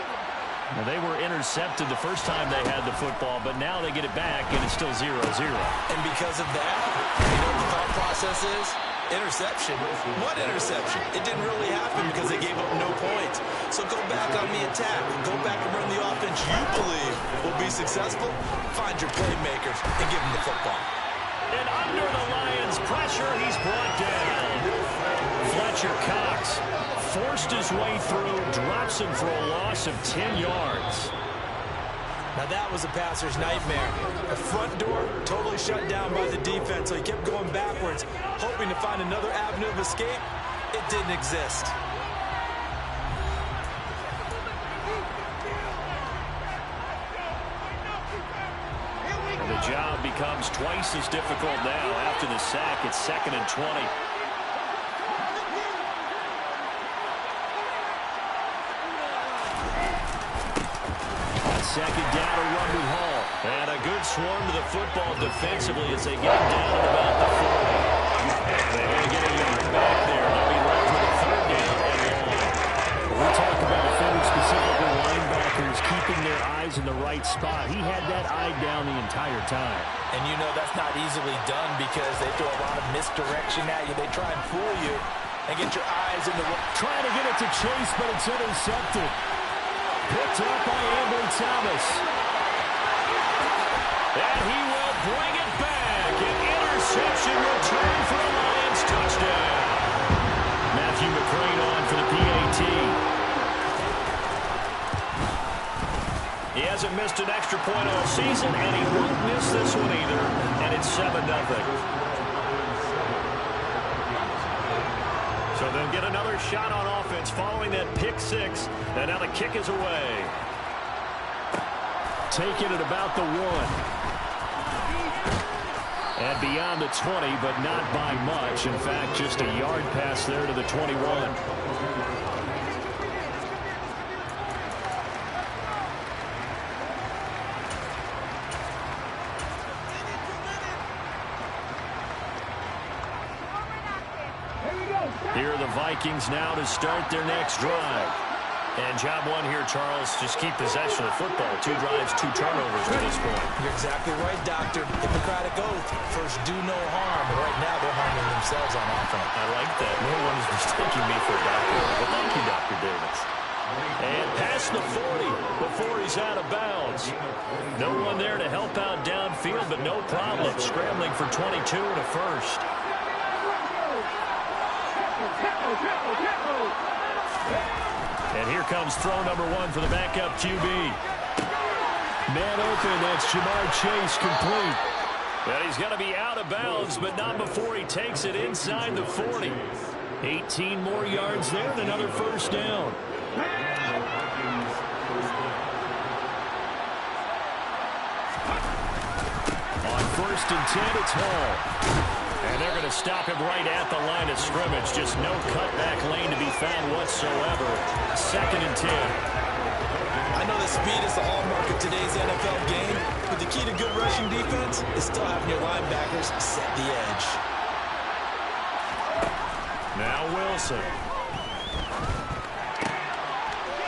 Now, they were intercepted the first time they had the football, but now they get it back, and it's still 0-0. And because of that, you know what the thought process is? Interception. What interception? It didn't really happen because they gave up no points. So go back on the attack. Go back and run the offense you believe will be successful. Find your playmakers and give them the football. And under the Lions' pressure, he's brought down. Fletcher Cox forced his way through, drops him for a loss of 10 yards. Now that was a passer's nightmare. The front door totally shut down by the defense, so he kept going backwards, hoping to find another avenue of escape. It didn't exist. The job becomes twice as difficult now after the sack. It's 2nd and 20. Second down to run with Hall. And a good swarm to the football defensively as they get him down at about the 40. They're going to get a yard back there. They'll be left with a 3rd down and long. We talk about defenders, specifically linebackers, keeping their eyes in the right spot. He had that eye down the entire time. And you know that's not easily done because they throw a lot of misdirection at you. They try and fool you and get your eyes in the... Trying to get it to Chase, but it's intercepted. Picked up by Ambry Thomas. And he will bring it back. An interception return for a Lions touchdown. Matthew McCrane on for the PAT. He hasn't missed an extra point all season, and he won't miss this one either. And it's 7-0. So they'll get another shot on offense following that pick 6. And now the kick is away. Taken at about the 1. And beyond the 20, but not by much. In fact, just a yard pass there to the 21. Here are the Vikings now to start their next drive. And job one here, Charles, just keep possession of the football. 2 drives, 2 turnovers to this point. You're exactly right, Doctor. Hippocratic oath. First, do no harm. But right now, they're harming themselves on offense. I like that. No one is mistaking me for a doctor. But thank you, Dr. Davis. And past the 40 before he's out of bounds. No one there to help out downfield, but no problem. Scrambling for 22 and a first. And here comes throw number 1 for the backup QB. Man open, that's Jamar Chase, complete. Well, he's going to be out of bounds, but not before he takes it inside the 40. 18 more yards there and another first down. On 1st and 10, it's Hall. And they're going to stop him right at the line of scrimmage. Just no cutback lane to be found whatsoever. 2nd and 10. I know that speed is the hallmark of today's NFL game, but the key to good rushing defense is still having your linebackers set the edge. Now Wilson.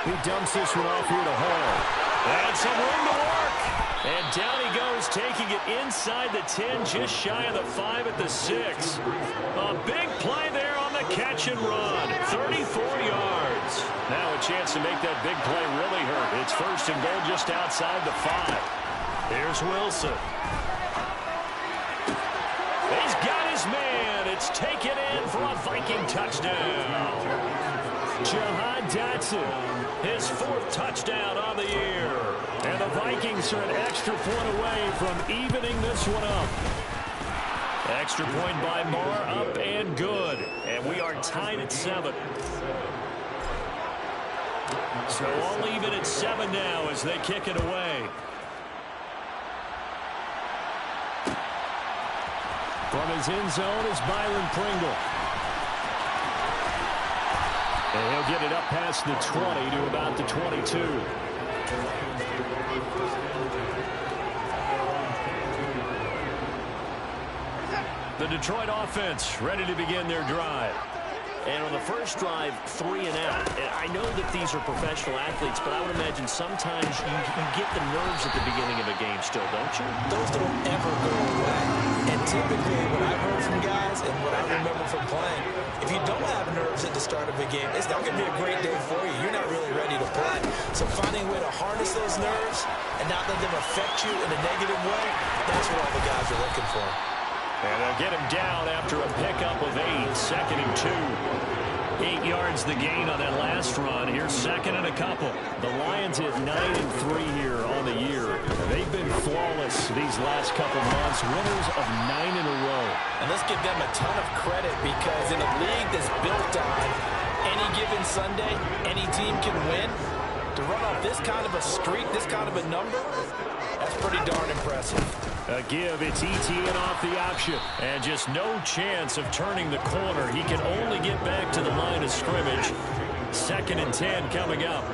He dumps this one off here to Hall. And some room to work. And down he goes, taking it inside the 10, just shy of the 5 at the 6. A big play there on the catch and run. 34 yards. Now a chance to make that big play really hurt. It's 1st and goal just outside the 5. Here's Wilson. He's got his man. It's taken in for a Viking touchdown. Jahan Dotson, his 4th touchdown on the year. And the Vikings are an extra point away from evening this one up. Extra point by Marr, up and good. And we are tied at 7. So all even at 7 now as they kick it away. From his end zone is Byron Pringle. And he'll get it up past the 20 to about the 22. The Detroit offense ready to begin their drive. And on the first drive, 3 and out. And I know that these are professional athletes, but I would imagine sometimes you get the nerves at the beginning of a game still, don't you? Those don't ever go away. And typically what I've heard from guys and what I remember from playing, if you don't have nerves at the start of a game, it's not going to be a great day for you. You're not really ready to play. So finding a way to harness those nerves and not let them affect you in a negative way, that's what all the guys are looking for. And they'll get him down after a pickup of 8, 2nd and 2. 8 yards the gain on that last run. Here's 2nd and a couple. The Lions at 9 and 3 here on the year. They've been flawless these last couple months, winners of 9 in a row. And let's give them a ton of credit because in a league that's built on any given Sunday, any team can win. To run off this kind of a streak, this kind of a number, that's pretty darn impressive. A give, it's ETN off the option. And just no chance of turning the corner. He can only get back to the line of scrimmage. 2nd and 10 coming up.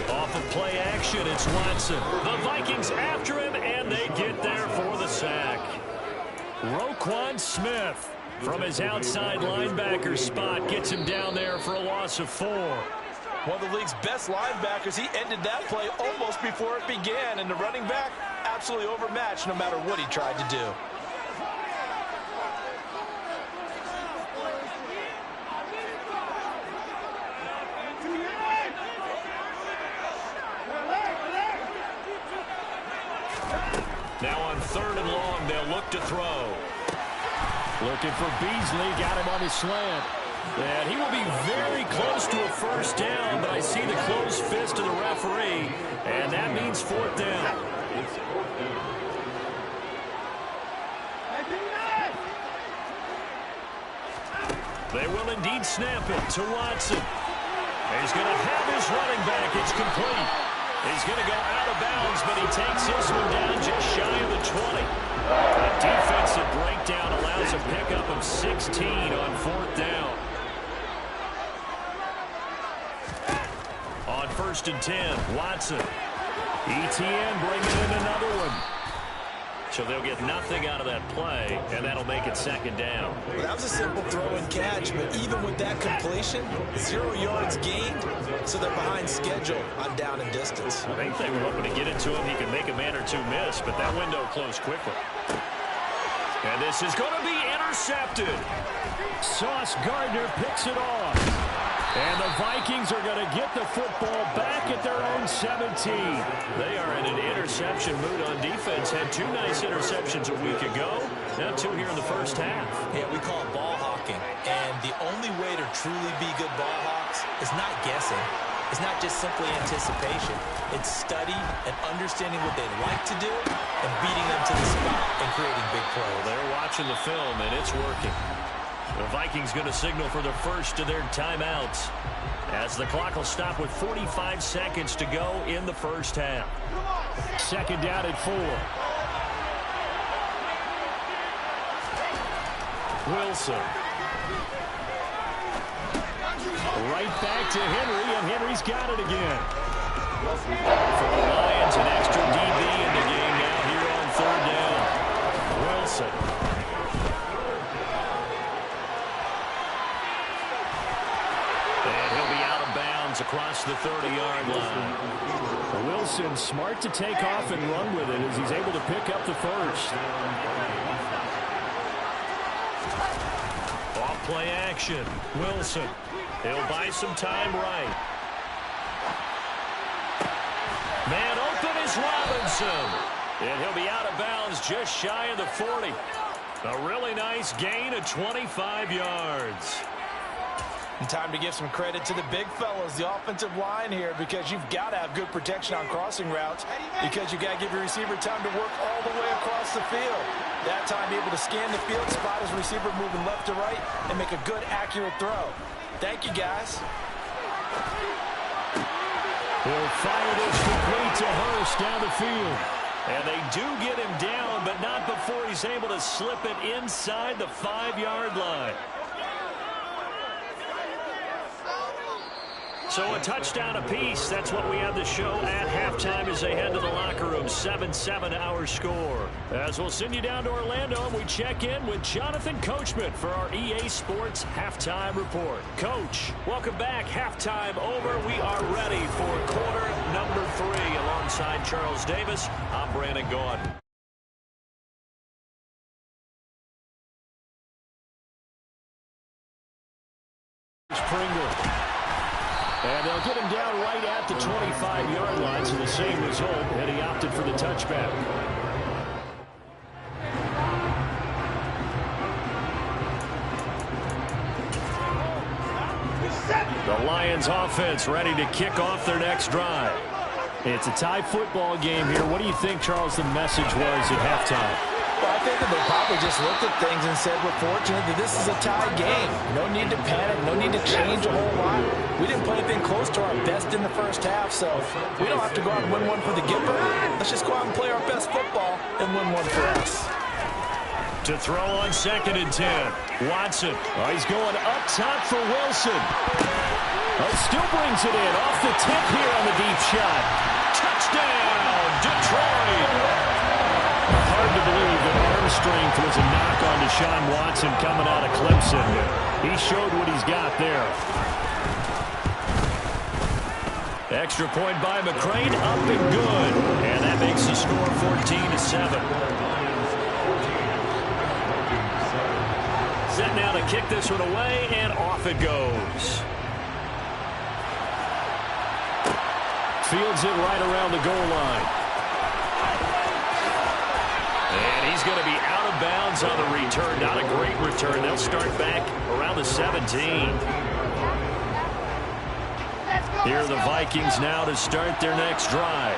Off of play action, it's Watson. The Vikings after him, and they get there for the sack. Roquan Smith from his outside linebacker spot gets him down there for a loss of 4. One of the league's best linebackers. He ended that play almost before it began, and the running back absolutely overmatched no matter what he tried to do. Now on 3rd and long, they'll look to throw. Looking for Beasley, got him on his slant. And he will be very close to a 1st down, but I see the closed fist of the referee, and that means 4th down. They will indeed snap it to Watson. He's going to have his running back. It's complete. He's going to go out of bounds, but he takes this one down just shy of the 20. A defensive breakdown allows a pickup of 16 on 4th down. On 1st and 10, Watson. ETN bringing in another one. So they'll get nothing out of that play, and that'll make it 2nd down. Well, that was a simple throw and catch, but even with that completion, 0 yards gained, so they're behind schedule on down and distance. I think they were hoping to get it to him. He could make a man or two miss, but that window closed quickly. And this is going to be intercepted. Sauce Gardner picks it off. And the Vikings are going to get the football back at their own 17. They are in an interception mood on defense. Had 2 nice interceptions a week ago. Now 2 here in the first half. Yeah, we call it ball hawking. And the only way to truly be good ball hawks is not guessing. It's not just simply anticipation. It's study and understanding what they like to do and beating them to the spot and creating big plays. They're watching the film, and it's working. The Vikings going to signal for the first of their timeouts, as the clock will stop with 45 seconds to go in the first half. Second down at 4. Wilson. Right back to Henry, and Henry's got it again. For the Lions, an extra DB in the game now here on third down. Wilson. And he'll be out of bounds across the 30-yard line. Wilson smart to take off and run with it as he's able to pick up the first. Off play action. Wilson. He'll buy some time right. Man open is Robinson. And he'll be out of bounds just shy of the 40. A really nice gain of 25 yards. And time to give some credit to the big fellas, the offensive line here, because you've got to have good protection on crossing routes, because you've got to give your receiver time to work all the way across the field. That time, be able to scan the field, spot his receiver moving left to right, and make a good, accurate throw. Thank you, guys. He'll fire this complete to Hurst down the field. And they do get him down, but not before he's able to slip it inside the 5-yard line. So a touchdown apiece. That's what we have to show at halftime as they head to the locker room. 7-7 our score. As we'll send you down to Orlando, and we check in with Jonathan Coachman for our EA Sports Halftime Report. Coach, welcome back. Halftime over. We are ready for quarter number 3. Alongside Charles Davis, I'm Brandon Gaudin. Pringle. And they'll get him down right at the 25-yard line, so the same result, and he opted for the touchback. The Lions offense ready to kick off their next drive. It's a tie football game here. What do you think, Charles, the message was at halftime? Well, I think that they probably just looked at things and said, we're fortunate that this is a tie game. No need to panic. No need to change a whole lot. We didn't play anything close to our best in the first half, so we don't have to go out and win one for the Gipper. Let's just go out and play our best football and win one for us. To throw on 2nd and 10. Watson. Oh, he's going up top for Wilson. Oh, still brings it in. Off the tip here on the deep shot. Touchdown, Detroit. Hard to believe that arm strength was a knock on Deshaun Watson coming out of Clemson. He showed what he's got there. Extra point by McCrane, up and good. And that makes the score 14-7. Set now to kick this one away, and off it goes. Fields it right around the goal line. And he's going to be out of bounds on the return. Not a great return. They'll start back around the 17. Here are the Vikings now to start their next drive.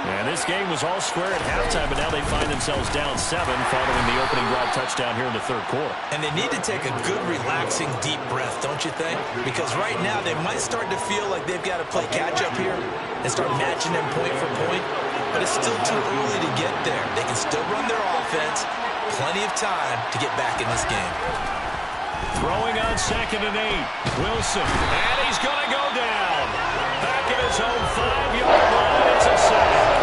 And this game was all square at halftime, but now they find themselves down 7 following the opening drive touchdown here in the third quarter. And they need to take a good, relaxing, deep breath, don't you think? Because right now they might start to feel like they've got to play catch-up here and start matching them point for point. But it's still too early to get there. They can still run their offense. Plenty of time to get back in this game. Throwing on 2nd and 8. Wilson. And he's going to go down. Back at his own 5-yard line. It's a sack.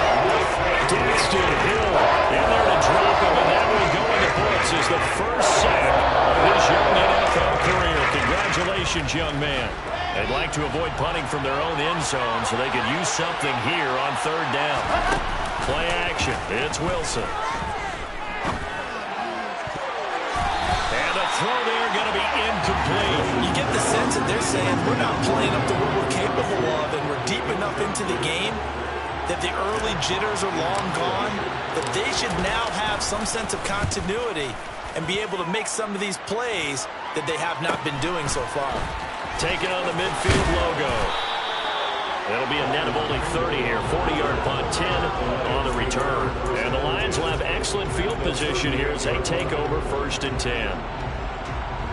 Daxton Hill in there to drop him, and that will go in the books as the first sack of his young NFL career. Congratulations, young man. They'd like to avoid punting from their own end zone so they could use something here on 3rd down. Play action. It's Wilson. And a throw there going to be incomplete. You get the sense that they're saying we're not playing up to what we're capable of, and we're deep enough into the game that the early jitters are long gone, but they should now have some sense of continuity and be able to make some of these plays that they have not been doing so far. Taking on the midfield logo. It'll be a net of only 30 here. 40-yard punt, 10 on the return. And the Lions will have excellent field position here as they take over 1st and 10.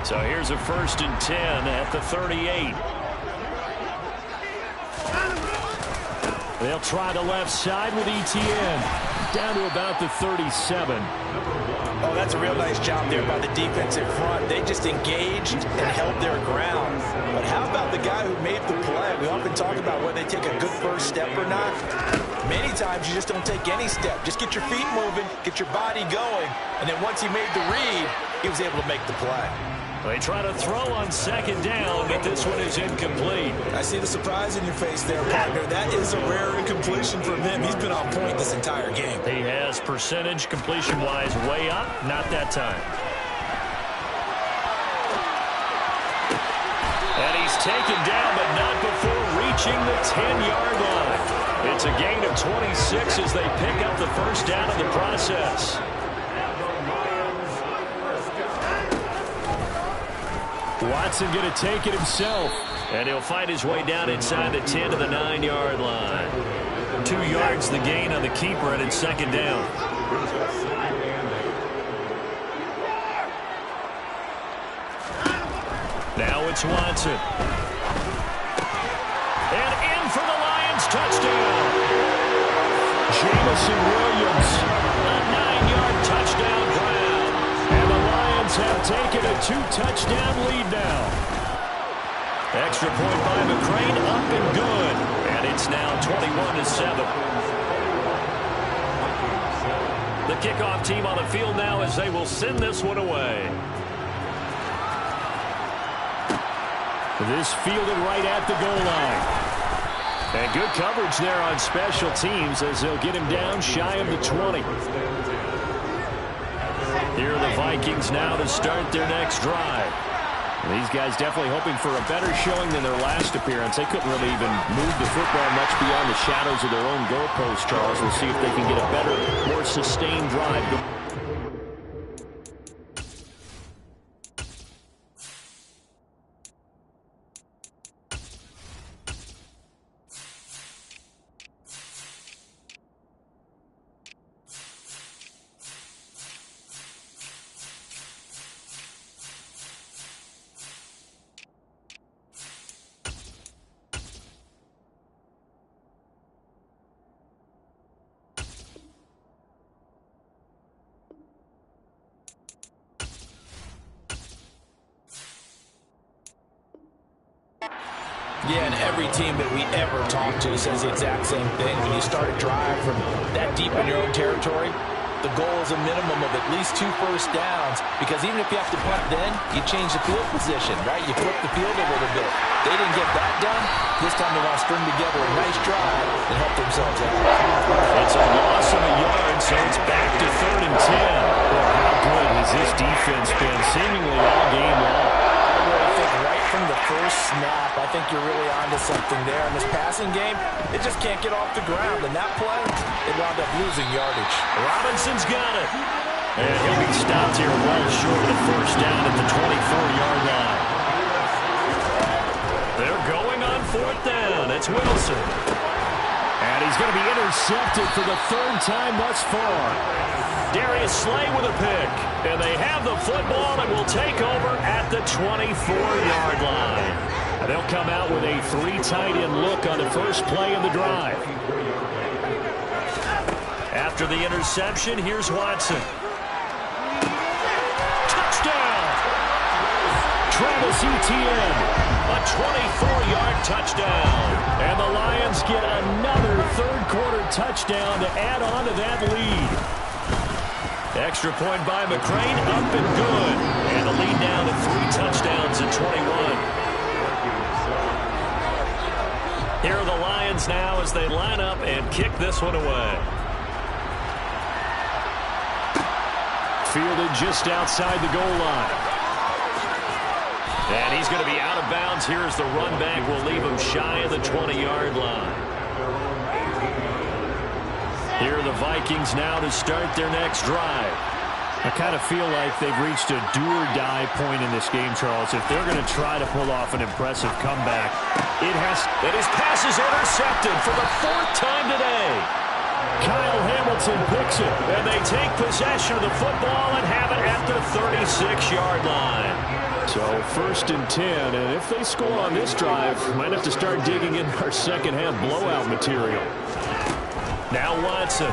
So here's a 1st and 10 at the 38. They'll try the left side with Etienne. Down to about the 37. Oh, that's a real nice job there by the defensive front. They just engaged and held their ground. But how about the guy who made the play? We often talk about whether they take a good first step or not. Many times you just don't take any step. Just get your feet moving, get your body going. And then once he made the read, he was able to make the play. They try to throw on 2nd down, but this one is incomplete. I see the surprise in your face there, partner. That is a rare incompletion from him. He's been on point this entire game. He has percentage completion-wise way up. Not that time. And he's taken down, but not before reaching the 10-yard line. It's a gain of 26 as they pick up the 1st down in the process. Watson going to take it himself. And he'll fight his way down inside the 10 to the 9-yard line. 2 yards the gain on the keeper, and it's 2nd down. Now it's Watson. And in for the Lions touchdown. Jamison Williams, a 9-yard touchdown grab. And the Lions have taken a 2-touchdown lead now. Extra point by McCrane, up and good. And it's now 21-7. The kickoff team on the field now as they will send this one away. This fielded right at the goal line. And good coverage there on special teams as they'll get him down shy of the 20. Here are the Vikings now to start their next drive. These guys definitely hoping for a better showing than their last appearance. They couldn't really even move the football much beyond the shadows of their own goalpost, Charles. We'll see if they can get a better, more sustained drive. Yeah, and every team that we ever talk to says the exact same thing. When you start a drive from that deep in your own territory, the goal is a minimum of at least 2 first downs, because even if you have to punt then, you change the field position, right? You flip the field a little bit. They didn't get that done. This time they want to string together a nice drive and help themselves out. It's a loss of a yard, so it's back to 3rd and 10. Well, how good has this defense been seemingly all game long? I think right from the first snap, I think you're really onto something there. In this passing game, it just can't get off the ground. And that play, it wound up losing yardage. Robinson's got it. And he'll be stopped here well short of the 1st down at the 24-yard line. They're going on 4th down. It's Wilson. And he's going to be intercepted for the 3rd time thus far. Darius Slay with a pick. And they have the football and will take over at the 24-yard line. They'll come out with a 3-tight-end look on the first play of the drive. After the interception, here's Watson. Touchdown! Travis Etienne, a 24-yard touchdown. And the Lions get another 3rd-quarter touchdown to add on to that lead. Extra point by McCrane, up and good. And the lead down to 3 touchdowns at 21. Here are the Lions now as they line up and kick this one away. Fielded just outside the goal line. And he's going to be out of bounds. Here's the run back. Will leave him shy of the 20-yard line. Here are the Vikings now to start their next drive. I kind of feel like they've reached a do-or-die point in this game, Charles. If they're going to try to pull off an impressive comeback, it has. And his pass is intercepted for the 4th time today. Kyle Hamilton picks it, and they take possession of the football and have it at the 36-yard line. So 1st and 10, and if they score on this drive, might have to start digging in our second half blowout material. Now Watson.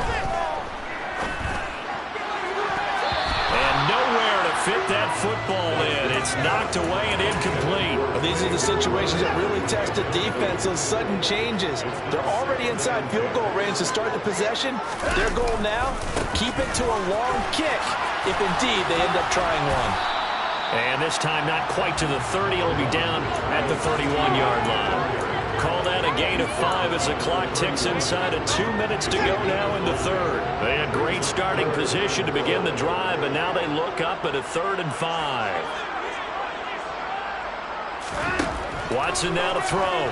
And nowhere to fit that football in. It's knocked away and incomplete. Well, these are the situations that really test the defense, those sudden changes. They're already inside field goal range to start the possession. Their goal now, keep it to a long kick, if indeed they end up trying one. And this time not quite to the 30. It'll be down at the 31-yard line. Call that a gain of 5 as the clock ticks inside of 2 minutes to go now in the third. They had great starting position to begin the drive, but now they look up at a 3rd and 5. Watson now to throw.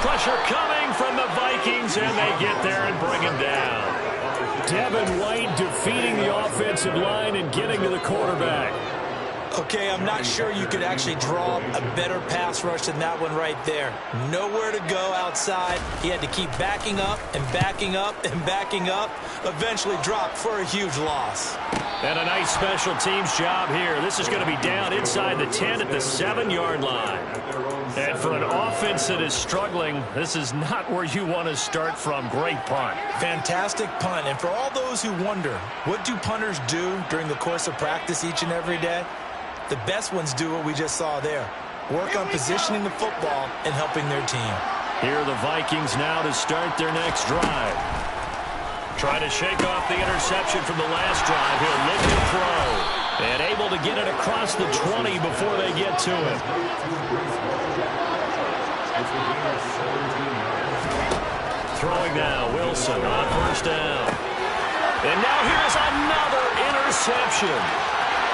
Pressure coming from the Vikings, and they get there and bring him down. Devin White defeating the offensive line and getting to the quarterback. Okay, I'm not sure you could actually draw a better pass rush than that one right there. Nowhere to go outside. He had to keep backing up and backing up and backing up. Eventually dropped for a huge loss. And a nice special teams job here. This is going to be down inside the 10 at the 7-yard line. And for an offense that is struggling, this is not where you want to start from. Great punt. Fantastic punt. And for all those who wonder, what do punters do during the course of practice each and every day? The best ones do what we just saw there. Work on positioning the football and helping their team. Here are the Vikings now to start their next drive. Trying to shake off the interception from the last drive. He'll look to throw. And able to get it across the 20 before they get to it. Throwing now, Wilson on 1st down. And now here's another interception.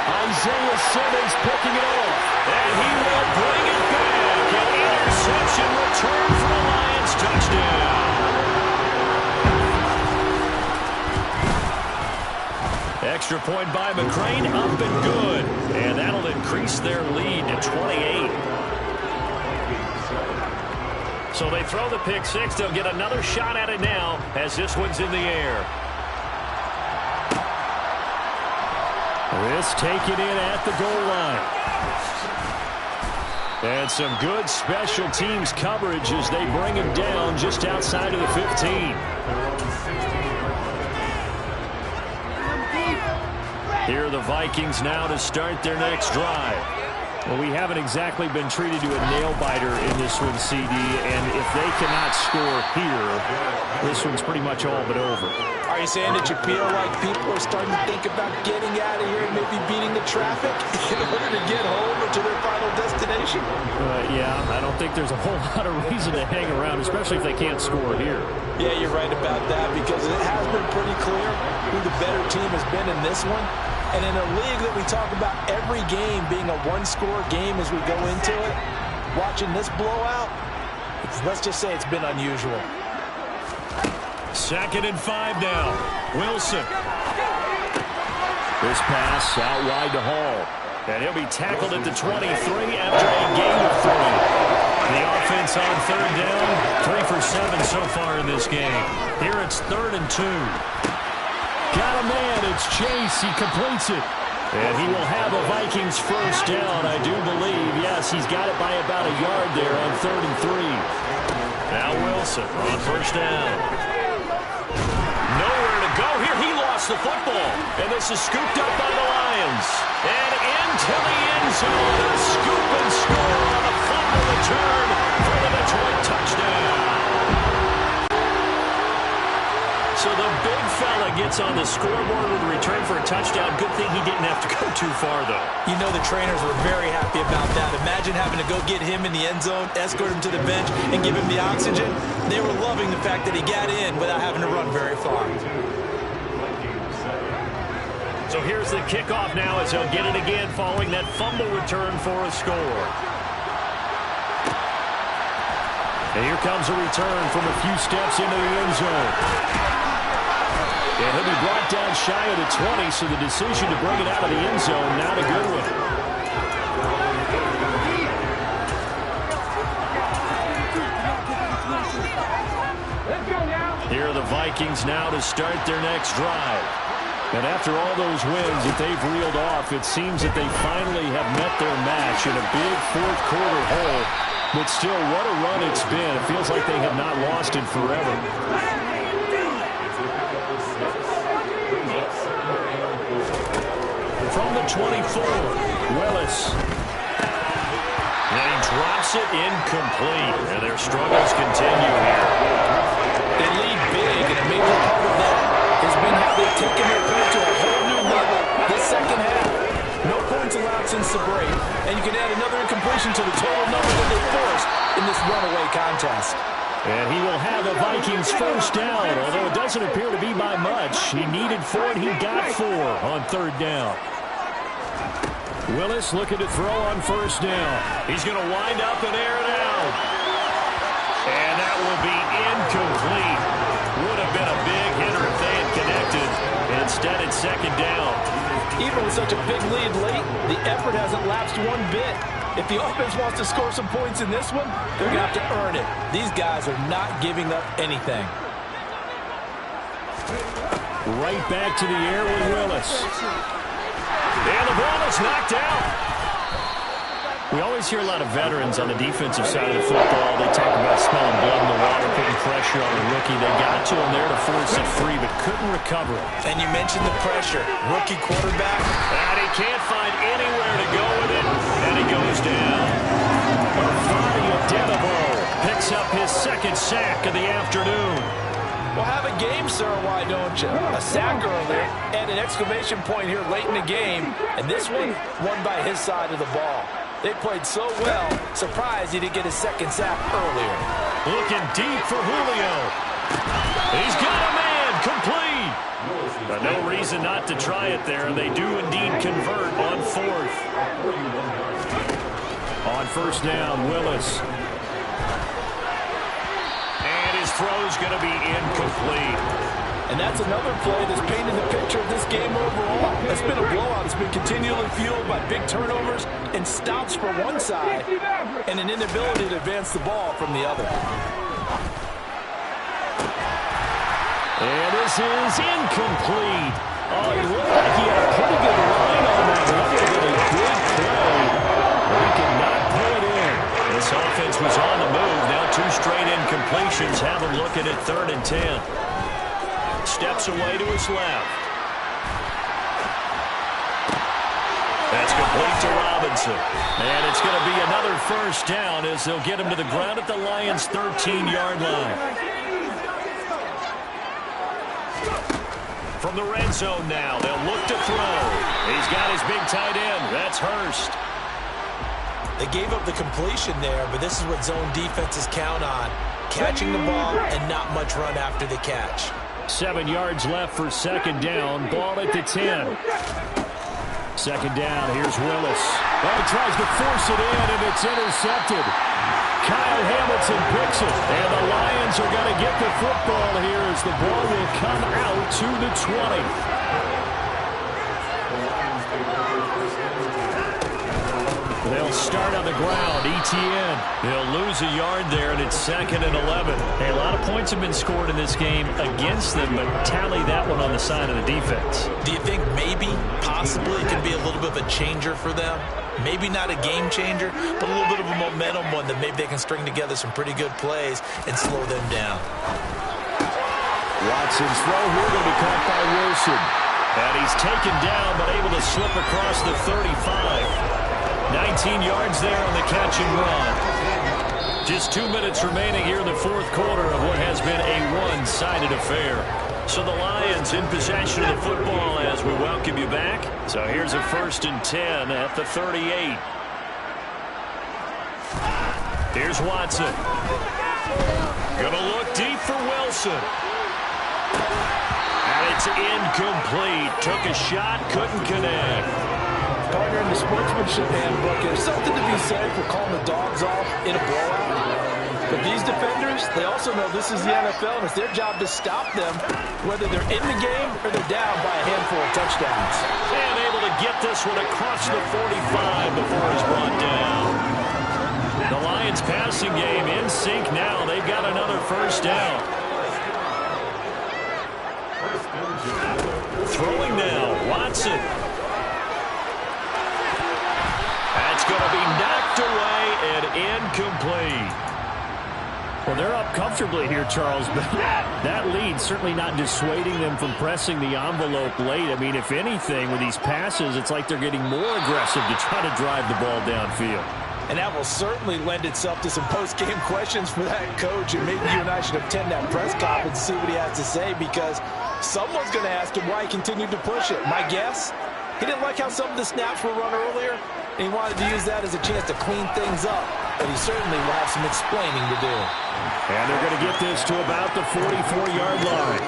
Isaiah Simmons picking it off. And he will bring it back. An interception return for the Lions. Touchdown. Extra point by McCrane, up and good. And that'll increase their lead to 28. So they throw the pick six. They'll get another shot at it now as this one's in the air. This taken in at the goal line. And some good special teams coverage as they bring him down just outside of the 15. Here are the Vikings now to start their next drive. Well, we haven't exactly been treated to a nail-biter in this one, CD, and if they cannot score here, this one's pretty much all but over. Are you saying that you feel like people are starting to think about getting out of here and maybe beating the traffic in order to get home or to their final destination? Yeah, I don't think there's a whole lot of reason to hang around, especially if they can't score here. Yeah, you're right about that because it has been pretty clear who the better team has been in this one. And in a league that we talk about every game being a one-score game as we go into it, watching this blowout, let's just say it's been unusual. 2nd and 5 now. Wilson. This pass out wide to Hall. And he'll be tackled at the 23 after a gain of 3. The offense on 3rd down, 3 for 7 so far in this game. Here it's 3rd and 2. Got a man, it's Chase, he completes it. And he will have a Vikings first down, I do believe. Yes, he's got it by about a yard there on 3rd and 3. Now Wilson on 1st down. Nowhere to go here, he lost the football. And this is scooped up by the Lions. And into the end zone, a scoop and score on a fumble return for the Detroit touchdown. So the big fella gets on the scoreboard with a return for a touchdown. Good thing he didn't have to go too far, though. You know the trainers were very happy about that. Imagine having to go get him in the end zone, escort him to the bench, and give him the oxygen. They were loving the fact that he got in without having to run very far. So here's the kickoff now as he'll get it again following that fumble return for a score. And here comes a return from a few steps into the end zone. And he'll be brought down shy of the 20, so the decision to bring it out of the end zone, not a good one. Here are the Vikings now to start their next drive. And after all those wins that they've reeled off, it seems that they finally have met their match in a big fourth quarter hole. But still, what a run it's been. It feels like they have not lost in forever. From the 24, Willis. And he drops it incomplete. And their struggles continue here. They lead big, and a major part of that has been how they've taken their play to a whole new level this second half. No points allowed since the break, and you can add another incompletion to the total number that they forced in this runaway contest. And he will have a Vikings first down, although it doesn't appear to be by much. He needed 4, and he got 4 on third down. Willis looking to throw on first down. He's going to wind up and air it out. And that will be incomplete. Would have been a big hitter if they had connected. Instead, it's second down. Even with such a big lead late, the effort hasn't lapsed one bit. If the offense wants to score some points in this one, they're going to have to earn it. These guys are not giving up anything. Right back to the air with Willis. And the ball is knocked out. We always hear a lot of veterans on the defensive side of the football. They talk about smelling blood in the water, putting pressure on the rookie. They got to him there to force it free, but couldn't recover it. And you mentioned the pressure. Rookie quarterback. And he can't find anywhere to go with it. And he goes down. Adebo picks up his second sack of the afternoon. Well, have a game, sir, why don't you? A sack earlier and an exclamation point here late in the game. And this one won by his side of the ball. They played so well, surprised he didn't get his second sack earlier. Looking deep for Julio. He's got a man, complete. But no reason not to try it there. They do indeed convert on fourth. On first down, Willis. And his throw's going to be incomplete. And that's another play that's painted the picture of this game overall. It's been a blowout. It's been continually fueled by big turnovers and stops for one side and an inability to advance the ball from the other. And this is incomplete. Oh, he looked like he had a pretty good line on that. That would have been a big play. But he could not pull it in. This offense was on the move. Now 2 straight incompletions have him looking at 3rd and 10. Steps away to his left. That's complete to Robinson. And it's going to be another first down as they'll get him to the ground at the Lions' 13-yard line. From the red zone now, they'll look to throw. He's got his big tight end. That's Hurst. They gave up the completion there, but this is what zone defenses count on. Catching the ball and not much run after the catch. 7 yards left for second down. Ball at the 10. Second down. Here's Willis. Oh, he tries to force it in, and it's intercepted. Kyle Hamilton picks it. And the Lions are going to get the football here as the ball will come out to the 20. They'll start on the ground. ETN. They'll lose a yard there, and it's 2nd and 11. Hey, a lot of points have been scored in this game against them, but tally that one on the side of the defense. Do you think maybe, possibly, it could be a little bit of a changer for them? Maybe not a game changer, but a little bit of a momentum one that maybe they can string together some pretty good plays and slow them down. Watson's throw here going to be caught by Wilson. And he's taken down, but able to slip across the 35. 19 yards there on the catch and run. Just 2 minutes remaining here in the fourth quarter of what has been a one-sided affair. So the Lions in possession of the football as we welcome you back. So here's a 1st and 10 at the 38. Here's Watson. Gonna look deep for Wilson. And it's incomplete. Took a shot, couldn't connect. Partner, in the sportsmanship handbook, there's something to be said for calling the dogs off in a blowout. But these defenders, they also know this is the NFL, and it's their job to stop them, whether they're in the game or they're down by a handful of touchdowns. And able to get this one across the 45 before he's brought down. The Lions passing game in sync now. They've got another first down. Throwing now, Watson. That's going to be knocked away and incomplete. Well, they're up comfortably here, Charles, but that lead certainly not dissuading them from pressing the envelope late. I mean, if anything, with these passes, it's like they're getting more aggressive to try to drive the ball downfield. And that will certainly lend itself to some post-game questions for that coach, and maybe you and I should attend that press conference and see what he has to say, because someone's going to ask him why he continued to push it. My guess, he didn't like how some of the snaps were run earlier, and he wanted to use that as a chance to clean things up. But he certainly will have some explaining to do. And they're going to get this to about the 44-yard line.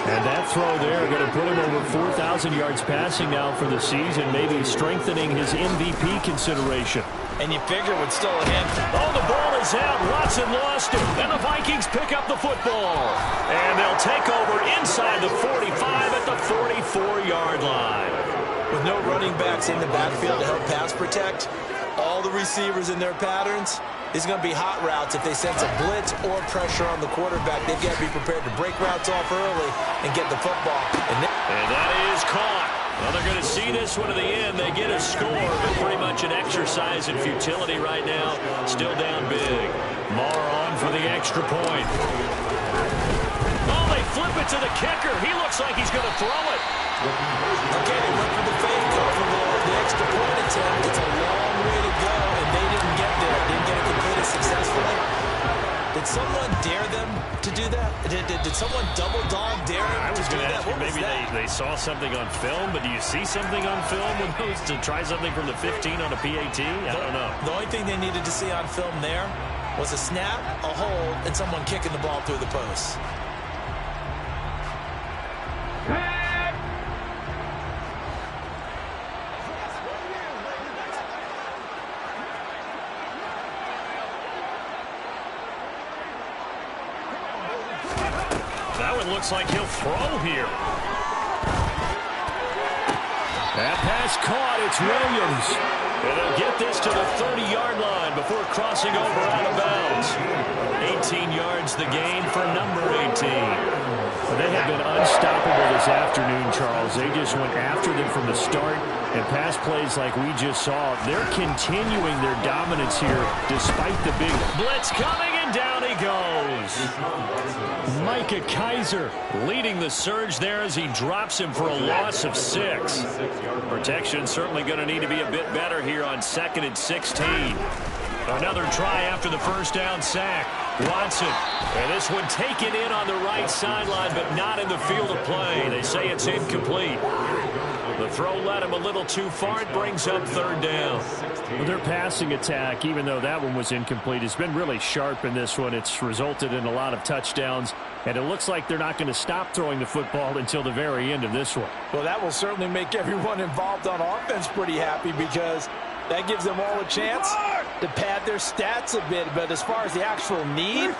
And that throw there going to put him over 4,000 yards passing now for the season, maybe strengthening his MVP consideration. And you figure with still a hand. Oh, the ball is out. Watson lost it. And the Vikings pick up the football. And they'll take over inside the 45 at the 44-yard line. With no running backs in the backfield to help pass protect, all the receivers in their patterns, it's going to be hot routes. If they sense a blitz or pressure on the quarterback, they've got to be prepared to break routes off early and get the football. And that is caught. Well, they're going to see this one to the end. They get a score, but pretty much an exercise in futility right now. Still down big. Marr on for the extra point. Oh, they flip it to the kicker. He looks like he's going to throw it. Okay, they went for the fake, go for the extra point attempt. It's a long way to go, and they didn't get there. Didn't get it completed successfully. Did someone dare them to do that? Did someone double dog dare them I was to do going to that? ask you, maybe they saw something on film, but do you see something on film when those to try something from the 15 on a PAT? I don't know. The only thing they needed to see on film there was a snap, a hold, and someone kicking the ball through the post. Looks like he'll throw here. That pass caught. It's Williams. And they'll get this to the 30-yard line before crossing over out of bounds. 18 yards the gain for number 18. Well, they have been unstoppable this afternoon, Charles. They just went after them from the start, and pass plays like we just saw. They're continuing their dominance here despite the big blitz coming, and down he goes. Micah Kaiser leading the surge there as he drops him for a loss of 6. Protection certainly going to need to be a bit better here on 2nd and 16. Another try after the first down sack. Watson, and this one taken in on the right sideline, but not in the field of play. They say it's incomplete. The throw led him a little too far. It brings up 3rd down. Well, their passing attack, even though that one was incomplete, has been really sharp in this one. It's resulted in a lot of touchdowns, and it looks like they're not going to stop throwing the football until the very end of this one. Well, that will certainly make everyone involved on offense pretty happy, because that gives them all a chance to pad their stats a bit. But as far as the actual need,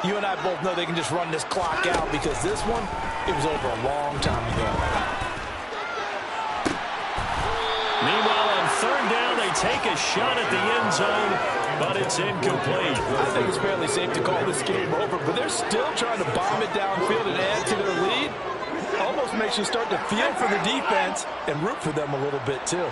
you and I both know they can just run this clock out, because this one, it was over a long time ago. Meanwhile, on 3rd down, they take a shot at the end zone, but it's incomplete. I think it's fairly safe to call this game over, but they're still trying to bomb it downfield and add to their lead. Almost makes you start to feel for the defense and root for them a little bit, too.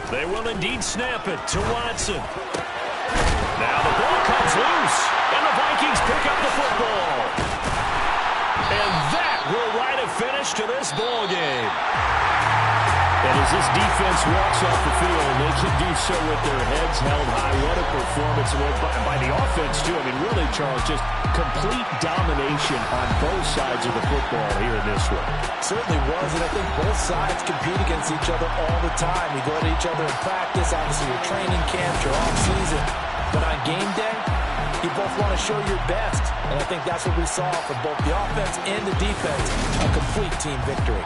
They will indeed snap it to Watson. Now the ball comes loose, and the Vikings pick up the football. And that will write a finish to this ball game. And as this defense walks off the field, they can do so with their heads held high. What a performance by the offense, too. I mean, really, Charles, just complete domination on both sides of the football here in this one. Certainly was, and I think both sides compete against each other all the time. You go at each other in practice, obviously your training camp, your off-season. But on game day, you both want to show your best. And I think that's what we saw from both the offense and the defense, a complete team victory.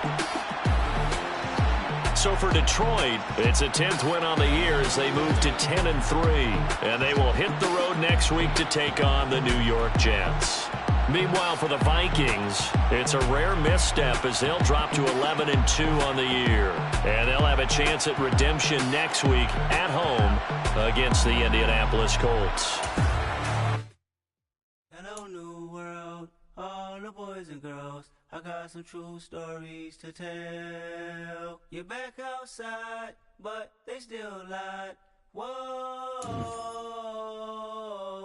So for Detroit, it's a 10th win on the year as they move to 10-3. And they will hit the road next week to take on the New York Jets. Meanwhile, for the Vikings, it's a rare misstep as they'll drop to 11-2 on the year. And they'll have a chance at redemption next week at home against the Indianapolis Colts. And oh no. heroes. I got some true stories to tell. You're back outside, but they still lied. Whoa,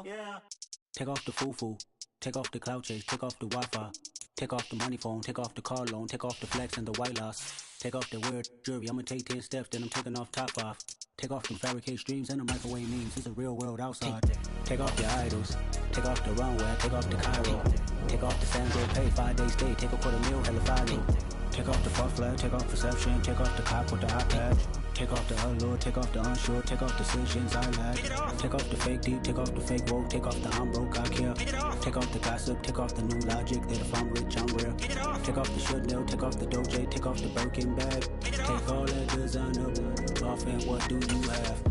yeah. Take off the foo-foo, take off the cloud chase, take off the Wi-Fi, take off the money phone, take off the car loan, take off the flex and the white loss, take off the weird jewelry. I'ma take 10 steps, then I'm taking off top 5. Take off them fabricate streams and the microwave memes. It's a real world outside. Take off your idols, take off the runway, take off the Cairo, take off the Sandro pay, 5 days stay, take a $250,000, hella follow. Take off the false flag, take off perception, take off the cop with the eye patch. Take off the allure, take off the unsure, take off decisions I lack. Take off the fake deep, take off the fake woke, take off the I'm broke, I care. Take off the gossip, take off the new logic that if I'm rich, I'm real. Take off the should know, take off the Doge, take off the Birkin bag. Take all that designer off and what do you have?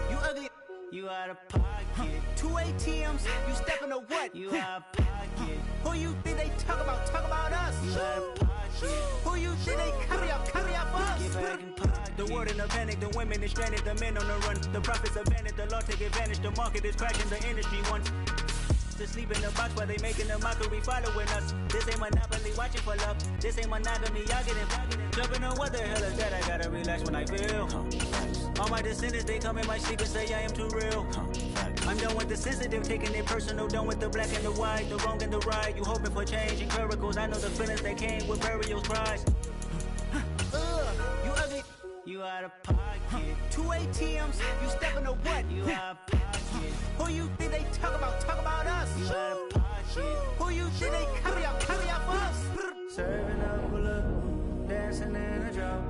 You ugly. You out of pocket. 2 ATMs, you stepping to what? You out of pocket. Who you think they talk about? Talk about us. You out of pocket. Who you think they carry up us? Get back in pocket. The world in a panic, the women is stranded, the men on the run. The profits abandoned, the law take advantage, the market is crashing, the industry wants to sleep in the box while they making a mockery following us. This ain't Monopoly, watching for love. This ain't monogamy, y'all getting jumping on what the hell is that? I gotta relax when I feel. All my descendants, they come in my sleep and say I am too real. I'm done with the sensitive, taking it personal, done with the black and the white, the wrong and the right. You hoping for change and miracles, I know the feelings that came with burial cries. You ugly. You out of pocket. 2 ATMs, you stepping to what? You out of pocket. Who you think they talk about? Talk about us. You out of pocket. Who you think they carry up us? Serving up a look, dancing in a drop.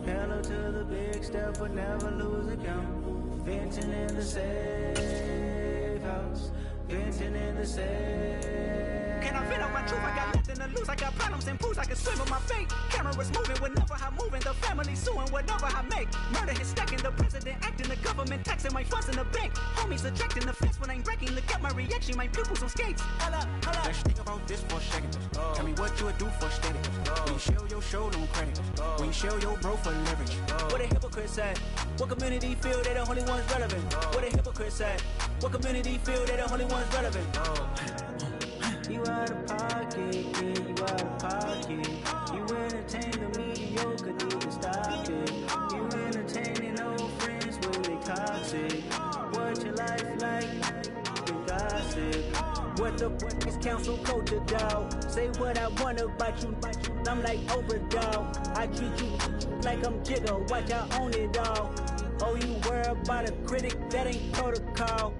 Hello to the big step, but never lose a count. Venting in the safe house. Venting in the safe. Can I vent out my truth? I got nothing to lose. I got problems and pools. I can swim with my fate. Cameras moving whenever I'm moving. The family suing whatever I make. Murder is stacking. The president acting. The government taxing my funds in the bank. Homies ejecting the fence when I'm wrecking. Look at my reaction. My pupils on skates. Holla, holla. Let's think about this for a second. Tell me what you would do for steady. When you show your show, no credit. When you show your bro for leverage. What a hypocrite said. What community feel they the only ones relevant? What a hypocrite said. What community feel they the only ones relevant? You out of pocket, yeah, you out of pocket. You entertain the mediocre, need to stop it. You entertaining old friends where they toxic. What your life like? You gossip. What the fuck is council culture, dog? Say what I want about you. I'm like overdog. I treat you like I'm Jigga. Watch I own it all. Oh, you worry about a critic? That ain't protocol.